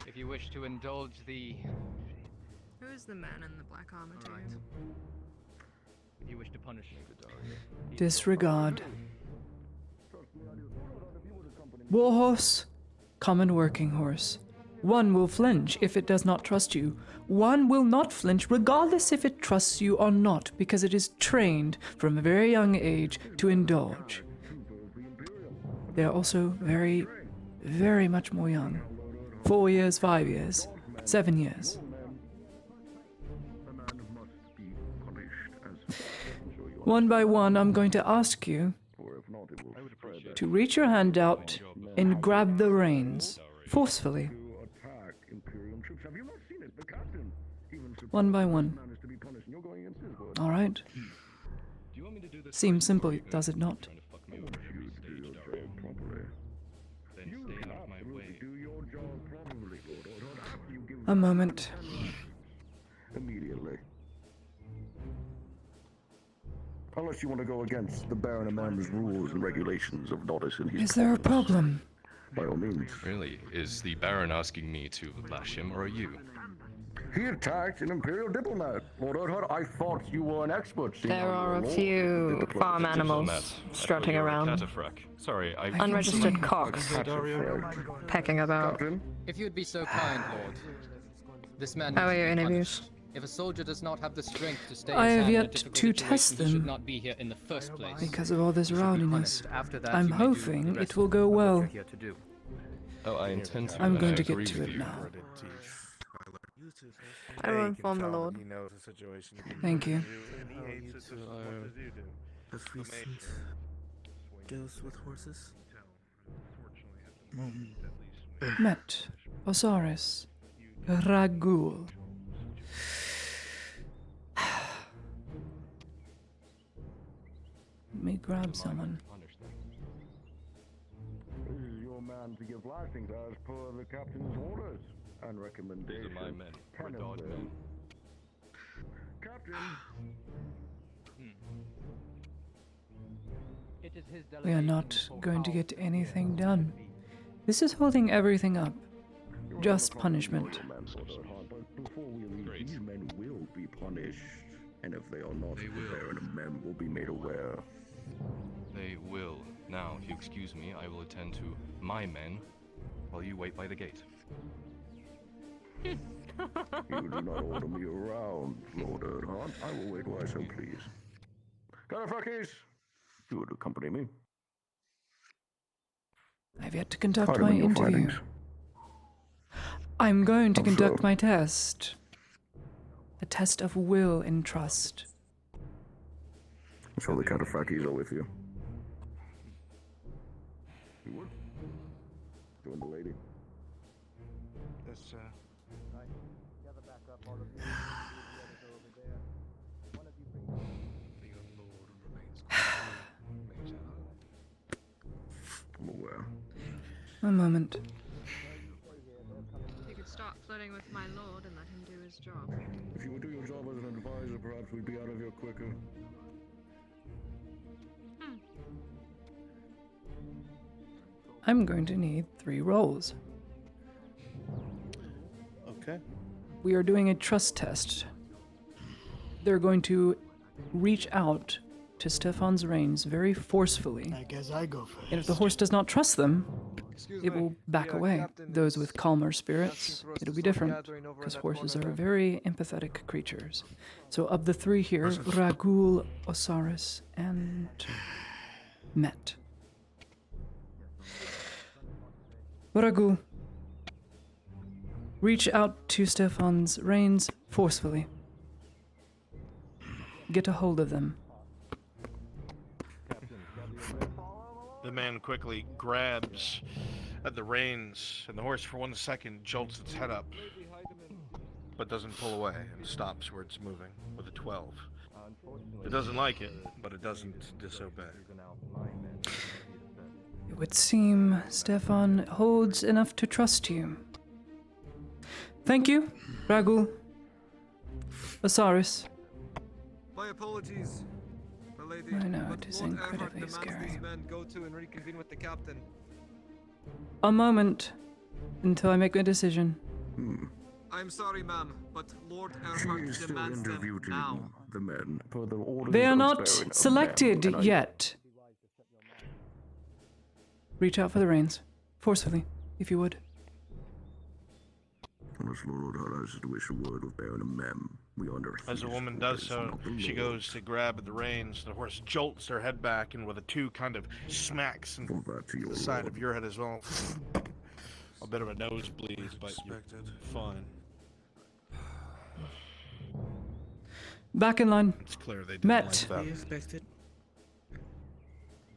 Speaker 21: If you wish to indulge the...
Speaker 4: Who's the man in the black armor to you?
Speaker 21: If you wish to punish me,
Speaker 1: Disregard. Warhorse, common working horse. One will flinch if it does not trust you. One will not flinch regardless if it trusts you or not, because it is trained from a very young age to indulge. They are also very, very much more young. 4 years, 5 years, 7 years. One by one, I'm going to ask you to reach your hand out and grab the reins, forcefully. One by one. All right? Seems simple, does it not? A moment.
Speaker 12: Immediately. Unless you want to go against the Baron of Mam's rules and regulations of notice in his
Speaker 1: Is there a
Speaker 12: province.
Speaker 1: problem?
Speaker 12: By all means.
Speaker 14: Really? Is the Baron asking me to lash him, or are you?
Speaker 12: He attacked an Imperial diplomat. Lord Odhar, I thought you were an expert. seeing
Speaker 4: There
Speaker 12: how
Speaker 4: are
Speaker 12: you
Speaker 4: a
Speaker 12: were
Speaker 4: few
Speaker 12: diplomat.
Speaker 4: farm animals
Speaker 14: Diplomat.
Speaker 4: strutting
Speaker 14: You're a
Speaker 4: around.
Speaker 14: cataphracts. Sorry, I...
Speaker 4: Unregistered cocks
Speaker 12: Cataphracts.
Speaker 4: pecking about.
Speaker 12: Captain?
Speaker 21: If you'd be so kind, Lord. This man
Speaker 4: How
Speaker 21: needs
Speaker 4: are
Speaker 21: to
Speaker 4: your
Speaker 21: be
Speaker 4: interviews?
Speaker 21: punished. If a soldier does not have the strength to stay
Speaker 1: I
Speaker 21: his
Speaker 1: have
Speaker 21: hand in a
Speaker 1: yet
Speaker 21: difficult
Speaker 1: to
Speaker 21: situation,
Speaker 1: test
Speaker 21: he
Speaker 1: them.
Speaker 21: should not be here in the first place.
Speaker 1: Because of all this
Speaker 21: He should be
Speaker 1: rowdiness.
Speaker 21: punished. After that,
Speaker 1: I'm
Speaker 21: you may do
Speaker 1: hoping
Speaker 21: the
Speaker 1: it
Speaker 21: rest
Speaker 1: will go
Speaker 21: of what
Speaker 1: well.
Speaker 21: you're here to do.
Speaker 14: Oh, I intend to.
Speaker 1: I'm
Speaker 14: and
Speaker 1: going
Speaker 14: I
Speaker 1: to get
Speaker 14: agree
Speaker 1: to
Speaker 14: with
Speaker 1: it
Speaker 14: you.
Speaker 1: now.
Speaker 4: I will inform the Lord.
Speaker 1: Thank you.
Speaker 10: Have recent deals with horses?
Speaker 1: Met Osiris Ragul. Let me grab someone.
Speaker 12: This is your man to give lashings as per the captain's orders and recommendations.
Speaker 14: These are my men.
Speaker 12: 10 of
Speaker 14: Redod
Speaker 12: them.
Speaker 14: men.
Speaker 12: Captain!
Speaker 21: It is his
Speaker 1: We are not going to get anything done. This is holding everything up. Just punishment.
Speaker 12: But before we leave, these men will be punished. And if they are not, the Baron of Mem will be made aware.
Speaker 14: They will. Now, if you excuse me, I will attend to my men while you wait by the gate.
Speaker 12: You do not order me around, Lord Erdhart. I will wait where I so please. Cataphracts, you would accompany me.
Speaker 1: I've yet to conduct
Speaker 12: Pardon
Speaker 1: my
Speaker 12: your
Speaker 1: interview.
Speaker 12: findings.
Speaker 1: I'm going to
Speaker 12: How
Speaker 1: conduct
Speaker 12: so?
Speaker 1: my test. A test of will and trust.
Speaker 12: So the Cataphracts are with you. You would? Join the lady.
Speaker 5: This,
Speaker 12: I'm aware.
Speaker 1: A moment.
Speaker 4: You could start flirting with my lord and let him do his job.
Speaker 12: If you would do your job as an advisor, perhaps we'd be out of here quicker.
Speaker 1: I'm going to need 3 rolls.
Speaker 10: Okay.
Speaker 1: We are doing a trust test. They're going to reach out to Stefan's reins very forcefully.
Speaker 16: I guess I go first.
Speaker 1: And if the horse does not trust them,
Speaker 5: Excuse
Speaker 1: it
Speaker 5: me,
Speaker 1: will back
Speaker 5: the,
Speaker 1: away.
Speaker 5: captain
Speaker 1: Those
Speaker 5: is
Speaker 1: with calmer
Speaker 5: asking
Speaker 1: spirits,
Speaker 5: for us
Speaker 1: it'll
Speaker 5: to
Speaker 1: be
Speaker 5: start
Speaker 1: different,
Speaker 5: gathering over in
Speaker 1: because
Speaker 5: that
Speaker 1: horses
Speaker 5: corner
Speaker 1: are
Speaker 5: there.
Speaker 1: very empathetic creatures. So of the 3 here, Ragul, Osiris, and Met. Ragul, reach out to Stefan's reins forcefully. Get a hold of them.
Speaker 3: The man quickly grabs at the reins, and the horse for 1 second jolts its head up, but doesn't pull away and stops where it's moving with a 12. It doesn't like it, but it doesn't disobey.
Speaker 1: It would seem Stefan holds enough to trust you. Thank you, Ragul. Osiris.
Speaker 5: My apologies, my lady.
Speaker 1: I know,
Speaker 5: but
Speaker 1: it is
Speaker 5: Lord
Speaker 1: incredibly
Speaker 5: Erhard demands
Speaker 1: scary.
Speaker 5: these men go to and reconvene with the captain.
Speaker 1: A moment until I make my decision.
Speaker 5: I'm sorry, ma'am, but Lord
Speaker 12: She
Speaker 5: Erhard
Speaker 12: is still
Speaker 5: demands them
Speaker 12: interviewing
Speaker 5: now.
Speaker 12: the men per the orders
Speaker 1: They are
Speaker 12: of
Speaker 1: not
Speaker 12: Baron of
Speaker 1: selected
Speaker 12: Mem, and I-
Speaker 1: yet. Reach out for the reins. Forcefully, if you would.
Speaker 12: Unless Lord Odhar has to wish a word with Baron of Mem, we are under
Speaker 3: As the
Speaker 12: his
Speaker 3: woman does
Speaker 12: orders,
Speaker 3: so,
Speaker 12: not the
Speaker 3: she
Speaker 12: Lord.
Speaker 3: goes to grab at the reins. The horse jolts her head back, and with a 2 kind of smacks into the side of your head as well. A bit of a nosebleed, but you're fine.
Speaker 1: Back in line.
Speaker 3: It's clear they didn't
Speaker 1: Met.
Speaker 3: like that.
Speaker 16: Be expected.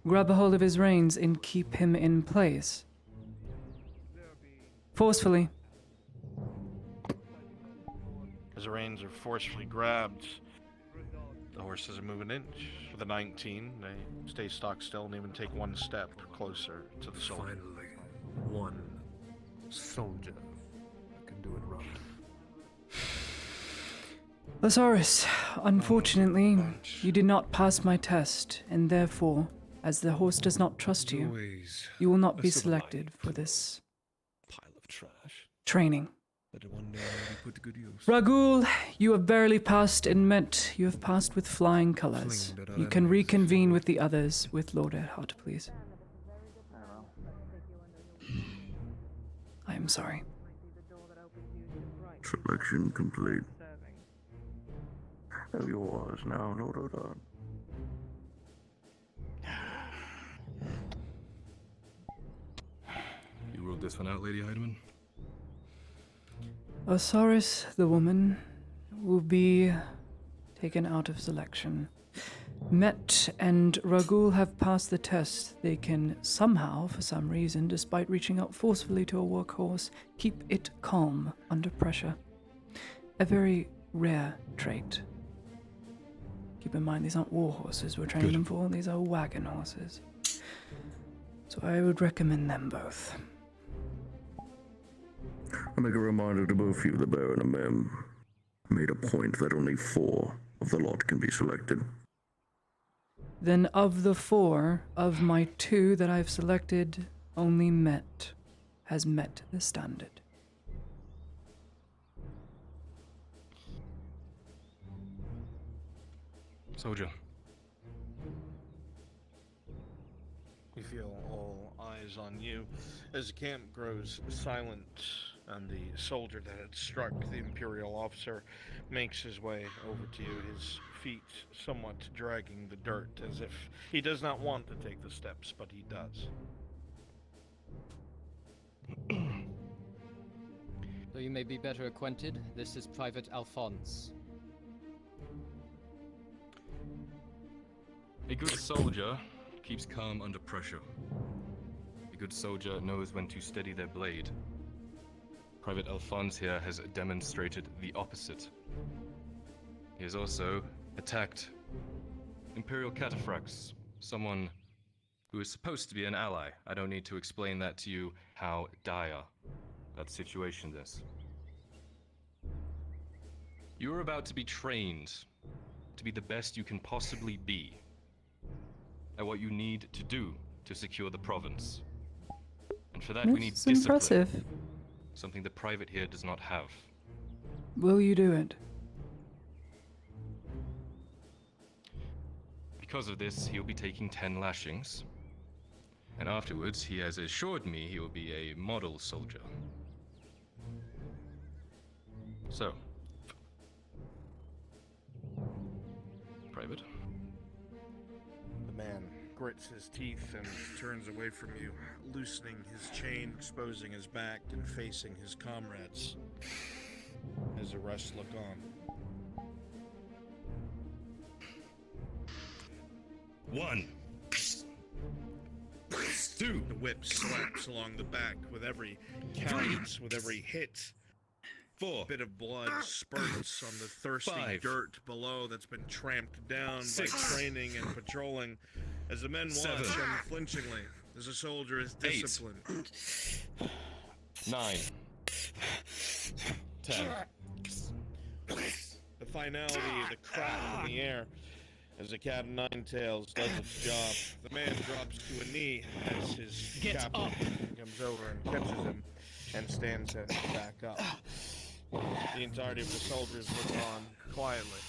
Speaker 1: Grab a hold of his reins and keep him in place. Forcefully.
Speaker 3: As the reins are forcefully grabbed, the horse doesn't move an inch. With a 19, they stay stock still and even take 1 step closer to the soldier.
Speaker 15: Finally, one soldier that can do it right.
Speaker 1: Osiris, unfortunately, you did not pass my test, and therefore, as the horse does not trust you,
Speaker 10: Always
Speaker 1: you will not
Speaker 10: a
Speaker 1: be
Speaker 10: silver
Speaker 1: selected for this
Speaker 10: pile of trash.
Speaker 1: training.
Speaker 10: That one day will be put to good use.
Speaker 1: Ragul, you have barely passed, and Met, you have passed with flying colors. You can reconvene with the others with Lord Erhard, please. I am sorry.
Speaker 12: Selection complete. Have yours now, Lord Erhard.
Speaker 14: You ruled this one out, Lady Heidemann?
Speaker 1: Osiris, the woman, will be taken out of selection. Met and Ragul have passed the test. They can somehow, for some reason, despite reaching out forcefully to a workhorse, keep it calm under pressure. A very rare trait. Keep in mind, these aren't war horses we're training them for. These are wagon horses. So I would recommend them both.
Speaker 12: I make a reminder to both you, the Baron and Mem made a point that only 4 of the lot can be selected.
Speaker 1: Then of the 4, of my 2 that I've selected, only Met has met the standard.
Speaker 14: Soldier.
Speaker 10: You feel all eyes on you as the camp grows silent, and the soldier that had struck the Imperial officer makes his way over to you, his feet somewhat dragging the dirt, as if he does not want to take the steps, but he does.
Speaker 21: Though you may be better acquainted, this is Private Alphonse.
Speaker 14: A good soldier keeps calm under pressure. A good soldier knows when to steady their blade. Private Alphonse here has demonstrated the opposite. He has also attacked Imperial Cataphracts, someone who is supposed to be an ally. I don't need to explain that to you, how dire that situation is. You are about to be trained to be the best you can possibly be at what you need to do to secure the province. And for that we need
Speaker 1: That's
Speaker 14: discipline.
Speaker 1: impressive.
Speaker 14: Something the private here does not have.
Speaker 1: Will you do it?
Speaker 14: Because of this, he'll be taking 10 lashings. And afterwards, he has assured me he will be a model soldier. So. Private?
Speaker 10: The man grits his teeth and turns away from you, loosening his chain, exposing his back, and facing his comrades as the rest look on.
Speaker 11: 1, 2.
Speaker 10: The whip slaps along the back with every cadence, with every hit.
Speaker 11: 4.
Speaker 10: A bit of blood spurts on the thirsty
Speaker 11: 5.
Speaker 10: dirt below that's been tramped down
Speaker 11: 6.
Speaker 10: by training and patrolling, as the men watch
Speaker 11: 7.
Speaker 10: unflinchingly as a soldier is
Speaker 11: 8.
Speaker 10: disciplined.
Speaker 14: 9. 10.
Speaker 10: The finality of the crack in the air as the cat of nine tails does its job. The man drops to a knee as his captain comes over and catches him and stands him back up. The entirety of the soldiers look on quietly.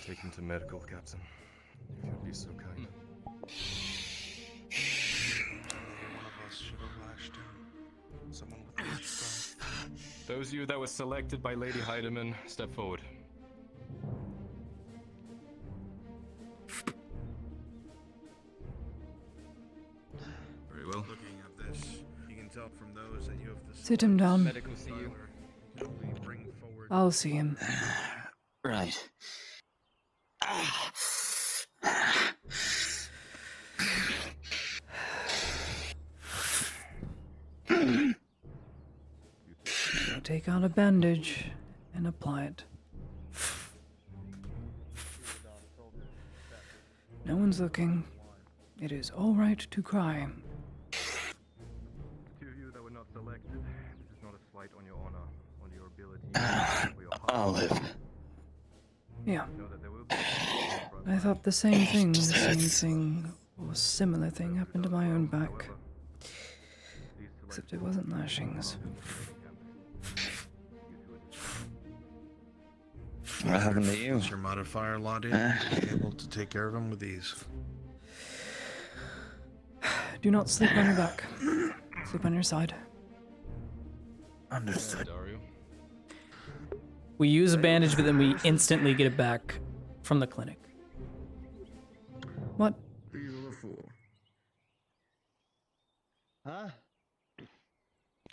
Speaker 14: Take him to medical, Captain. If you'd be so kind.
Speaker 10: One of us should have lashed him. Someone with much strength.
Speaker 14: Those of you that were selected by Lady Heidemann, step forward. Very well.
Speaker 10: Looking at this, you can tell from those that you have the
Speaker 1: Sit him down.
Speaker 21: Medical see you.
Speaker 10: can only bring forward.
Speaker 1: I'll see him.
Speaker 22: Right.
Speaker 1: I'll take out a bandage and apply it. No one's looking. It is all right to cry.
Speaker 14: Two of you that were not selected, this is not a slight on
Speaker 1: Yeah.
Speaker 2: know that there will be
Speaker 1: I thought the same thing, or similar thing happened to my own back. Except it wasn't lashings.
Speaker 10: What happened to you? Is your modifier lot in? Be able to take care of him with ease.
Speaker 1: Do not sleep on your back. Sleep on your side.
Speaker 10: Understood.
Speaker 19: We use a bandage, but then we instantly get it back from the clinic.
Speaker 1: What?
Speaker 12: These are the four.
Speaker 22: Huh?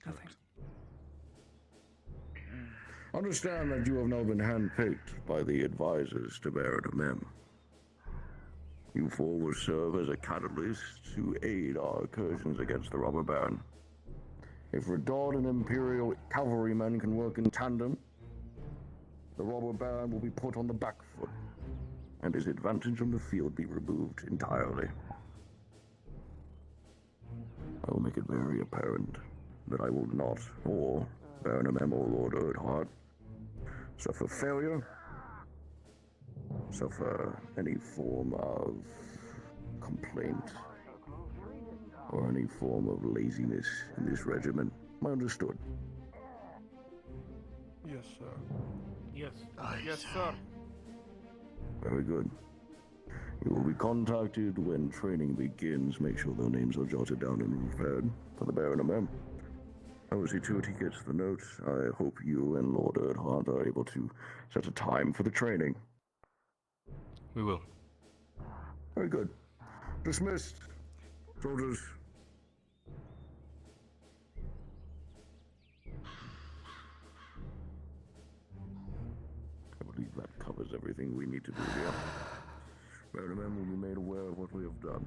Speaker 1: Nothing.
Speaker 12: Understand that you have now been handpicked by the advisors to Baron Mem. You four will serve as a catalyst to aid our incursions against the robber baron. If Redod and Imperial cavalrymen can work in tandem, the robber baron will be put on the back foot, and his advantage on the field be removed entirely. I will make it very apparent that I will not, or Baron Mem or Lord Erdhart, suffer failure, suffer any form of complaint, or any form of laziness in this regiment. Understood?
Speaker 2: Yes, sir.
Speaker 5: Yes. Yes, sir.
Speaker 12: Very good. You will be contacted when training begins. Make sure their names are jotted down and prepared for the Baron of Mem. I will see to it he gets the notes. I hope you and Lord Erdhart are able to set a time for the training.
Speaker 14: We will.
Speaker 12: Very good. Dismissed. Soldiers. I believe that covers everything we need to do here. Baron of Mem will be made aware of what we have done.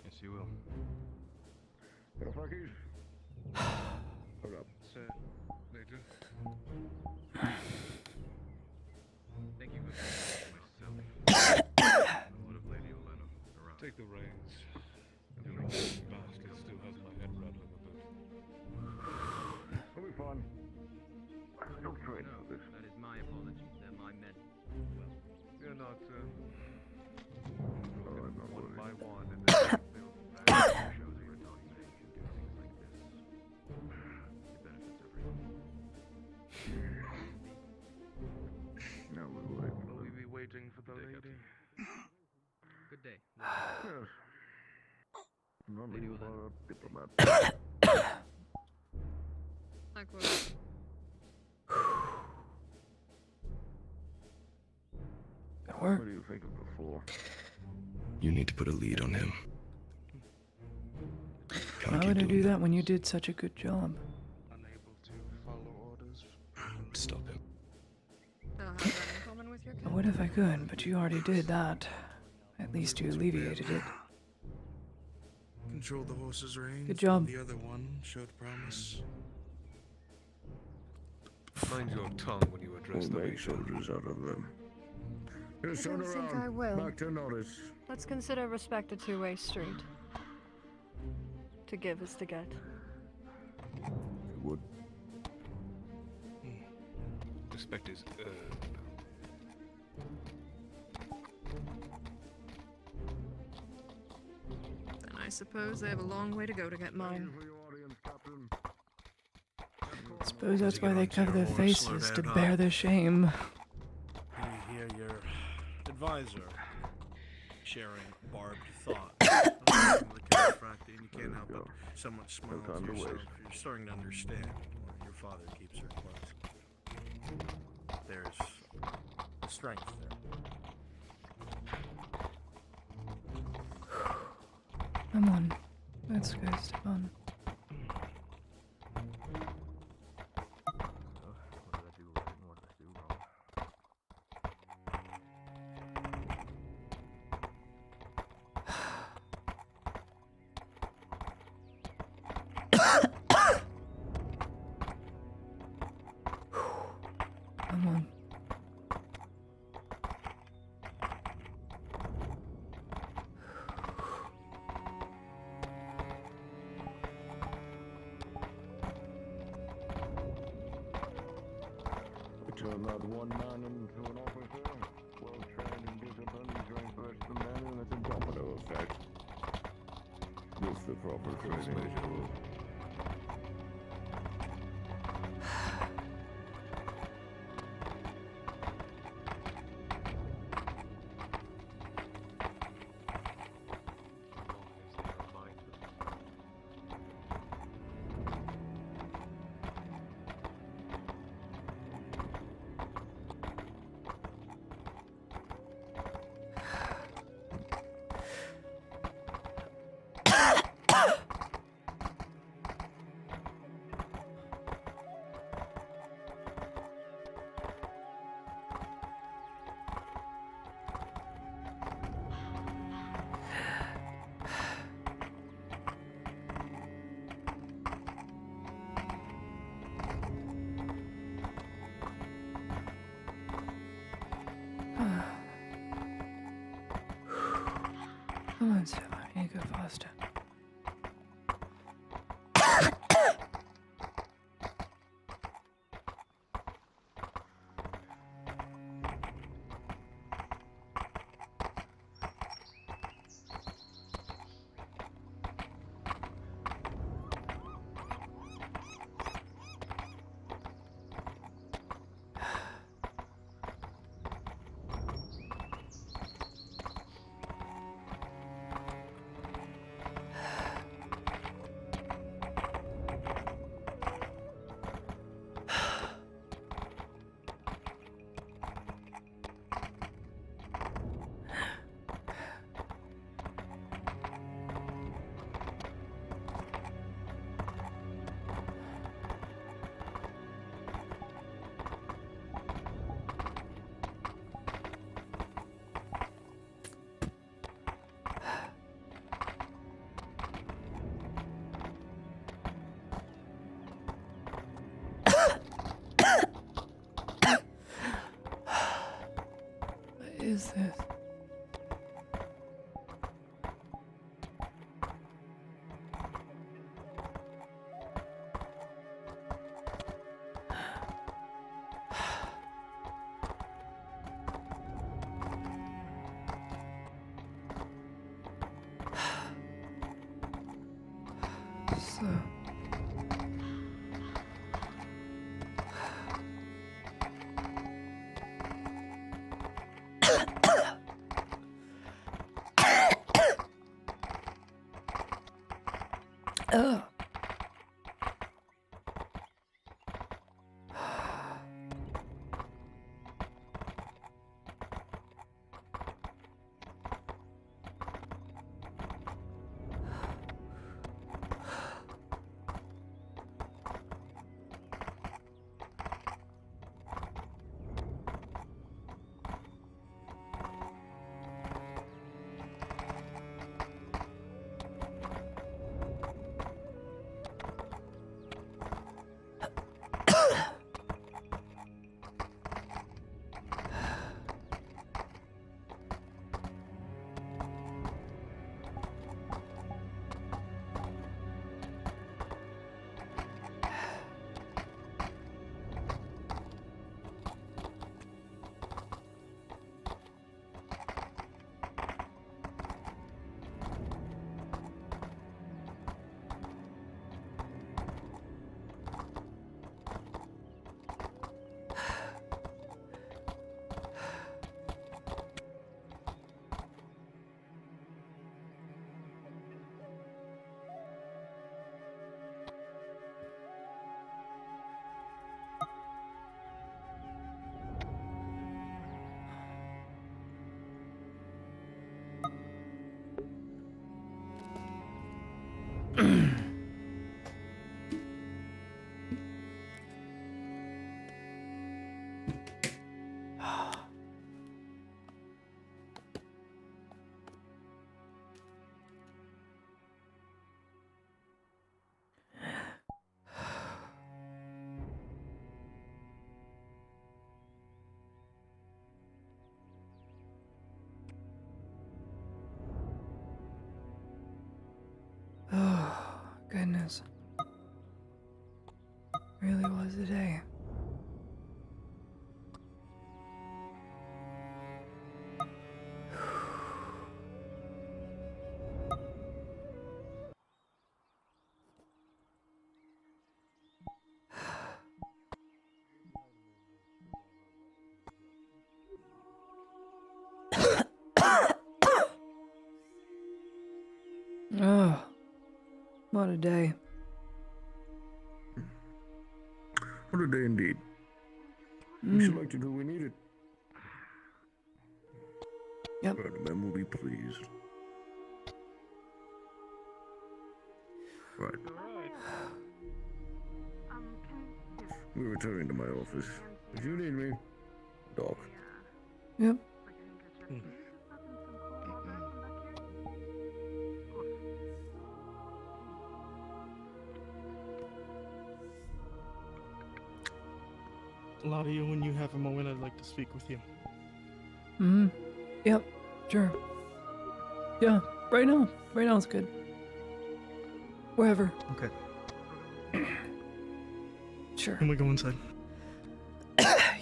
Speaker 14: Yes, you will.
Speaker 12: Farkis. Hold up.
Speaker 15: Sir, later.
Speaker 21: Thank you for myself. What of Lady Olenna around?
Speaker 15: Take the reins. The bastard still has my head rattling a bit.
Speaker 12: It'll be fun. Don't train
Speaker 21: No,
Speaker 12: for this.
Speaker 21: that is my apology. They're my men. Well,
Speaker 15: You're not,
Speaker 12: Oh, I'm not
Speaker 15: one
Speaker 12: worried.
Speaker 15: by one, and then
Speaker 21: shows that a dog man can do things like this. It benefits everyone.
Speaker 12: Now we'll wait for
Speaker 2: Will we
Speaker 12: them.
Speaker 2: be waiting for the lady?
Speaker 21: Good day.
Speaker 12: Yes. Not
Speaker 21: Lady
Speaker 12: leave
Speaker 21: Olenna.
Speaker 12: our diplomat.
Speaker 4: Likewise.
Speaker 1: Good work.
Speaker 12: What do you think of the four?
Speaker 14: You need to put a lead on him.
Speaker 1: Why would I do that when you did such a good job?
Speaker 2: Unable to follow orders.
Speaker 14: Stop him.
Speaker 4: They'll have that in common with your
Speaker 1: I would if I could, but you already did that. At least you alleviated it.
Speaker 10: Control the horse's reins.
Speaker 1: Good job.
Speaker 10: The other one showed promise.
Speaker 15: mind your tongue when you address
Speaker 12: We'll
Speaker 15: the
Speaker 12: make soldiers out of them. Just
Speaker 4: I
Speaker 12: turn
Speaker 4: don't think
Speaker 12: around.
Speaker 4: I will.
Speaker 12: Back to notice.
Speaker 4: Let's consider respect a two-way street. To give is to get.
Speaker 12: It would.
Speaker 15: Respect is earned.
Speaker 4: Then I suppose they have a long way to go to get mine.
Speaker 1: Suppose that's why they cover their
Speaker 10: horse, slow
Speaker 1: faces, to
Speaker 10: down.
Speaker 1: bear their shame.
Speaker 10: You hear your advisor sharing barbed thought. I'm looking at Fracty, and you can't help but somewhat smile
Speaker 12: No time
Speaker 10: to
Speaker 12: to
Speaker 10: yourself.
Speaker 12: waste.
Speaker 10: You're starting to understand why your father keeps her close. There's strength there.
Speaker 1: Come on. Let's go, Stefan.
Speaker 17: What did I do right and what did I do wrong?
Speaker 1: Come on.
Speaker 12: turn that one man into an officer. Well trained in discipline, he trains the rest of the men, and it's a domino effect. With the proper training, of course.
Speaker 1: Come on, Sarah, I need to go faster. What is this? So... Ugh. Oh, goodness. Really was a day. What a day.
Speaker 12: What a day indeed. We selected who we needed.
Speaker 1: Yep.
Speaker 12: The men will be pleased. Right. We're returning to my office. If you need me, Doc.
Speaker 1: Yep.
Speaker 6: Ladio, when you have a moment, I'd like to speak with you.
Speaker 1: Yep. Sure. Yeah. Right now. Right now it's good. Wherever.
Speaker 6: Okay.
Speaker 1: Sure.
Speaker 6: Can we go inside?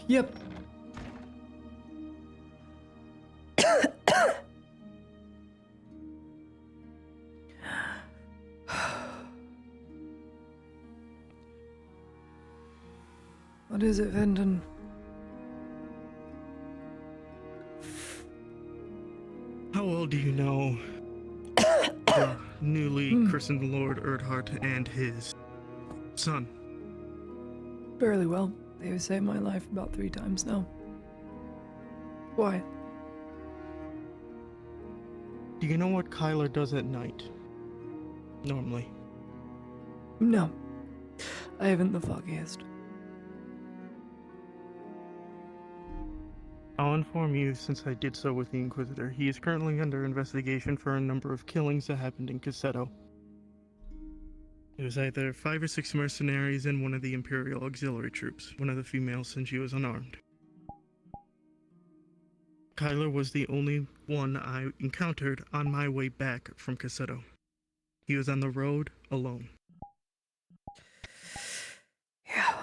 Speaker 1: Yep. What is it, Vendon?
Speaker 6: How well do you know the newly christened Lord Erdhart and his son?
Speaker 1: Fairly well. They've saved my life about 3 times now. Why?
Speaker 6: Do you know what Kyler does at night? Normally.
Speaker 1: No. I haven't the foggiest.
Speaker 6: I'll inform you, since I did so with the Inquisitor. He is currently under investigation for a number of killings that happened in Cassetto. It was either 5 or 6 mercenaries and one of the Imperial Auxiliary troops, one of the females since she was unarmed. Kyler was the only one I encountered on my way back from Cassetto. He was on the road alone.
Speaker 1: Yeah.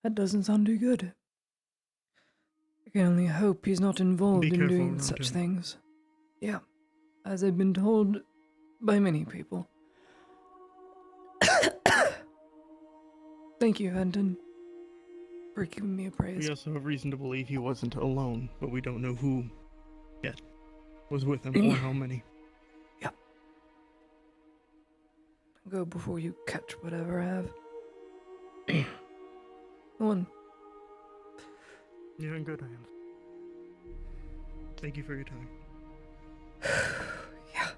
Speaker 1: That doesn't sound too good. I can only hope he's not involved in doing such things. Yeah, as I've been told by many people. Thank you, Venton, for giving me a praise.
Speaker 6: We also have reason to believe he wasn't alone, but we don't know who yet was with him or how many.
Speaker 1: Yep. Go before you catch whatever I have. Go on.
Speaker 6: You're in good hands. Thank you for your time.
Speaker 1: Yeah.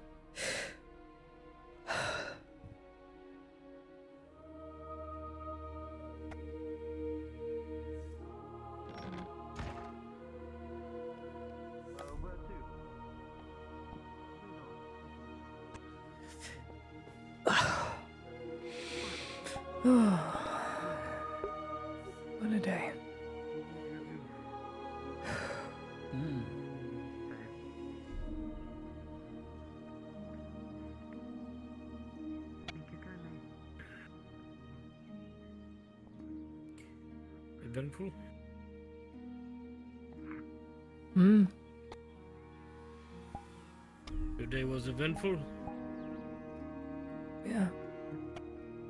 Speaker 1: What a day.
Speaker 9: Eventful? Your day was eventful?
Speaker 1: Yeah.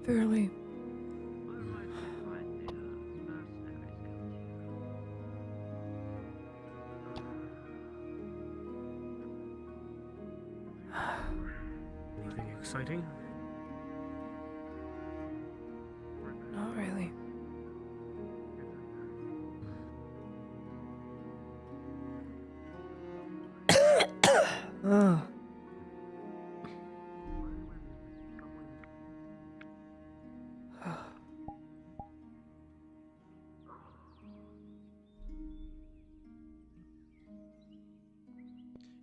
Speaker 1: Fairly.
Speaker 9: Anything exciting?
Speaker 1: Not really. Oh.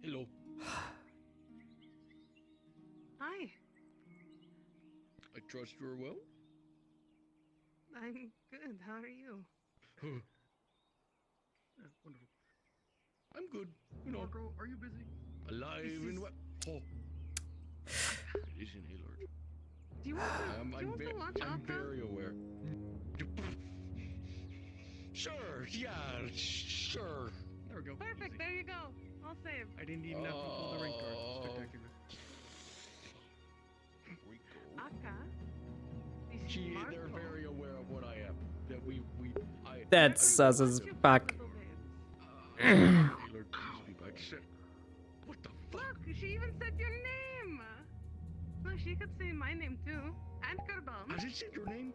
Speaker 9: Hello.
Speaker 4: Hi.
Speaker 9: I trust you are well?
Speaker 4: I'm good. How are you?
Speaker 9: Wonderful. I'm good. You know. Marco, are you busy? Alive and well. Oh. It is in Haylord.
Speaker 4: Do you want to watch
Speaker 9: I'm very aware. Sure, yeah, sure. There we go.
Speaker 4: Perfect, there you go. All saved.
Speaker 9: I didn't even have to pull the ring card. Spectacular.
Speaker 4: Aka.
Speaker 9: They're very aware of what I am. That
Speaker 19: That's Saz's back.
Speaker 9: Haylord, please be back. Shit. What the fuck?
Speaker 4: Look, she even said your name. could say my name too. And Kurban.
Speaker 9: I did say your name.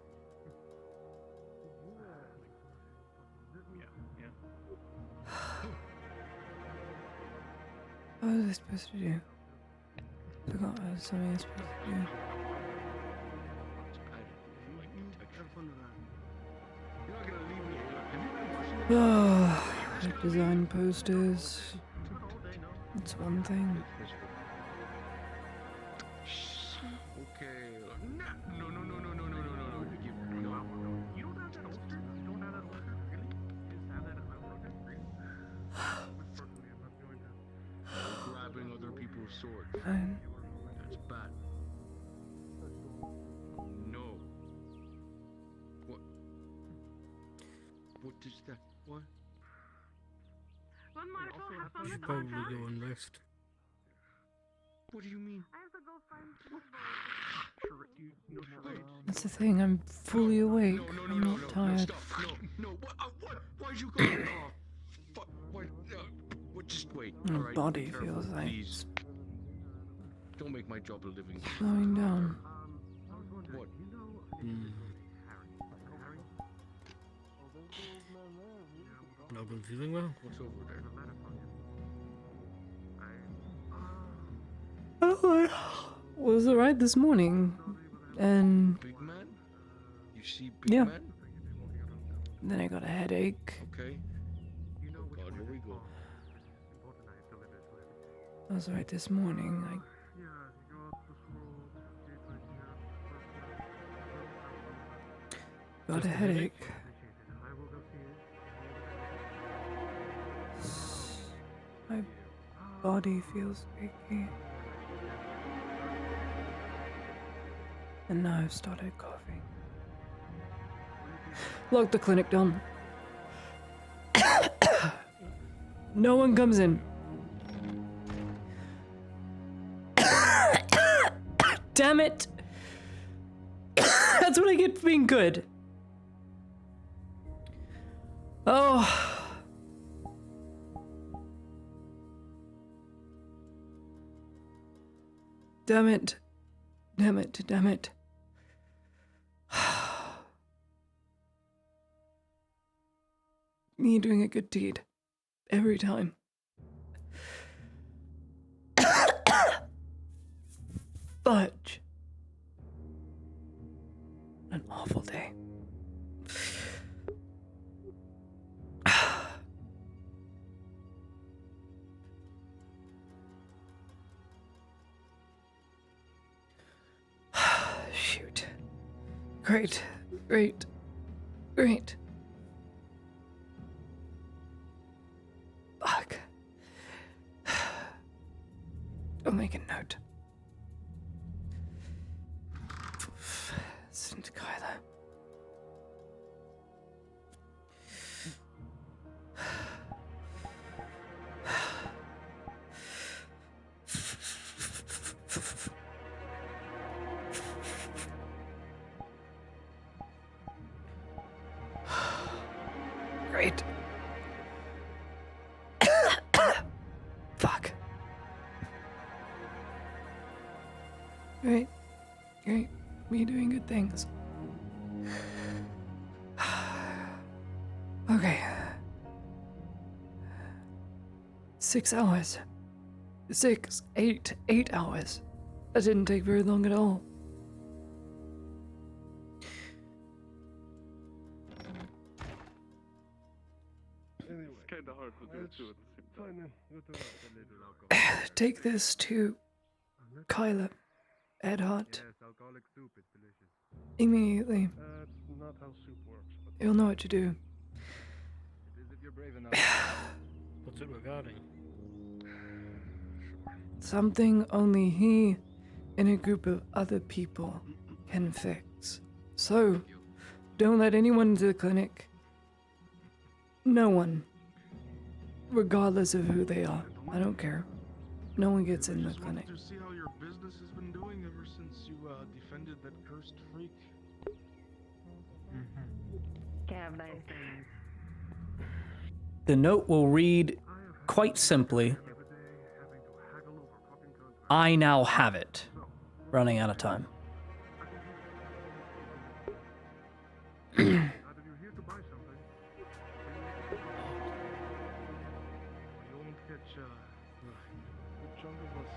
Speaker 1: What was I supposed to do? Forgot what was something I was supposed to do.
Speaker 9: Have fun with that. You're not gonna leave me here. Have you been watching the
Speaker 1: Design posters. That's one thing.
Speaker 9: Okay. No. You don't have that holster? You don't have that holster? Really? You just have that as a holster? Personally, I'm not doing that. Grabbing other people's swords.
Speaker 1: Fine.
Speaker 9: That's bad. No. What? What is that? What?
Speaker 4: One more, go have fun with the
Speaker 16: Probably
Speaker 4: podcast.
Speaker 16: going left.
Speaker 9: What do you mean?
Speaker 4: I have to go find
Speaker 1: That's the thing, I'm fully awake. I'm not tired.
Speaker 9: Stop. No. What? Why'd you go? What? Just wait.
Speaker 1: My
Speaker 9: All right,
Speaker 1: body
Speaker 9: be careful,
Speaker 1: feels like
Speaker 9: please. Don't make my job a living.
Speaker 1: slowing down.
Speaker 9: What?
Speaker 16: I've been feeling well.
Speaker 9: What's over there?
Speaker 1: Oh, I was alright this morning. And
Speaker 9: Big man? You see big
Speaker 1: yeah.
Speaker 9: man?
Speaker 1: Then I got a headache.
Speaker 9: Okay. Oh God, here we go.
Speaker 1: I was alright this morning. I got a headache. My body feels achy. And now I've started coughing. Lock the clinic down. No one comes in. Damn it! That's what I get for being good. Oh. Damn it. Damn it. Damn it. Me doing a good deed. Every time. Fudge. An awful day. Shoot. Great. Fuck. I'll make a note. Send to Kyla. Great. Fuck. Great. Me doing good things. Okay. 6 hours. 8 hours. That didn't take very long at all.
Speaker 2: It's kind of hard to do two at the same time.
Speaker 1: Take this to Kyla. Edhart.
Speaker 2: Yes, alcoholic soup is delicious.
Speaker 1: Immediately.
Speaker 2: That's not how soup works, but
Speaker 1: You'll know what to do.
Speaker 2: it is if you're brave enough.
Speaker 16: What's it regarding?
Speaker 1: Something only he and a group of other people can fix. So, don't let anyone into the clinic. No one. Regardless of who they are. I don't care. No one gets in the clinic.
Speaker 9: To see how your business has been doing ever since you defended that cursed freak.
Speaker 19: The note will read quite simply, I now have it. running out of time.
Speaker 2: You won't catch a good chunk of us.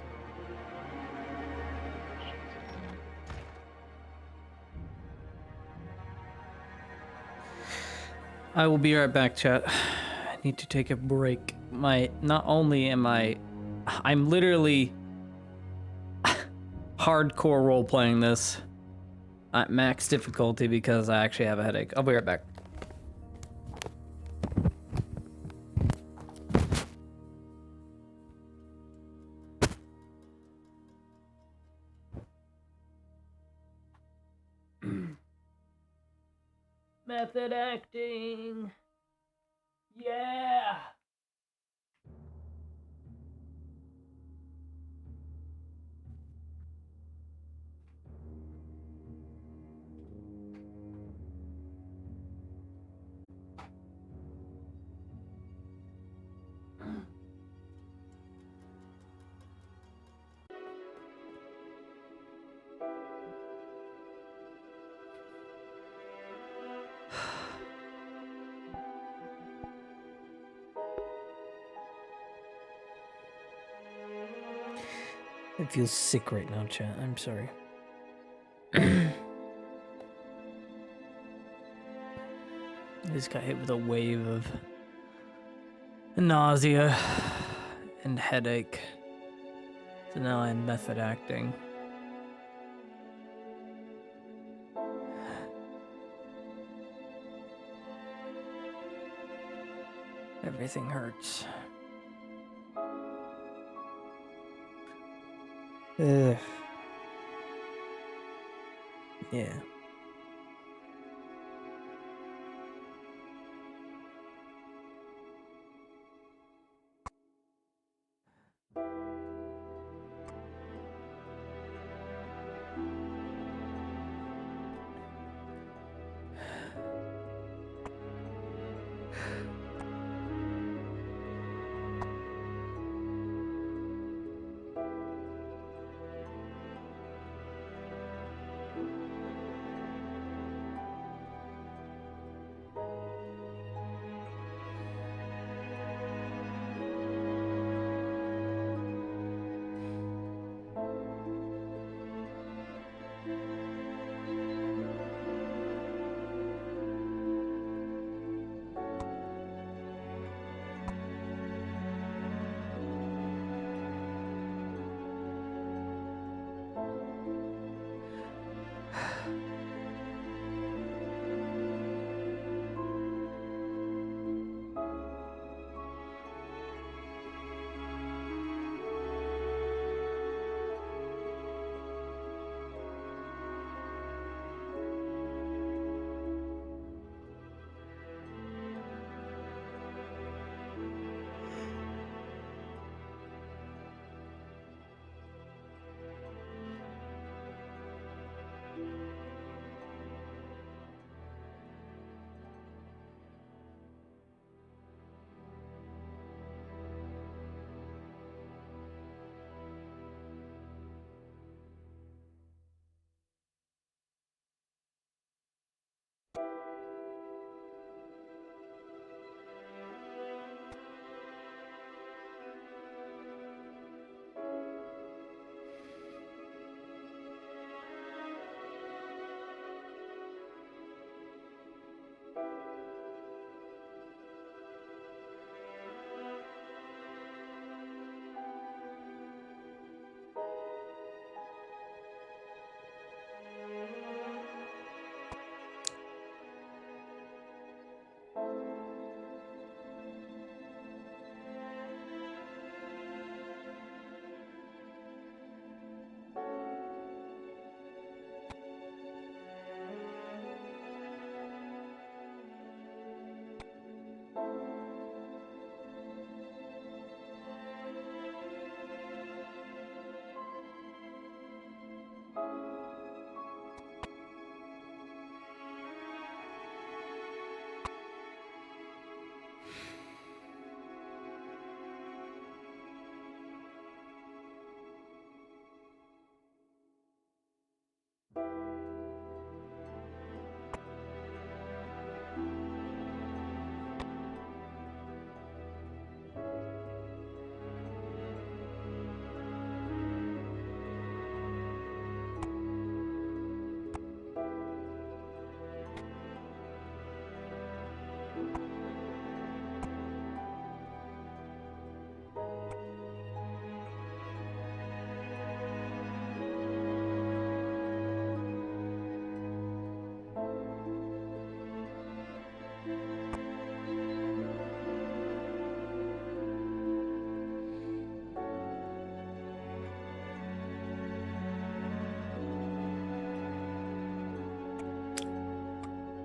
Speaker 19: I will be right back, chat. I need to take a break. Not only am I'm literally hardcore role playing this at max difficulty because I actually have a headache. I'll be right back. Method acting. Yeah. I feel sick right now, chat. I'm sorry. I just got hit with a wave of nausea and headache. So now I'm method acting. Everything hurts. Ugh. Yeah.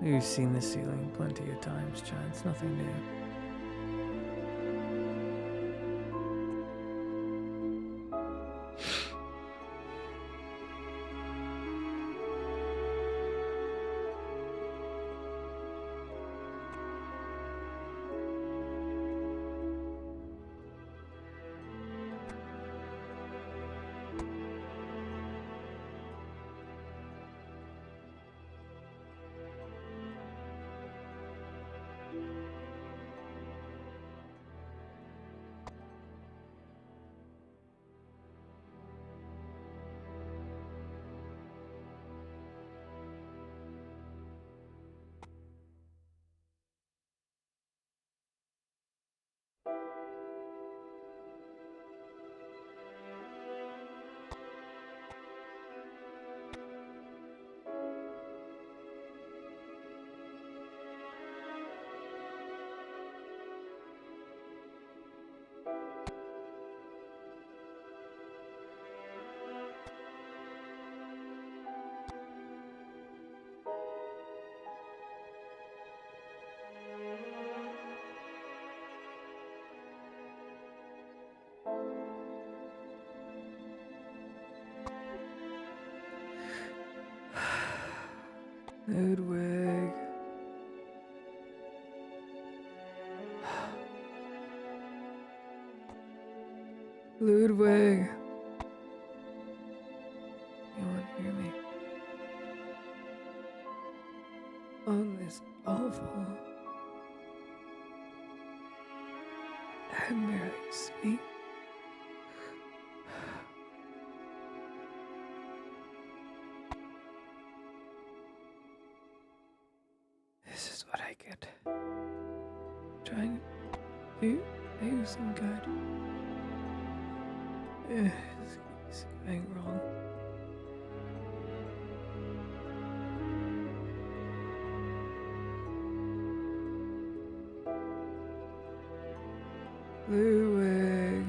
Speaker 1: You've seen the ceiling plenty of times, Chad. It's nothing new. Ludwig. Ludwig. You won't hear me. On this awful and barely speak. This is what I get. Trying to do some good. It's going wrong. Ludwig.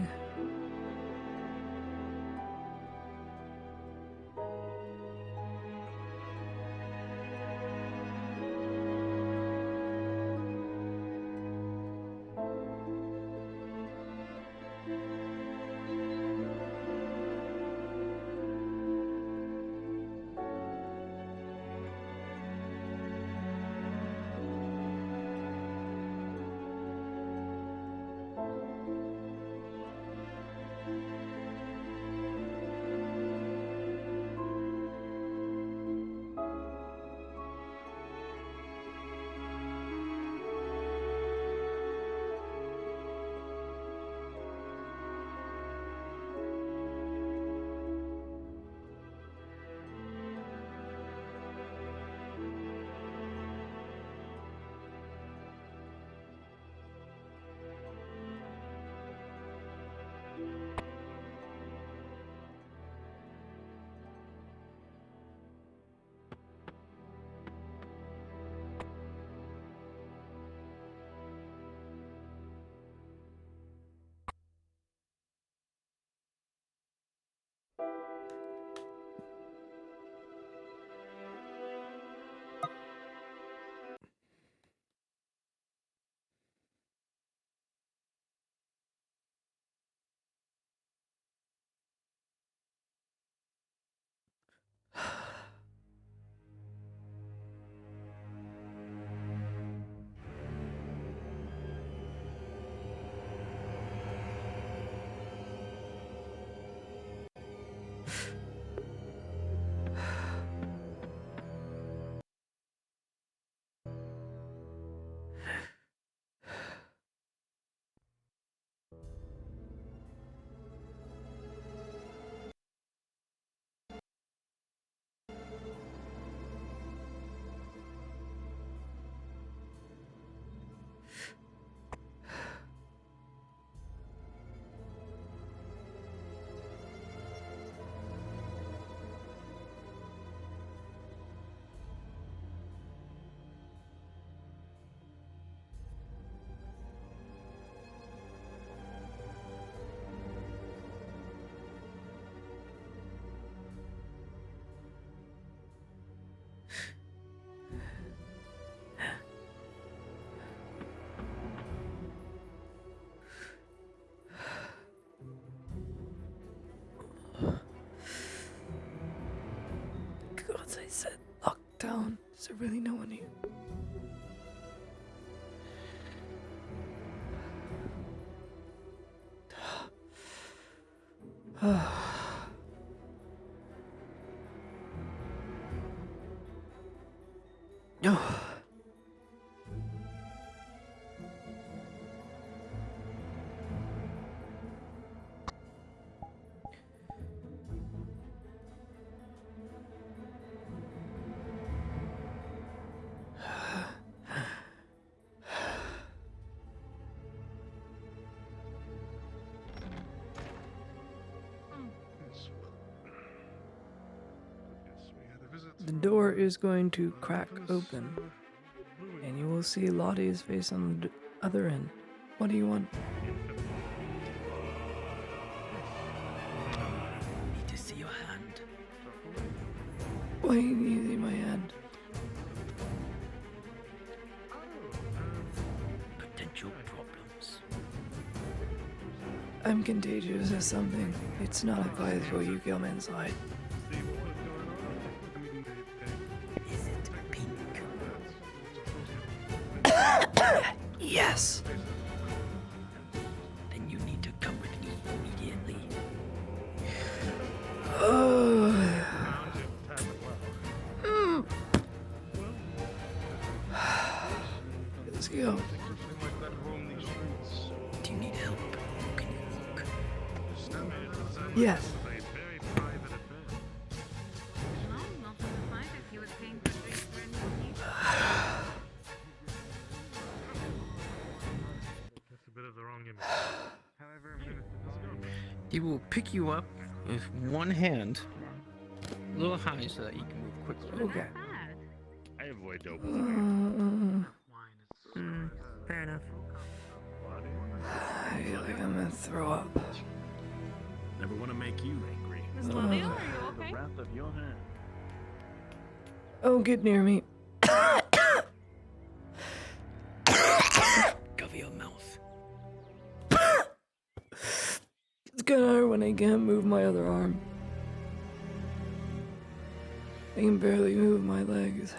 Speaker 1: town? Is there really no one here? Oh. The door is going to crack open, and you will see Lottie's face on the other end. What do you want?
Speaker 22: Need to see your hand.
Speaker 1: Why do you need to see my hand?
Speaker 22: Potential problems.
Speaker 1: I'm contagious or something. It's not advisable you come inside.
Speaker 22: Is it pink?
Speaker 1: Yes.
Speaker 22: Then you need to come with me immediately.
Speaker 1: Let's go.
Speaker 22: Do you need help? Can you walk?
Speaker 1: Yes.
Speaker 2: That's a bit of the wrong image. However,
Speaker 11: He will pick you up with one hand, a little high so that you can move quickly.
Speaker 1: Okay.
Speaker 9: I avoid dope.
Speaker 11: Fair enough.
Speaker 1: I feel like I'm gonna throw up.
Speaker 9: Never want to make you angry.
Speaker 4: Miss Lottie, are you okay?
Speaker 9: The wrath of your hand.
Speaker 1: Oh, get near me.
Speaker 22: Cover your mouth.
Speaker 1: It's gonna hurt when I can't move my other arm. I can barely move my legs.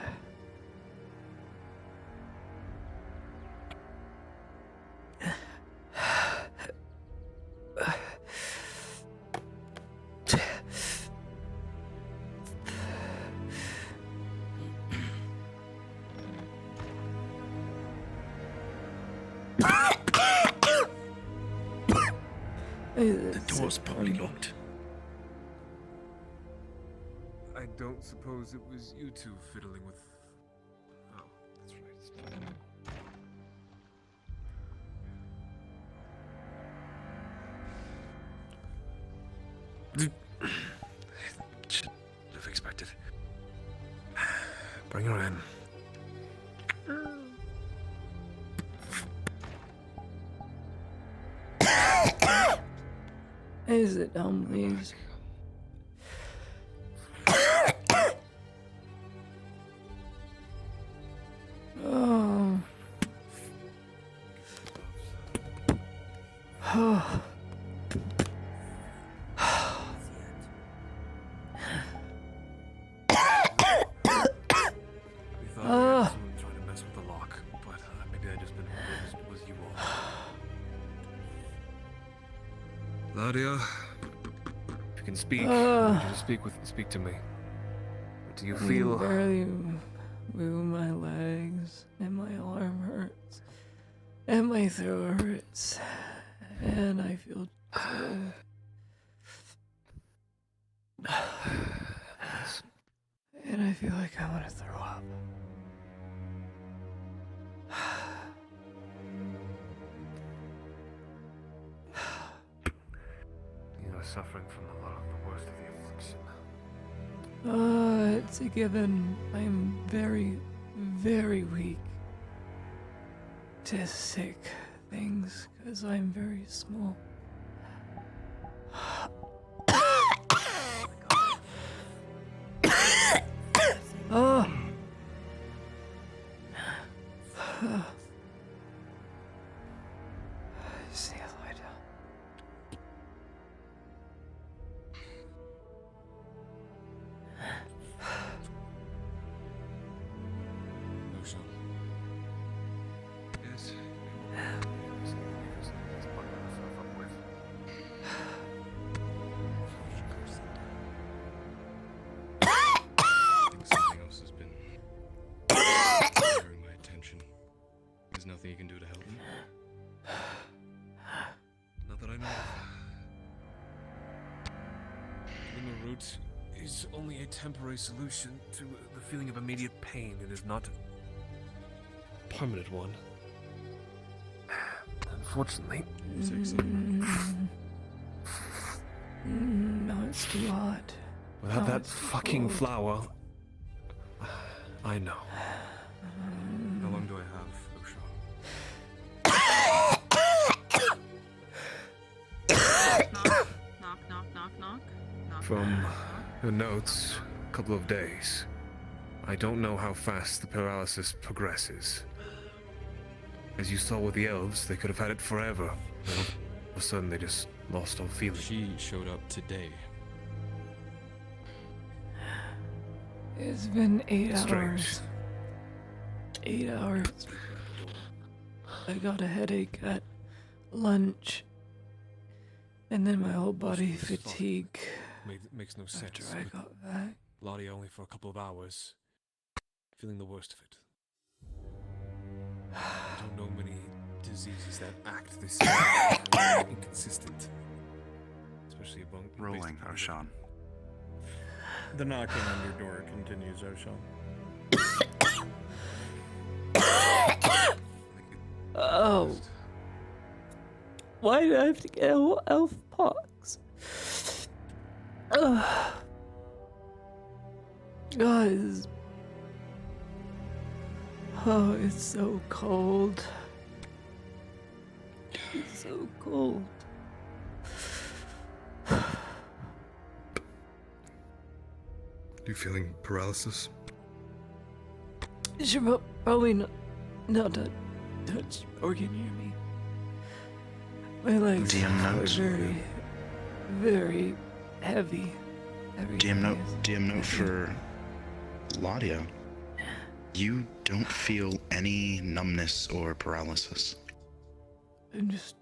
Speaker 22: The door's probably locked.
Speaker 15: I don't suppose it was you two fiddling with. Oh, that's right. Should have expected. Bring her in.
Speaker 1: Hey, sit down, please. Oh. Oh.
Speaker 15: We thought we had someone trying to mess with the lock, but maybe I just been was you all. Ladia, if you can speak, I want you to speak to me. Do you
Speaker 1: I
Speaker 15: feel?
Speaker 1: can barely move my legs, and my arm hurts, and my throat hurts, and I feel cold. And I feel like I want to throw up.
Speaker 15: You are suffering from the worst of the affliction.
Speaker 1: It's a given. I'm very, very weak to sick things because I'm very small. Oh. Just need to lie down.
Speaker 15: antidote is only a temporary solution to the feeling of immediate pain. It is not a permanent one. Unfortunately.
Speaker 1: No, it's too hot.
Speaker 15: Without
Speaker 1: No,
Speaker 15: that
Speaker 1: it's too
Speaker 15: fucking
Speaker 1: cold.
Speaker 15: flower, I know.
Speaker 14: How long do I have,
Speaker 4: Knock, knock, knock, knock. Knock,
Speaker 15: From
Speaker 4: knock,
Speaker 15: the notes, a couple of days. I don't know how fast the paralysis progresses. As you saw with the elves, they could have had it forever. Then all of a sudden, they just lost all feeling.
Speaker 14: She showed up today.
Speaker 1: It's been 8
Speaker 15: Strange.
Speaker 1: hours. 8 hours. I got a headache at lunch. And then my whole body
Speaker 15: This is
Speaker 1: fatigue.
Speaker 15: Makes no sense.
Speaker 1: After I
Speaker 15: but
Speaker 1: got back.
Speaker 15: Lottie only for a couple of hours. Feeling the worst of it. I don't know many diseases that act this inconsistent. Especially among
Speaker 8: Rolling, Arshan.
Speaker 6: The knocking on your door continues, Arshan.
Speaker 1: Oh. Why did I have to get elf pox? Guys. Oh, it's so cold. It's so cold.
Speaker 14: You feeling paralysis?
Speaker 1: Should probably not to touch organ near me. My legs
Speaker 8: DM
Speaker 1: are
Speaker 8: notes.
Speaker 1: very, very heavy.
Speaker 8: DM note for Ladia. You don't feel any numbness or paralysis.
Speaker 1: I'm just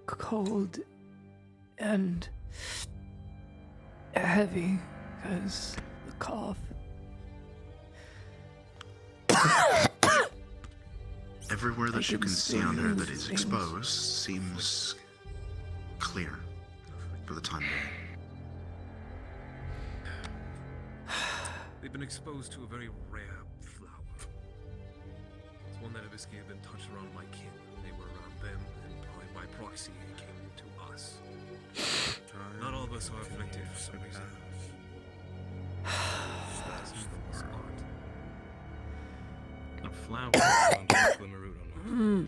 Speaker 1: cold and heavy because the cough.
Speaker 8: Everywhere that you can see on her that is
Speaker 1: things.
Speaker 8: exposed seems clear for the time being.
Speaker 15: They've been exposed to a very rare flower. It's one that Abisky had been touched around by kin. They were around them, and probably by proxy it came to us. Not all of us are afflicted for some reason. Some of us aren't.
Speaker 14: A flower on Glimmeroot on
Speaker 1: Mm.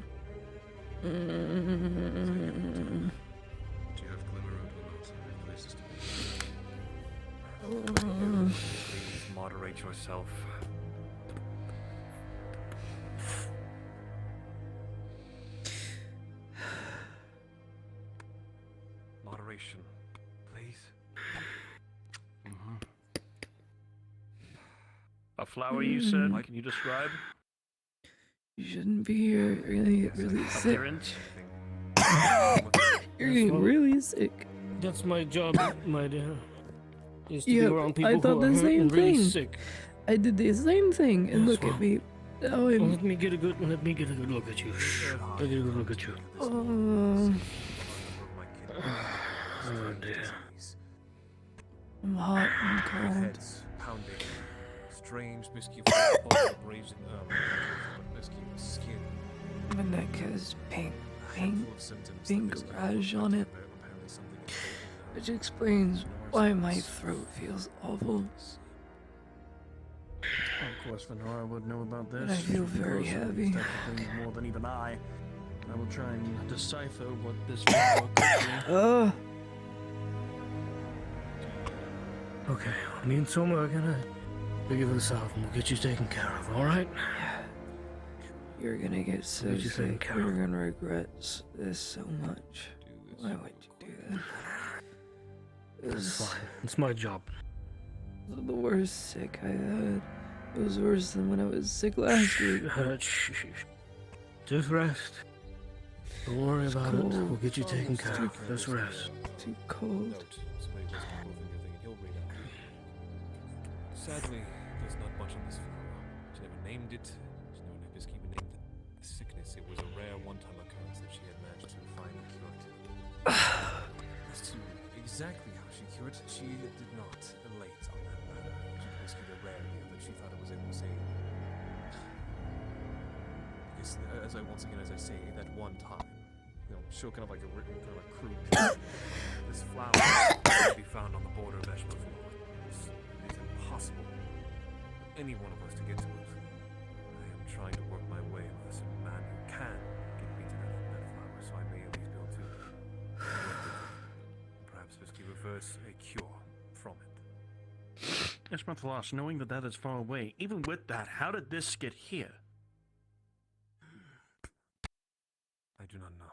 Speaker 14: Do you have Glimmeroot or not? Places to be.
Speaker 15: Please moderate yourself. Moderation, please.
Speaker 6: A flower, you said? Can you describe?
Speaker 1: You shouldn't be here. Really sick.
Speaker 6: Appearance?
Speaker 1: You're getting really sick.
Speaker 16: That's my job, my dear. Is to
Speaker 1: Yeah,
Speaker 16: be around people
Speaker 1: I
Speaker 16: who
Speaker 1: thought
Speaker 16: are
Speaker 1: the
Speaker 16: hurt
Speaker 1: same
Speaker 16: and really
Speaker 1: thing.
Speaker 16: sick.
Speaker 1: I did the same thing, and
Speaker 16: Yes,
Speaker 1: look
Speaker 16: well.
Speaker 1: at me. Oh,
Speaker 16: Well,
Speaker 1: I'm,
Speaker 16: let me get a good look at you. Let me get a good look at you.
Speaker 1: oh
Speaker 16: dear.
Speaker 1: I'm hot and cold.
Speaker 15: Heads pounding. Strange miscue for brazen miscue skin.
Speaker 1: My neck has pink
Speaker 15: Handful of symptoms that
Speaker 1: pink
Speaker 15: Misky
Speaker 1: rash on it,
Speaker 15: apparently something important.
Speaker 1: which explains why my throat feels awful.
Speaker 6: Of course, Venora would know about this.
Speaker 1: And I feel very
Speaker 6: She knows
Speaker 1: heavy.
Speaker 6: type of things more than even I. I will try and decipher what this flower could be. Okay, me and Soma are gonna figure this out and we'll get you taken care of, alright?
Speaker 1: You're gonna get so
Speaker 6: Did you think,
Speaker 1: sick.
Speaker 6: Carol?
Speaker 1: You're gonna regret this so much. Why would you do that? It
Speaker 6: It's
Speaker 1: was
Speaker 6: fine. It's my job.
Speaker 1: the worst sick I had. It was worse than when I was sick last week.
Speaker 16: Shh. Just rest. Don't worry
Speaker 1: It's
Speaker 16: about it.
Speaker 1: cold.
Speaker 16: We'll get you taken care of. Just rest.
Speaker 1: Too cold.
Speaker 15: Note, somebody was moving your thing and he'll read out. Sadly, there's not much on this flower. She never named it. She never Nibisky even named the sickness. It was a rare one-time occurrence that she had managed to find and cure it. As to exactly how she accurate. She did not elate on that matter. She basically the rarity of it. She thought it was able to say. Because as I say, that one time, show kind of like a written, kind of a crude picture. This flower can be found on the border of Eshma. It is impossible for any one of us to get to it. I am trying to work my way with a certain man who can get me to that flower, so I may at least be able to work with it. Perhaps basically reverse a cure from it.
Speaker 6: Eshmathalas, knowing that is far away, even with that, how did this get here?
Speaker 15: I do not know.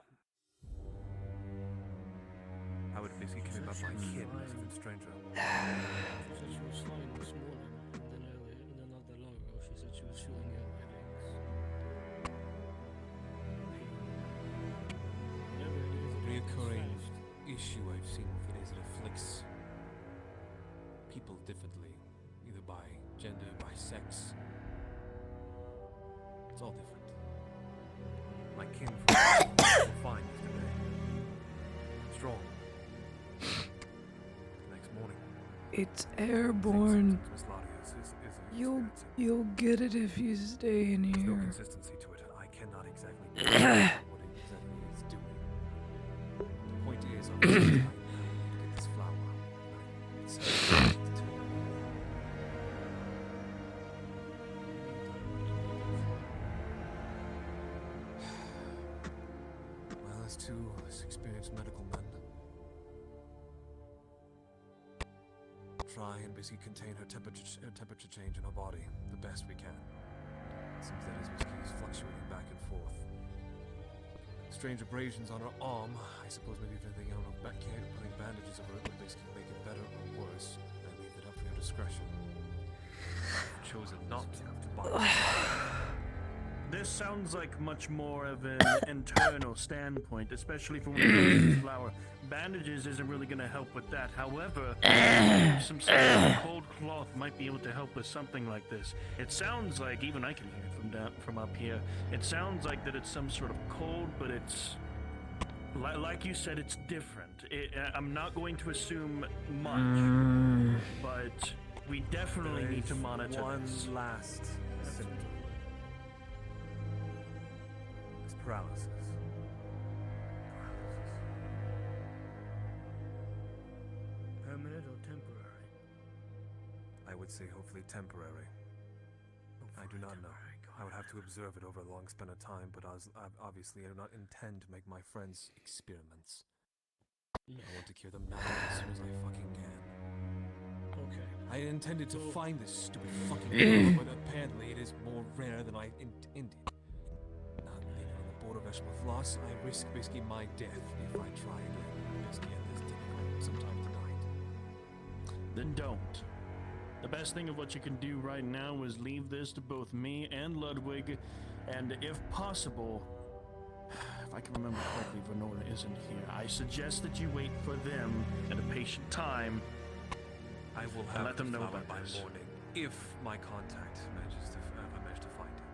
Speaker 15: How it basically came about my kin as a stranger.
Speaker 16: She said she was flying this morning, and then not that long ago, she said she was feeling ill headaches.
Speaker 15: The recurring issue I've seen with it is it afflicts people differently, either by gender, by sex. It's all different. My kin were fine yesterday. Strong. Next morning.
Speaker 1: It's airborne. You'll get it if you stay in
Speaker 15: There's no
Speaker 1: here.
Speaker 15: consistency to it, and I cannot exactly know what it exactly is doing. The point is, I need to get this flower. Well, as two experienced medical men try and basically contain her temperature change in her body the best we can. It seems that his whiskey is fluctuating back and forth. Strange abrasions on her arm. I suppose maybe if anything, I don't know, putting bandages over it would basically make it better or worse. I leave it up for your discretion. I've chosen not to buy it.
Speaker 6: This sounds like much more of an internal standpoint, especially for when it comes to this flower. Bandages isn't really going to help with that. However, some sort of cold cloth might be able to help with something like this. It sounds like, even I can hear it from up here, it sounds like that it's some sort of cold, but it's, like you said, it's different. I'm not going to assume much, but we definitely need to monitor
Speaker 15: one
Speaker 6: this.
Speaker 15: last symptom. It's paralysis.
Speaker 16: Permanent or temporary?
Speaker 15: I would say hopefully temporary. I do not know. I would have to observe it over a long span of time, but obviously I do not intend to make my friends experiments. I want to cure them now as soon as I fucking can.
Speaker 16: Okay.
Speaker 15: I intended to find this stupid fucking flower, but apparently it is more rare than I intended. Not leaving on the border of Eshmathlos, I risk basically my death if I try again. Basically at this difficult sometime tonight.
Speaker 6: Then don't. The best thing of what you can do right now is leave this to both me and Ludwig, and if possible, if I can remember correctly, Venora isn't here. I suggest that you wait for them at a patient time.
Speaker 15: I will
Speaker 6: and
Speaker 15: have
Speaker 6: let them know about
Speaker 15: by
Speaker 6: this.
Speaker 15: morning if my contact manages to find him.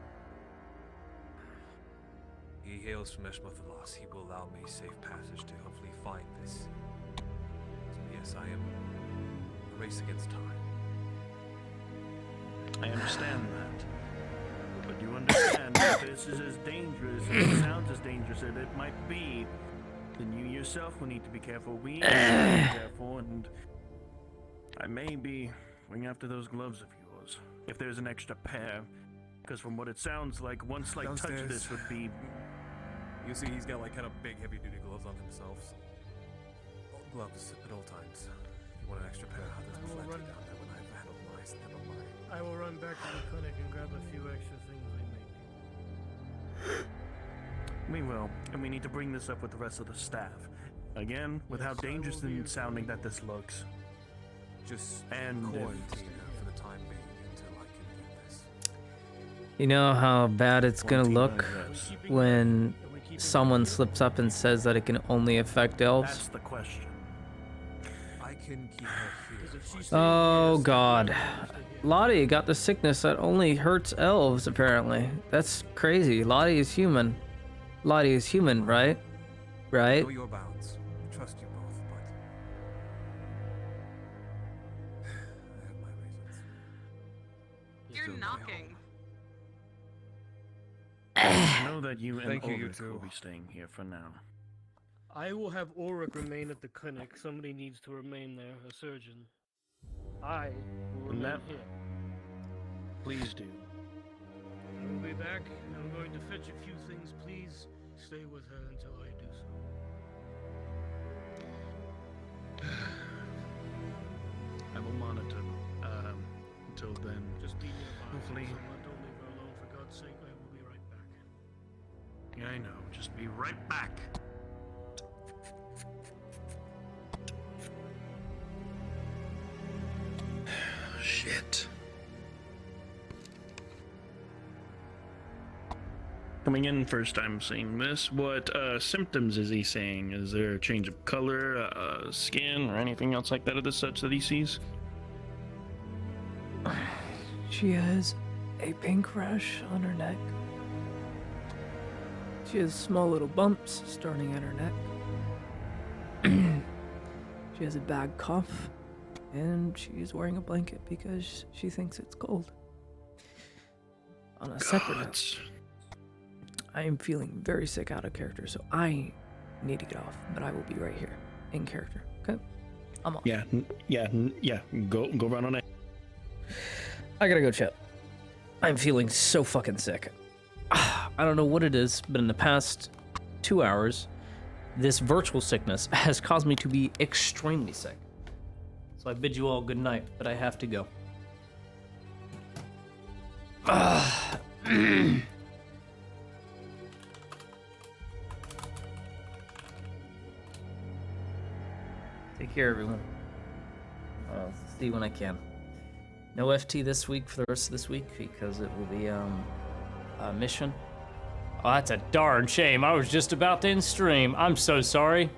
Speaker 15: He hails from Eshmathalas. He will allow me safe passage to hopefully find this. So yes, I am a race against time.
Speaker 6: I understand that. But you understand that this is as dangerous, it sounds as dangerous as it might be, then you yourself will need to be careful. We need to be careful, and I may be going after those gloves of yours, if there's an extra pair. Because from what it sounds like, one slight touch of
Speaker 15: Downstairs.
Speaker 6: this would be...
Speaker 15: You see, he's got like kind of big, heavy-duty gloves on himself. Gloves at all times. If you want an extra pair, there's plenty down there when I've handled mine.
Speaker 16: I will run back to the clinic and grab a few extra things we may need.
Speaker 6: We will, and we need to bring this up with the rest of the staff. Again, with how dangerous and sounding that this looks.
Speaker 15: Just
Speaker 6: and
Speaker 15: quarantine for the time being until I can get this.
Speaker 19: You know how bad it's gonna look when someone slips up and says that it can only affect elves?
Speaker 6: That's the question.
Speaker 15: I can keep her here.
Speaker 19: Oh god. Lottie got the sickness that only hurts elves, apparently. That's crazy. Lottie is human. Lottie is human, right? Right?
Speaker 15: Know your bounds. I trust you both,
Speaker 4: you're knocking.
Speaker 7: I know that you and
Speaker 5: Thank you, you
Speaker 7: Ulrich
Speaker 5: two.
Speaker 7: will be staying here for now.
Speaker 16: I will have Ulrich remain at the clinic. Somebody needs to remain there, a surgeon. I will
Speaker 7: And
Speaker 16: remain
Speaker 7: that-
Speaker 16: here.
Speaker 7: Please do.
Speaker 16: I will be back. I'm going to fetch a few things. Please stay with her until I do so.
Speaker 7: I will monitor until then.
Speaker 16: Just be nearby.
Speaker 7: Hopefully.
Speaker 16: Someone don't leave her alone. For God's sake, I will be right back.
Speaker 7: Yeah, I know. Just be right back. Shit. Coming in first time seeing this, what symptoms is he saying? Is there a change of color, skin, or anything else like that of the such that he sees?
Speaker 1: She has a pink rash on her neck. She has small little bumps starting at her neck. She has a bad cough, and she's wearing a blanket because she thinks it's cold. On a separate note, I am feeling very sick out of character, so I need to get off, but I will be right here in character. Okay? I'm off.
Speaker 7: Yeah. Go run on it.
Speaker 19: I gotta go, chat. I'm feeling so fucking sick. I don't know what it is, but in the past 2 hours, this virtual sickness has caused me to be extremely sick. So I bid you all good night, but I have to go. Take care, everyone. I'll see you when I can. No FT this week for the rest of this week because it will be a mission. Oh, that's a darn shame. I was just about to end stream. I'm so sorry.